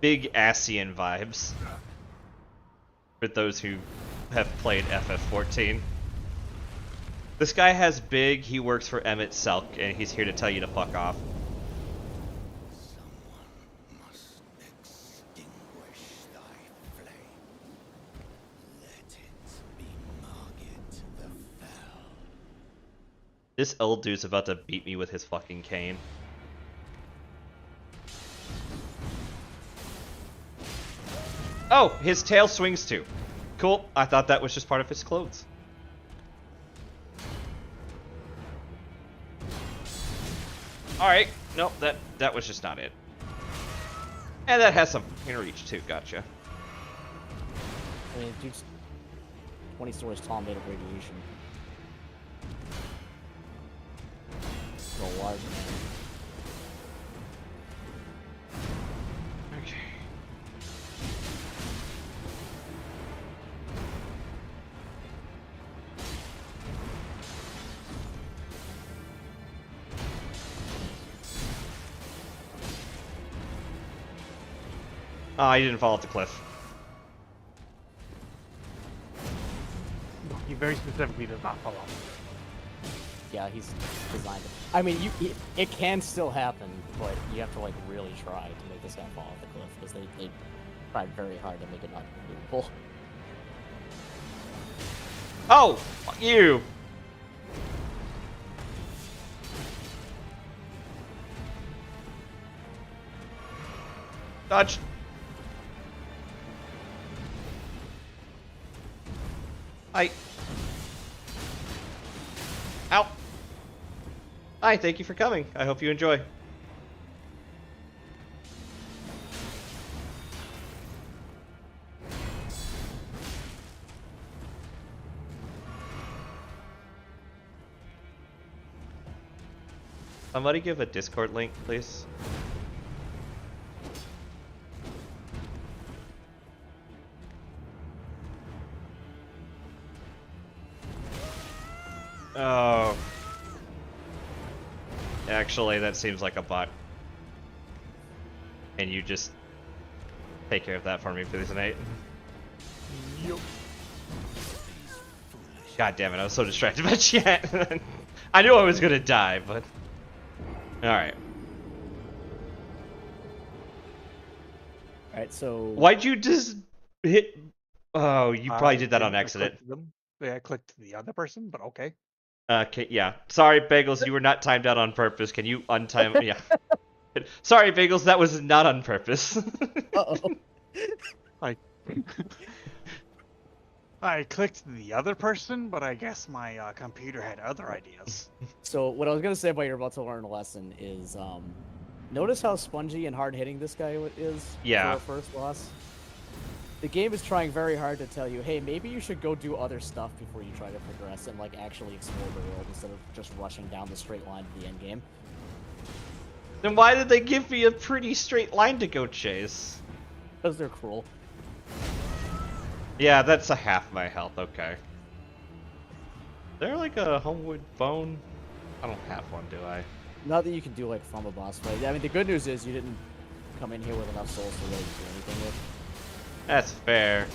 big Asian vibes. For those who have played FF14. This guy has big, he works for Emmett Selk, and he's here to tell you to fuck off. Someone must extinguish thy flame. Let it be Margit the Fell. This old dude's about to beat me with his fucking cane. Oh, his tail swings too. Cool. I thought that was just part of his clothes. Alright. Nope, that was just not it. And that has some in reach too, gotcha. I mean, dude's 20 stories tall, made of radiation. So large, man. Okay. Oh, he didn't fall off the cliff. He very specifically does not fall off. Yeah, he's designed it. I mean, it can still happen, but you have to like really try to make this guy fall off the cliff because they tried very hard to make it not believable. Oh, fuck you. Dodge. Hi. Ow. Hi, thank you for coming. I hope you enjoy. Somebody give a Discord link, please. Oh. Actually, that seems like a bot. And you just take care of that for me, please, Nate. Yup. God damn it, I was so distracted by chat. I knew I was gonna die, but... Alright. Alright, so Why'd you just hit... Oh, you probably did that on I accident. clicked them. Yeah, I clicked the other person, but okay. Okay, yeah. Sorry, Bagels, you were not timed out on purpose. Can you untime... Yeah. Sorry, Bagels, that was not on purpose. uh-oh. I clicked the other person, but I guess my computer had other ideas. So what I was gonna say about you're about to learn a lesson is notice how spongy and hard hitting this guy is Yeah. for a first boss. The game is trying very hard to tell you, hey, maybe you should go do other stuff before you try to progress and like actually explore the world instead of just rushing down the straight line to the end game. Then why did they give me a pretty straight line to go chase? Because they're cruel. Yeah, that's a half my health, okay. Is there like a Homewood bone? I don't have one, do I? Not that you can do like from a boss fight. I mean, the good news is you didn't come in here with enough souls to really do anything with. That's fair.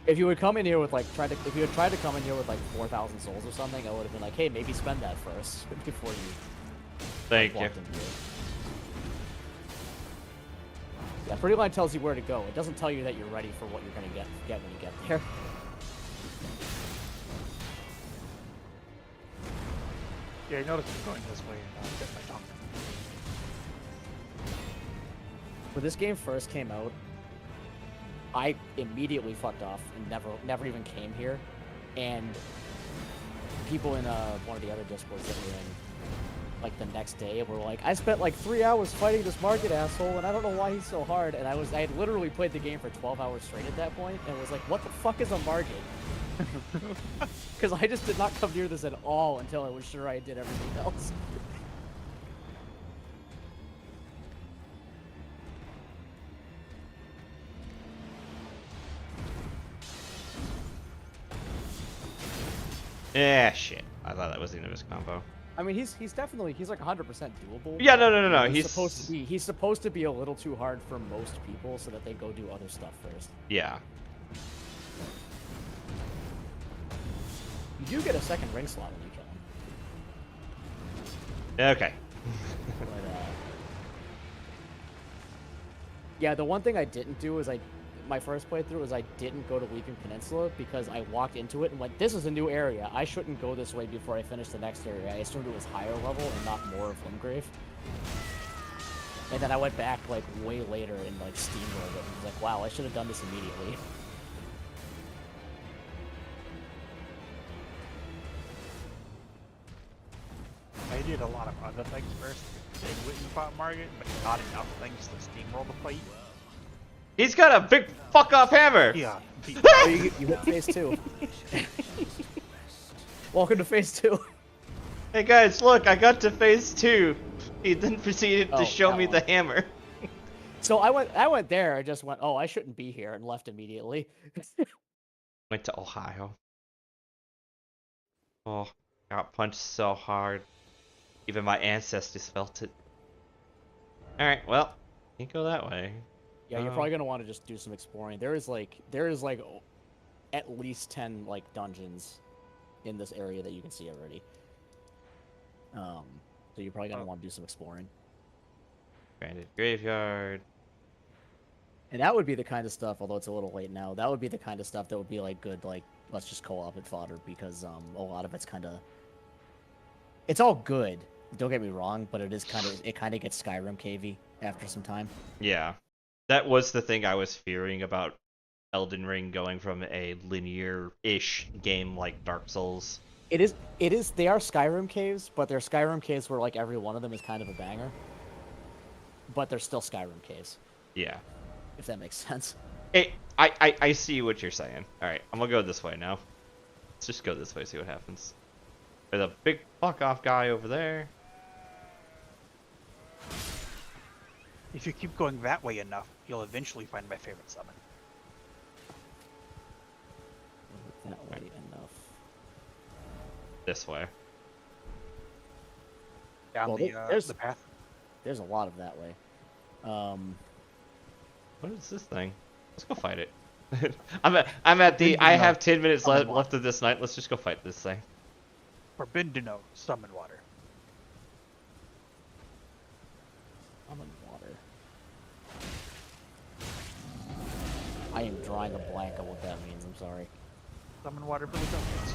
If you would come in here with like if you had tried to come in here with like 4,000 souls or something, I would have been like, hey, maybe spend that first before you Thank you. walked in here. Yeah, Pretty Line tells you where to go. It doesn't tell you that you're ready for what you're gonna get when you get there. Yeah, I noticed I'm going this way and get my tongue. When this game first came out, I immediately fucked off and never even came here. And people in one of the other discords that we're in, like the next day, were like, I spent like 3 hours fighting this market asshole, and I don't know why he's so hard. And I had literally played the game for 12 hours straight at that point, and was like, what the fuck is a market? Because I just did not come near this at all until I was sure I did everything else. Yeah, shit. I thought that was the end of his combo. I mean, he's definitely like 100% doable. Yeah, no. He's he's supposed to be a little too hard for most people, so that they go do other stuff first. Yeah. You do get a second ring slot when you kill him. Okay. But, yeah, the one thing I didn't do is my first playthrough is I didn't go to Weeping Peninsula because I walked into it and went, this is a new area. I shouldn't go this way before I finish the next area. I assumed it was higher level and not more of Limgrave. And then I went back like way later and like steamrolled it and was like, wow, I should have done this immediately. I did a lot of other things first. Then went and fought Margit, but not enough things to steamroll the fight. He's got a big fuck off hammer! Yeah. Oh, you hit phase 2. Welcome to phase 2. Hey guys, look, I got to phase 2. He then proceeded to show that me one. the hammer. So I went there, I just went, oh, I shouldn't be here, and left immediately. Went to Ohio. Oh, got punched so hard. Even my ancestors felt it. Alright, well, can't go that way. Yeah, you're probably gonna want to just do some exploring. There is like at least 10 like dungeons in this area that you can see already. So you're probably gonna want to do some exploring. Granted graveyard. And that would be the kind of stuff, although it's a little late now, that would be the kind of stuff that would be like good, like let's just co-op it fodder, because a lot of it's it's all good. Don't get me wrong, but it kind of gets Skyrim cavey after some time. Yeah. That was the thing I was fearing about Elden Ring going from a linear-ish game like Dark Souls. It is. They are Skyrim caves, but they're Skyrim caves where like every one of them is kind of a banger. But they're still Skyrim caves. Yeah. If that makes sense. I see what you're saying. Alright, I'm gonna go this way now. Let's just go this way, see what happens. There's a big fuck off guy over there. If you keep going that way enough, you'll eventually find my favorite summon. That way enough. this way. Down Well, the path. There's a lot of that way. What is this thing? Let's go fight it. I'm at the. I have 10 minutes left of this night. Let's just go fight this thing. Forbidden to know, summon water. I'm in water. I am drawing a blank on what that means. I'm sorry. Summon water for the dumplings.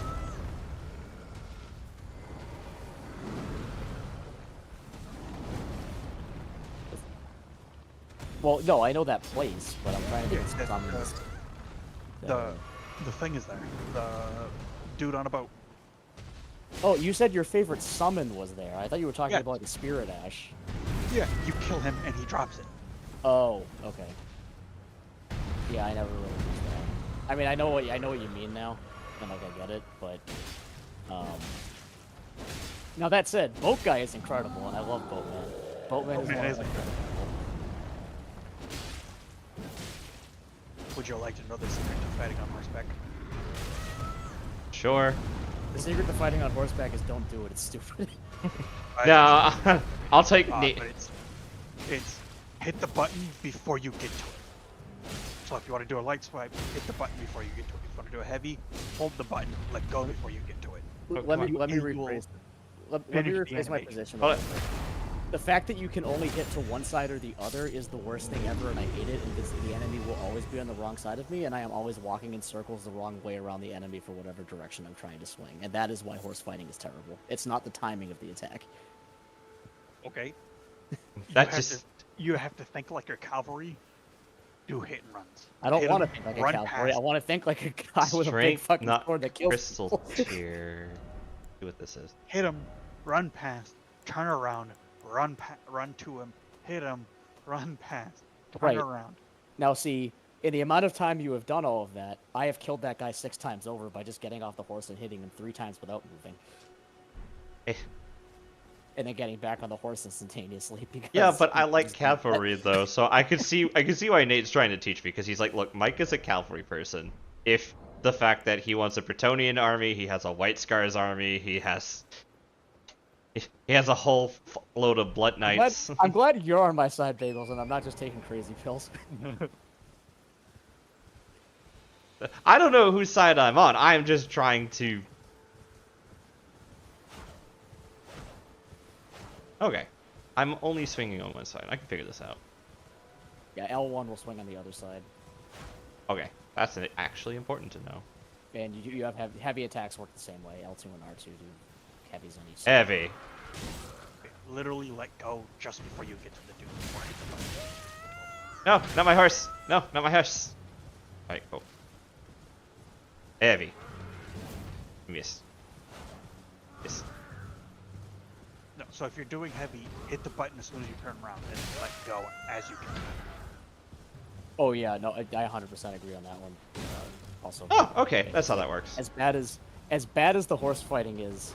Well, no, I know that place, but I'm trying to Yeah, get some summons. The thing is there. The dude on a boat. Oh, you said your favorite summon was there. I thought you were talking Yeah. about like the Spirit Ash. Yeah, you kill him and he drops it. Oh, okay. Yeah, I never really used that. I mean, I know what you mean now, and like I get it, but now that said, Boat Guy is incredible, and I love Boatman. Boatman is Boatman one is of my incredible. Would you like to know the secret to fighting on horseback? Sure. The secret to fighting on horseback is don't do it. It's stupid. No, I'll take. But it's hit the button before you get to it. So if you want to do a light swipe, hit the button before you get to it. If you want to do a heavy, hold the button, let go before you get to it. let me It will rephrase. Let me finish the rephrase my animation. position. Hold it. The fact that you can only hit to one side or the other is the worst thing ever, and I hate it. Because the enemy will always be on the wrong side of me, and I am always walking in circles the wrong way around the enemy for whatever direction I'm trying to swing. And that is why horse fighting is terrible. It's not the timing of the attack. Okay. That just. You have to think like your cavalry. Do hit and runs. I don't Hit want to 'em, think like a run cavalry. I past. want to think like a guy with a big Strength, fucking not sword that kills crystal people. tier. See what this is. Hit him, run past, turn around, run to him, hit him, run past, turn Right. around. Now, see, in the amount of time you have done all of that, I have killed that guy 6 times over by just getting off the horse and hitting him 3 times without moving. Eh. And then getting back on the horse instantaneously. Because Yeah, but I like he's- cavalry though, so I could see why Nate's trying to teach me because he's like, look, Mike is a cavalry person. If the fact that he wants a Bretonnian army, he has a White Scars army, he has a whole load of Blood Knights. I'm glad you're on my side, Bagels, and I'm not just taking crazy pills. I don't know whose side I'm on. I'm just trying to. Okay, I'm only swinging on one side. I can figure this out. Yeah, L1 will swing on the other side. Okay, that's actually important to know. And you have heavy attacks work the same way. L2 and R2 do heavies on each side. Heavy. Literally let go just before you get to the dude. Before you hit the button. No, not my horse. No, not my horse. Alright, cool. Heavy. Miss. Miss. No, so if you're doing heavy, hit the button as soon as you turn around and let go as you can. Oh yeah, no, I 100% agree on that one. Also. Oh, okay. That's how that works. As bad as the horse fighting is,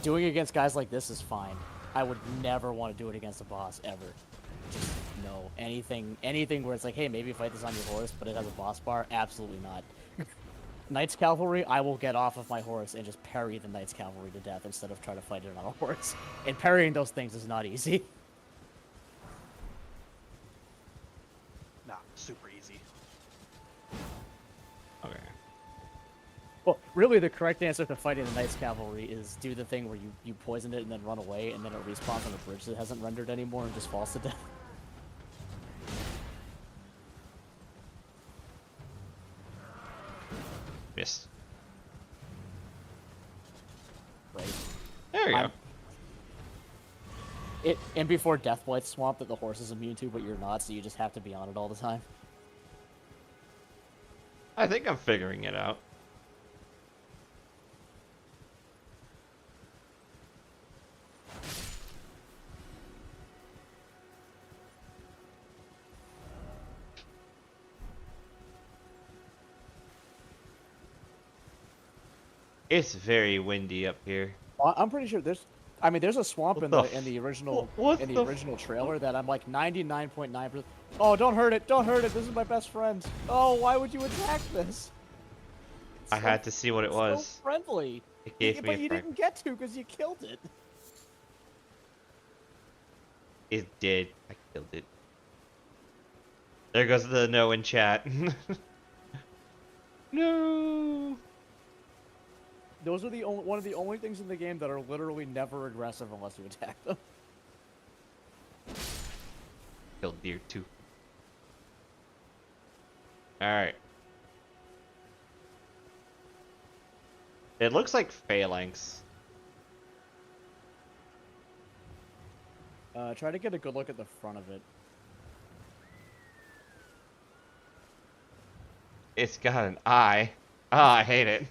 doing against guys like this is fine. I would never want to do it against a boss ever. Just no. Anything where it's like, hey, maybe fight this on your horse, but it has a boss bar. Absolutely not. Knights Cavalry, I will get off of my horse and just parry the Knights Cavalry to death instead of try to fight it on a horse. And parrying those things is not easy. Nah, super easy. Okay. Well, really, the correct answer to fighting the Knights Cavalry is do the thing where you poison it and then run away, and then it respawns on a bridge that hasn't rendered anymore and just falls to death. Miss. Right. There you go. And before Deathblight Swamp that the horse is immune to, but you're not, so you just have to be on it all the time. I think I'm figuring it out. It's very windy up here. Well, I'm pretty sure there's a swamp What in the the original what in the the original trailer that I'm like 99.9%. Oh, don't hurt it! Don't hurt it! This is my best friend. Oh, why would you attack this? I had to see what it So was. friendly. It gave me But a you friend. didn't get to because you killed it. It did. I killed it. There goes the no in chat. No. Those are one of the only things in the game that are literally never aggressive unless you attack them. Killed deer too. Alright. It looks like phalanx. Try to get a good look at the front of it. It's got an eye. Ah, I hate it.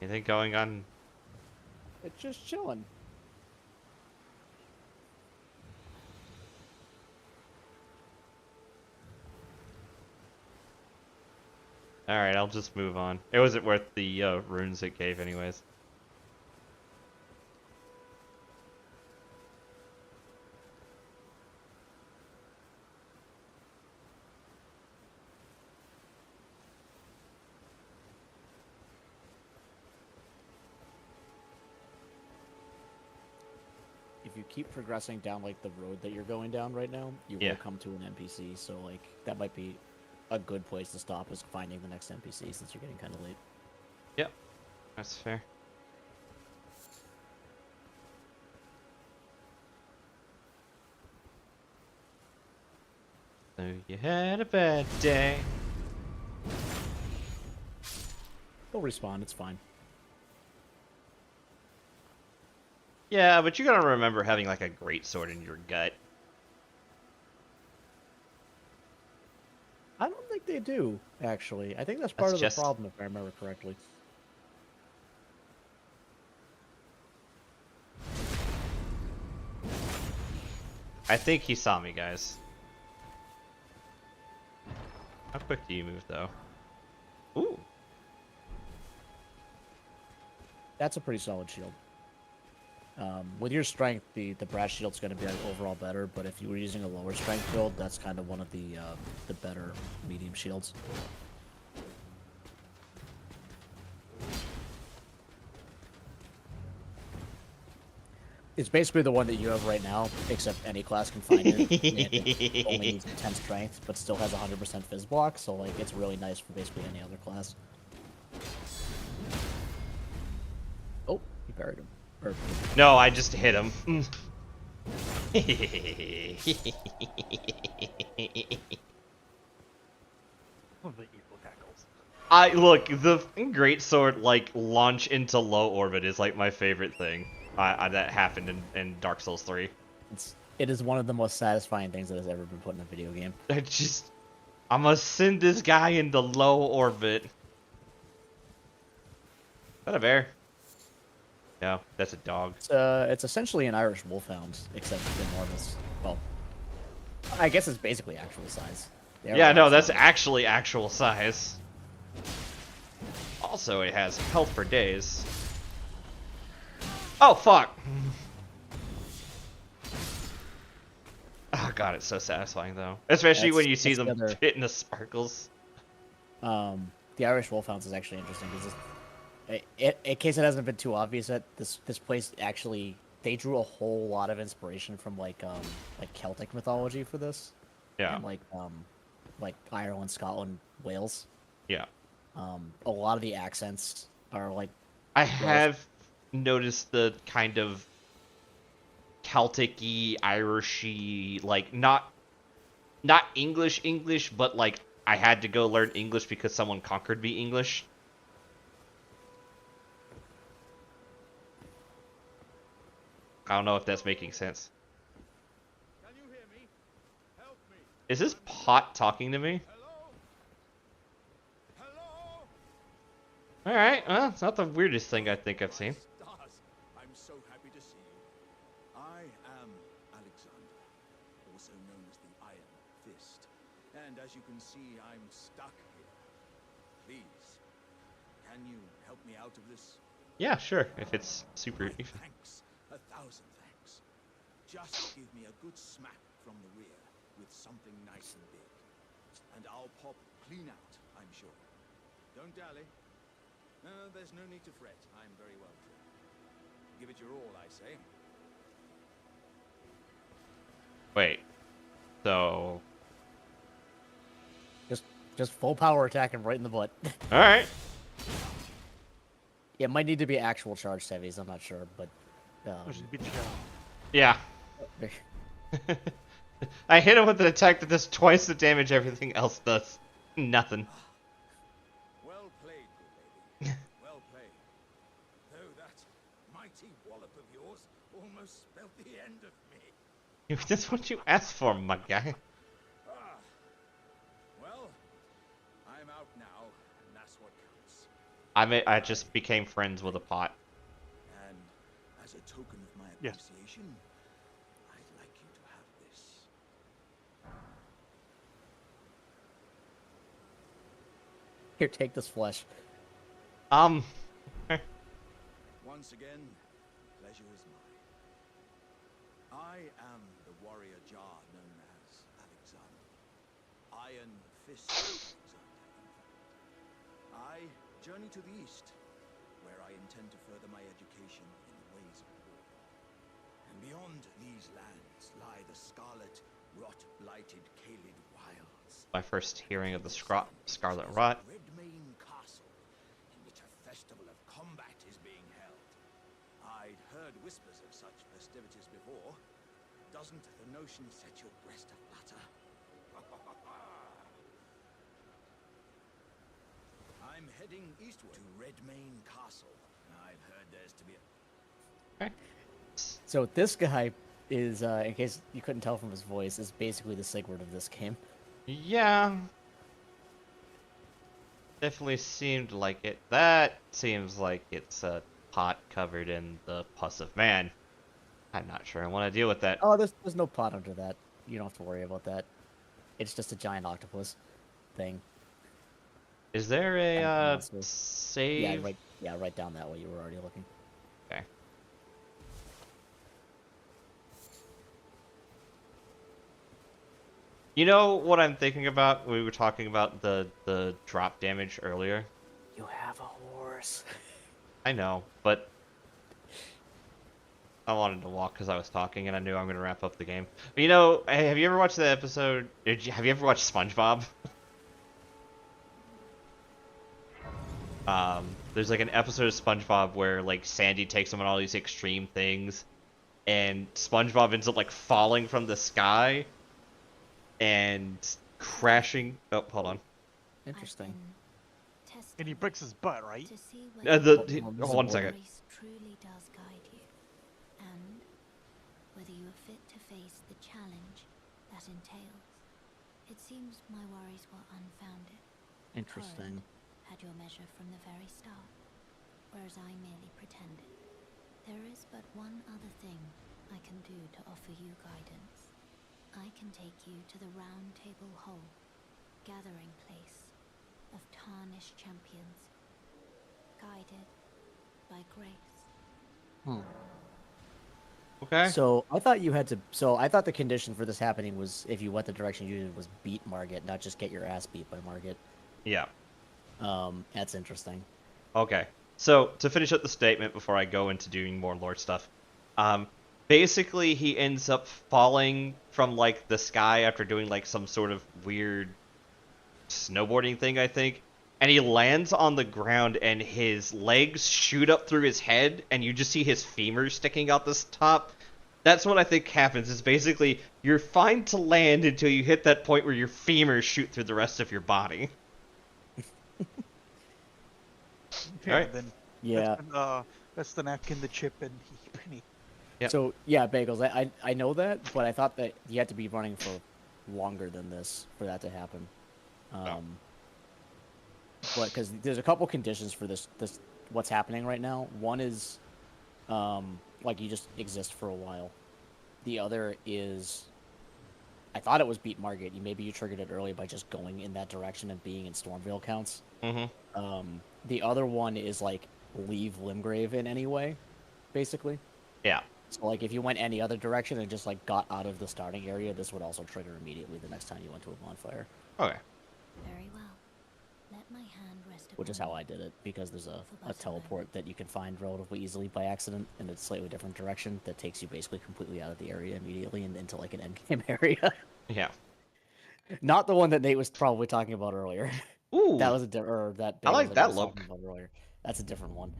Anything going on? It's just chilling. Alright, I'll just move on. It wasn't worth the runes it gave anyways. If you keep progressing down like the road that you're going down right now, you Yeah. will come to an NPC. So like that might be a good place to stop, is finding the next NPC since you're getting kind of late. Yep. That's fair. So you had a bad day. They'll respawn. It's fine. Yeah, but you gotta remember having like a great sword in your gut. I don't think they do, actually. I think that's part That's of just- the problem, if I remember correctly. I think he saw me, guys. How quick do you move, though? Ooh. That's a pretty solid shield. With your strength, the brass shield's going to be like, overall better, but if you were using a lower strength build, that's kind of one of the better medium shields. It's basically the one that you have right now, except any class can find it. And it only needs 10 strength, but still has 100% fizz block, so like it's really nice for basically any other class. Oh, you buried him. Or, No, I just hit him. The evil cackles. Look, the great sword like launch into low orbit is like my favorite thing. That happened in Dark Souls 3. it is one of the most satisfying things that has ever been put in a video game. I'm gonna send this guy into low orbit. Is that a bear? No, that's a dog. It's essentially an Irish wolfhound, except enormous. Well, I guess it's basically actual size. They are Yeah, no, actual that's size. actually actual size. Also, it has health for days. Oh, fuck! Oh god, it's so satisfying though. Especially when you see that's them the other- hitting the sparkles. The Irish wolfhounds is actually interesting because in case it hasn't been too obvious yet, this place actually they drew a whole lot of inspiration from like Celtic mythology for this. Yeah, And, like Ireland, Scotland, Wales. yeah. A lot of the accents are like I have noticed the kind of Celtic-y, Irish-y, like not English, but like I had to go learn English because someone conquered me English. I don't know if that's making sense. Can you hear me? Help me. Is this pot talking to me? Hello? Hello? Alright, well, it's not the weirdest thing I think I've seen. Stars, I'm so happy to see you. I am Alexander, also known as the Iron Fist. And as you can see, I'm stuck here. Please, can you help me out of this? Yeah, sure, if it's super... Thanks. 1,000 thanks. Just give me a good smack from the rear with something nice and big. And I'll pop clean out, I'm sure. Don't dally. No, there's no need to fret. I'm very well trained. Give it your all, I say. Wait. So. Just full power attack him right in the butt. All right. It might need to be actual charge heavies. I'm not sure, but. Which is beat the shit out. Yeah. I hit him with an attack that does twice the damage everything else does. Nothing. Well played, good lady. Well played. Though that mighty wallop of yours almost spelled the end of me. That's what you asked for, my guy. Ah. Well, I'm out now, and that's what counts. I just became friends with a pot. And as a token of my Yes. appreciation, I'd like you to have this. Here, take this flesh. Once again, pleasure is mine. I am the warrior Jar known as Alexander. Iron Fist Alexander, in fact. I journey to the east, where I intend to further my education in the ways of war. And beyond these lands lie the scarlet, rot-blighted Caelid wilds. My first hearing of the Scarlet Rot. Redmane Castle, in which a festival of combat is being held. I'd heard whispers of such festivities before. Doesn't the notion set your breast aflutter? I'm heading eastward to Redmane Castle. I've heard there's to be a... So this guy is, in case you couldn't tell from his voice, is basically the Sigurd of this game. Yeah. Definitely seemed like it. That seems like it's a pot covered in the pus of man. I'm not sure I want to deal with that. Oh, there's no pot under that. You don't have to worry about that. It's just a giant octopus thing. Is there a monster. save? Right down that way. You were already looking. Okay. You know what I'm thinking about? We were talking about the drop damage earlier. You have a horse. I know, but I wanted to walk because I was talking and I knew I'm going to wrap up the game. But you know, hey, have you ever watched the episode? Have you ever watched SpongeBob? There's like an episode of SpongeBob where like Sandy takes him on all these extreme things, and SpongeBob ends up like falling from the sky and crashing. Oh, hold on. Interesting. And he breaks his butt, right? To see whether Hold on a second. voice truly does guide you, and whether you are fit to face the challenge that entails. It seems my worries were unfounded. Interesting. Had your measure from the very start, whereas I merely pretended. There is but one other thing I can do to offer you guidance. I can take you to the Round Table Hall, gathering place of tarnished champions, guided by grace. Okay. So I thought you had to. So I thought the condition for this happening was if you went the direction you did was beat Margit, not just get your ass beat by Margit. Yeah. That's interesting. Okay. So to finish up the statement before I go into doing more lore stuff, basically he ends up falling from like the sky after doing like some sort of weird snowboarding thing, I think, and he lands on the ground and his legs shoot up through his head and you just see his femur sticking out this top. That's what I think happens, is basically you're fine to land until you hit that point where your femurs shoot through the rest of your body. Yeah, Alright. then Yeah. that's the napkin, the chip, and he penny. Yep. So yeah, Bagels. I know that, but I thought that you had to be running for longer than this for that to happen. But because there's a couple conditions for this what's happening right now. One is like you just exist for a while. The other is I thought it was beat Margit. Maybe you triggered it early by just going in that direction and being in Stormvale counts. Mm-hmm. The other one is like leave Limgrave in any way, basically. Yeah. So like if you went any other direction and just like got out of the starting area, this would also trigger immediately the next time you went to a bonfire. Okay. Very well. Let my hand rest which is how I did it, because there's a teleport that you can find relatively easily by accident in a slightly different direction that takes you basically completely out of the area immediately and into like an endgame area. Yeah. Not the one that Nate was probably talking about earlier. Ooh. That was a or that I Bagels like he that was look. talking about earlier. That's a different one.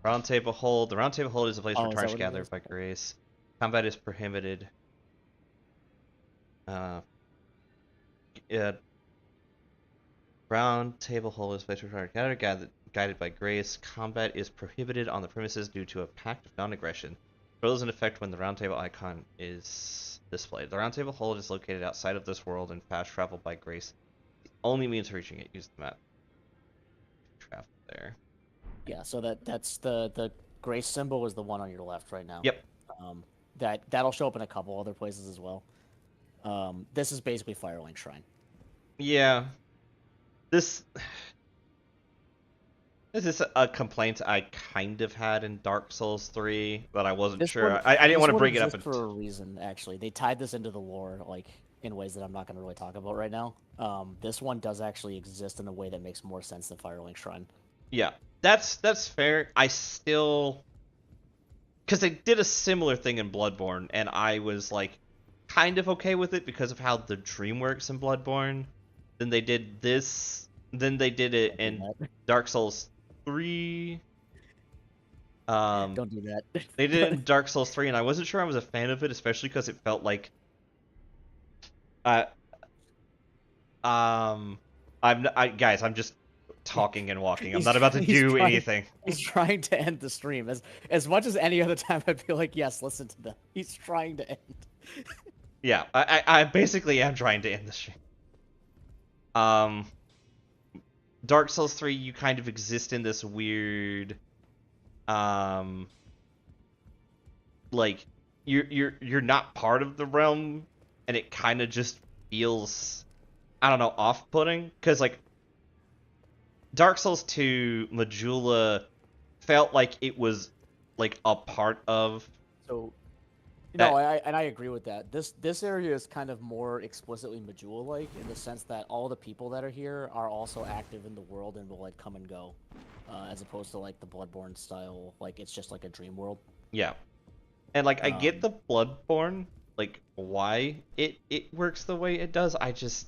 Round Table Hold. The Round Table Hold is a place Oh, for is that tarnish what it gathered is? by grace. Combat is prohibited. Round Table Hold is a place for tarnish gathered guided by grace. Combat is prohibited on the premises due to a pact of non-aggression. Control is in effect when the Round Table icon is displayed. The Round Table Hold is located outside of this world and fast travel by grace. The only means of reaching it. Use the map. Travel there. Yeah, so that's the grace symbol is the one on your left right now. Yep. That'll show up in a couple other places as well. This is basically Firelink Shrine. Yeah. This is a complaint I kind of had in Dark Souls 3, but I wasn't sure. I didn't want to bring it up. For a reason, actually. They tied this into the lore, like, in ways that I'm not going to really talk about right now. This one does actually exist in a way that makes more sense than Firelink Shrine. Yeah, that's fair. I still... Because they did a similar thing in Bloodborne, and I was, like, kind of okay with it because of how the dream works in Bloodborne. Then they did this... Then they did it in Dark Souls 3. Don't do that. They did it in Dark Souls 3, and I wasn't sure I was a fan of it, especially because it felt like... guys, I'm just talking and walking. I'm not about to do anything. He's trying to end the stream. As much as any other time, I'd be like, yes, listen to them. He's trying to end. Yeah, I basically am trying to end the stream. Dark Souls 3, you kind of exist in this weird, like, you're not part of the realm, and it kind of just feels, I don't know, off-putting, because, like, Dark Souls 2, Majula felt like it was, like, a part of... So, no, I agree with that. This area is kind of more explicitly Majula-like in the sense that all the people that are here are also active in the world and will, like, come and go, as opposed to, like, the Bloodborne style, like, it's just, like, a dream world. Yeah. And, like, I get the Bloodborne, like, why it works the way it does. I just...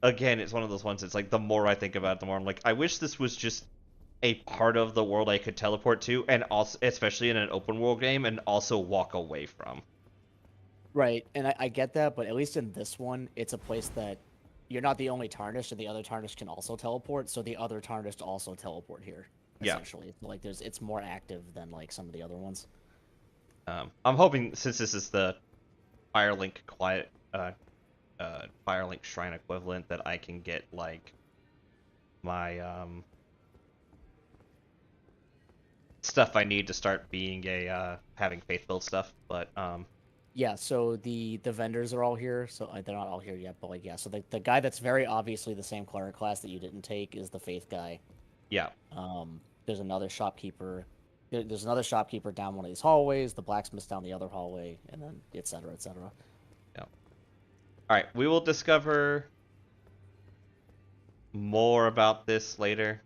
Again, it's one of those ones, it's like, the more I think about it, the more I'm like, I wish this was just a part of the world I could teleport to, and also, especially in an open world game, and also walk away from. Right, and I get that, but at least in this one, it's a place that you're not the only Tarnished, and the other Tarnished can also teleport, so the other Tarnished also teleport here, essentially. Yeah. Like, it's more active than, like, some of the other ones. I'm hoping, since this is the Firelink Firelink Shrine equivalent, that I can get, like, my, stuff I need to start being having faith build stuff, but, Yeah, so the vendors are all here, so they're not all here yet, but, like, yeah, so the guy that's very obviously the same cleric class that you didn't take is the faith guy. Yeah. There's another shopkeeper. There's another shopkeeper down one of these hallways, the blacksmith's down the other hallway, and then et cetera, et cetera. Yeah. Alright, we will discover more about this later.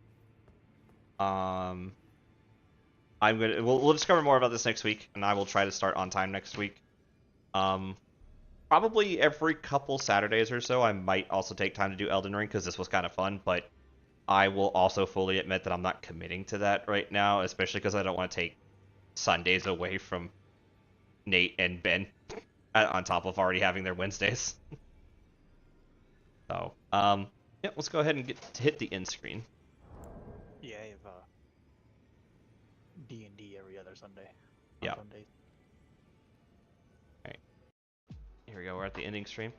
We'll discover more about this next week, and I will try to start on time next week. Probably every couple Saturdays or so, I might also take time to do Elden Ring, because this was kind of fun, but I will also fully admit that I'm not committing to that right now, especially because I don't want to take Sundays away from Nate and Ben, on top of already having their Wednesdays. So, yeah, let's go ahead and hit the end screen. Yeah, I have D&D every other Sunday. Yeah. Sundays. Alright. Here we go, we're at the ending stream.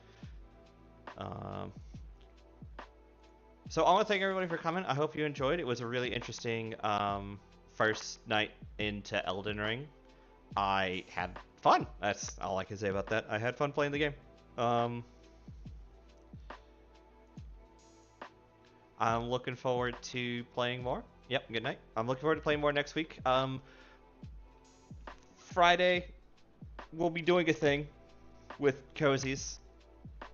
So I want to thank everybody for coming. I hope you enjoyed. It was a really interesting first night into Elden Ring. I had fun. That's all I can say about that. I had fun playing the game. I'm looking forward to playing more. Yep, good night. I'm looking forward to playing more next week. Friday, we'll be doing a thing with Cozies,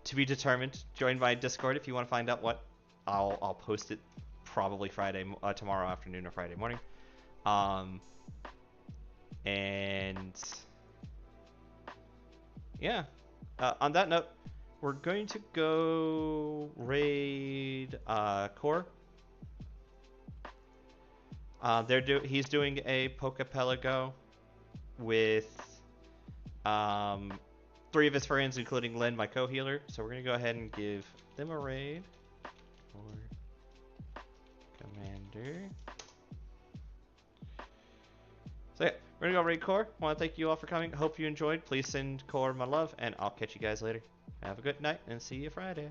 to be determined. Join my Discord if you want to find out what. I'll post it probably tomorrow afternoon or Friday morning. And yeah, on that note, we're going to go raid Core. He's doing a Pokepelago with 3 of his friends, including Lynn, my co-healer. So we're gonna go ahead and give them a raid. For Commander. So yeah, we're gonna go raid Core. Want to thank you all for coming. Hope you enjoyed. Please send Core my love, and I'll catch you guys later. Have a good night, and see you Friday.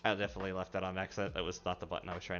I definitely left that on accident. That was not the button I was trying to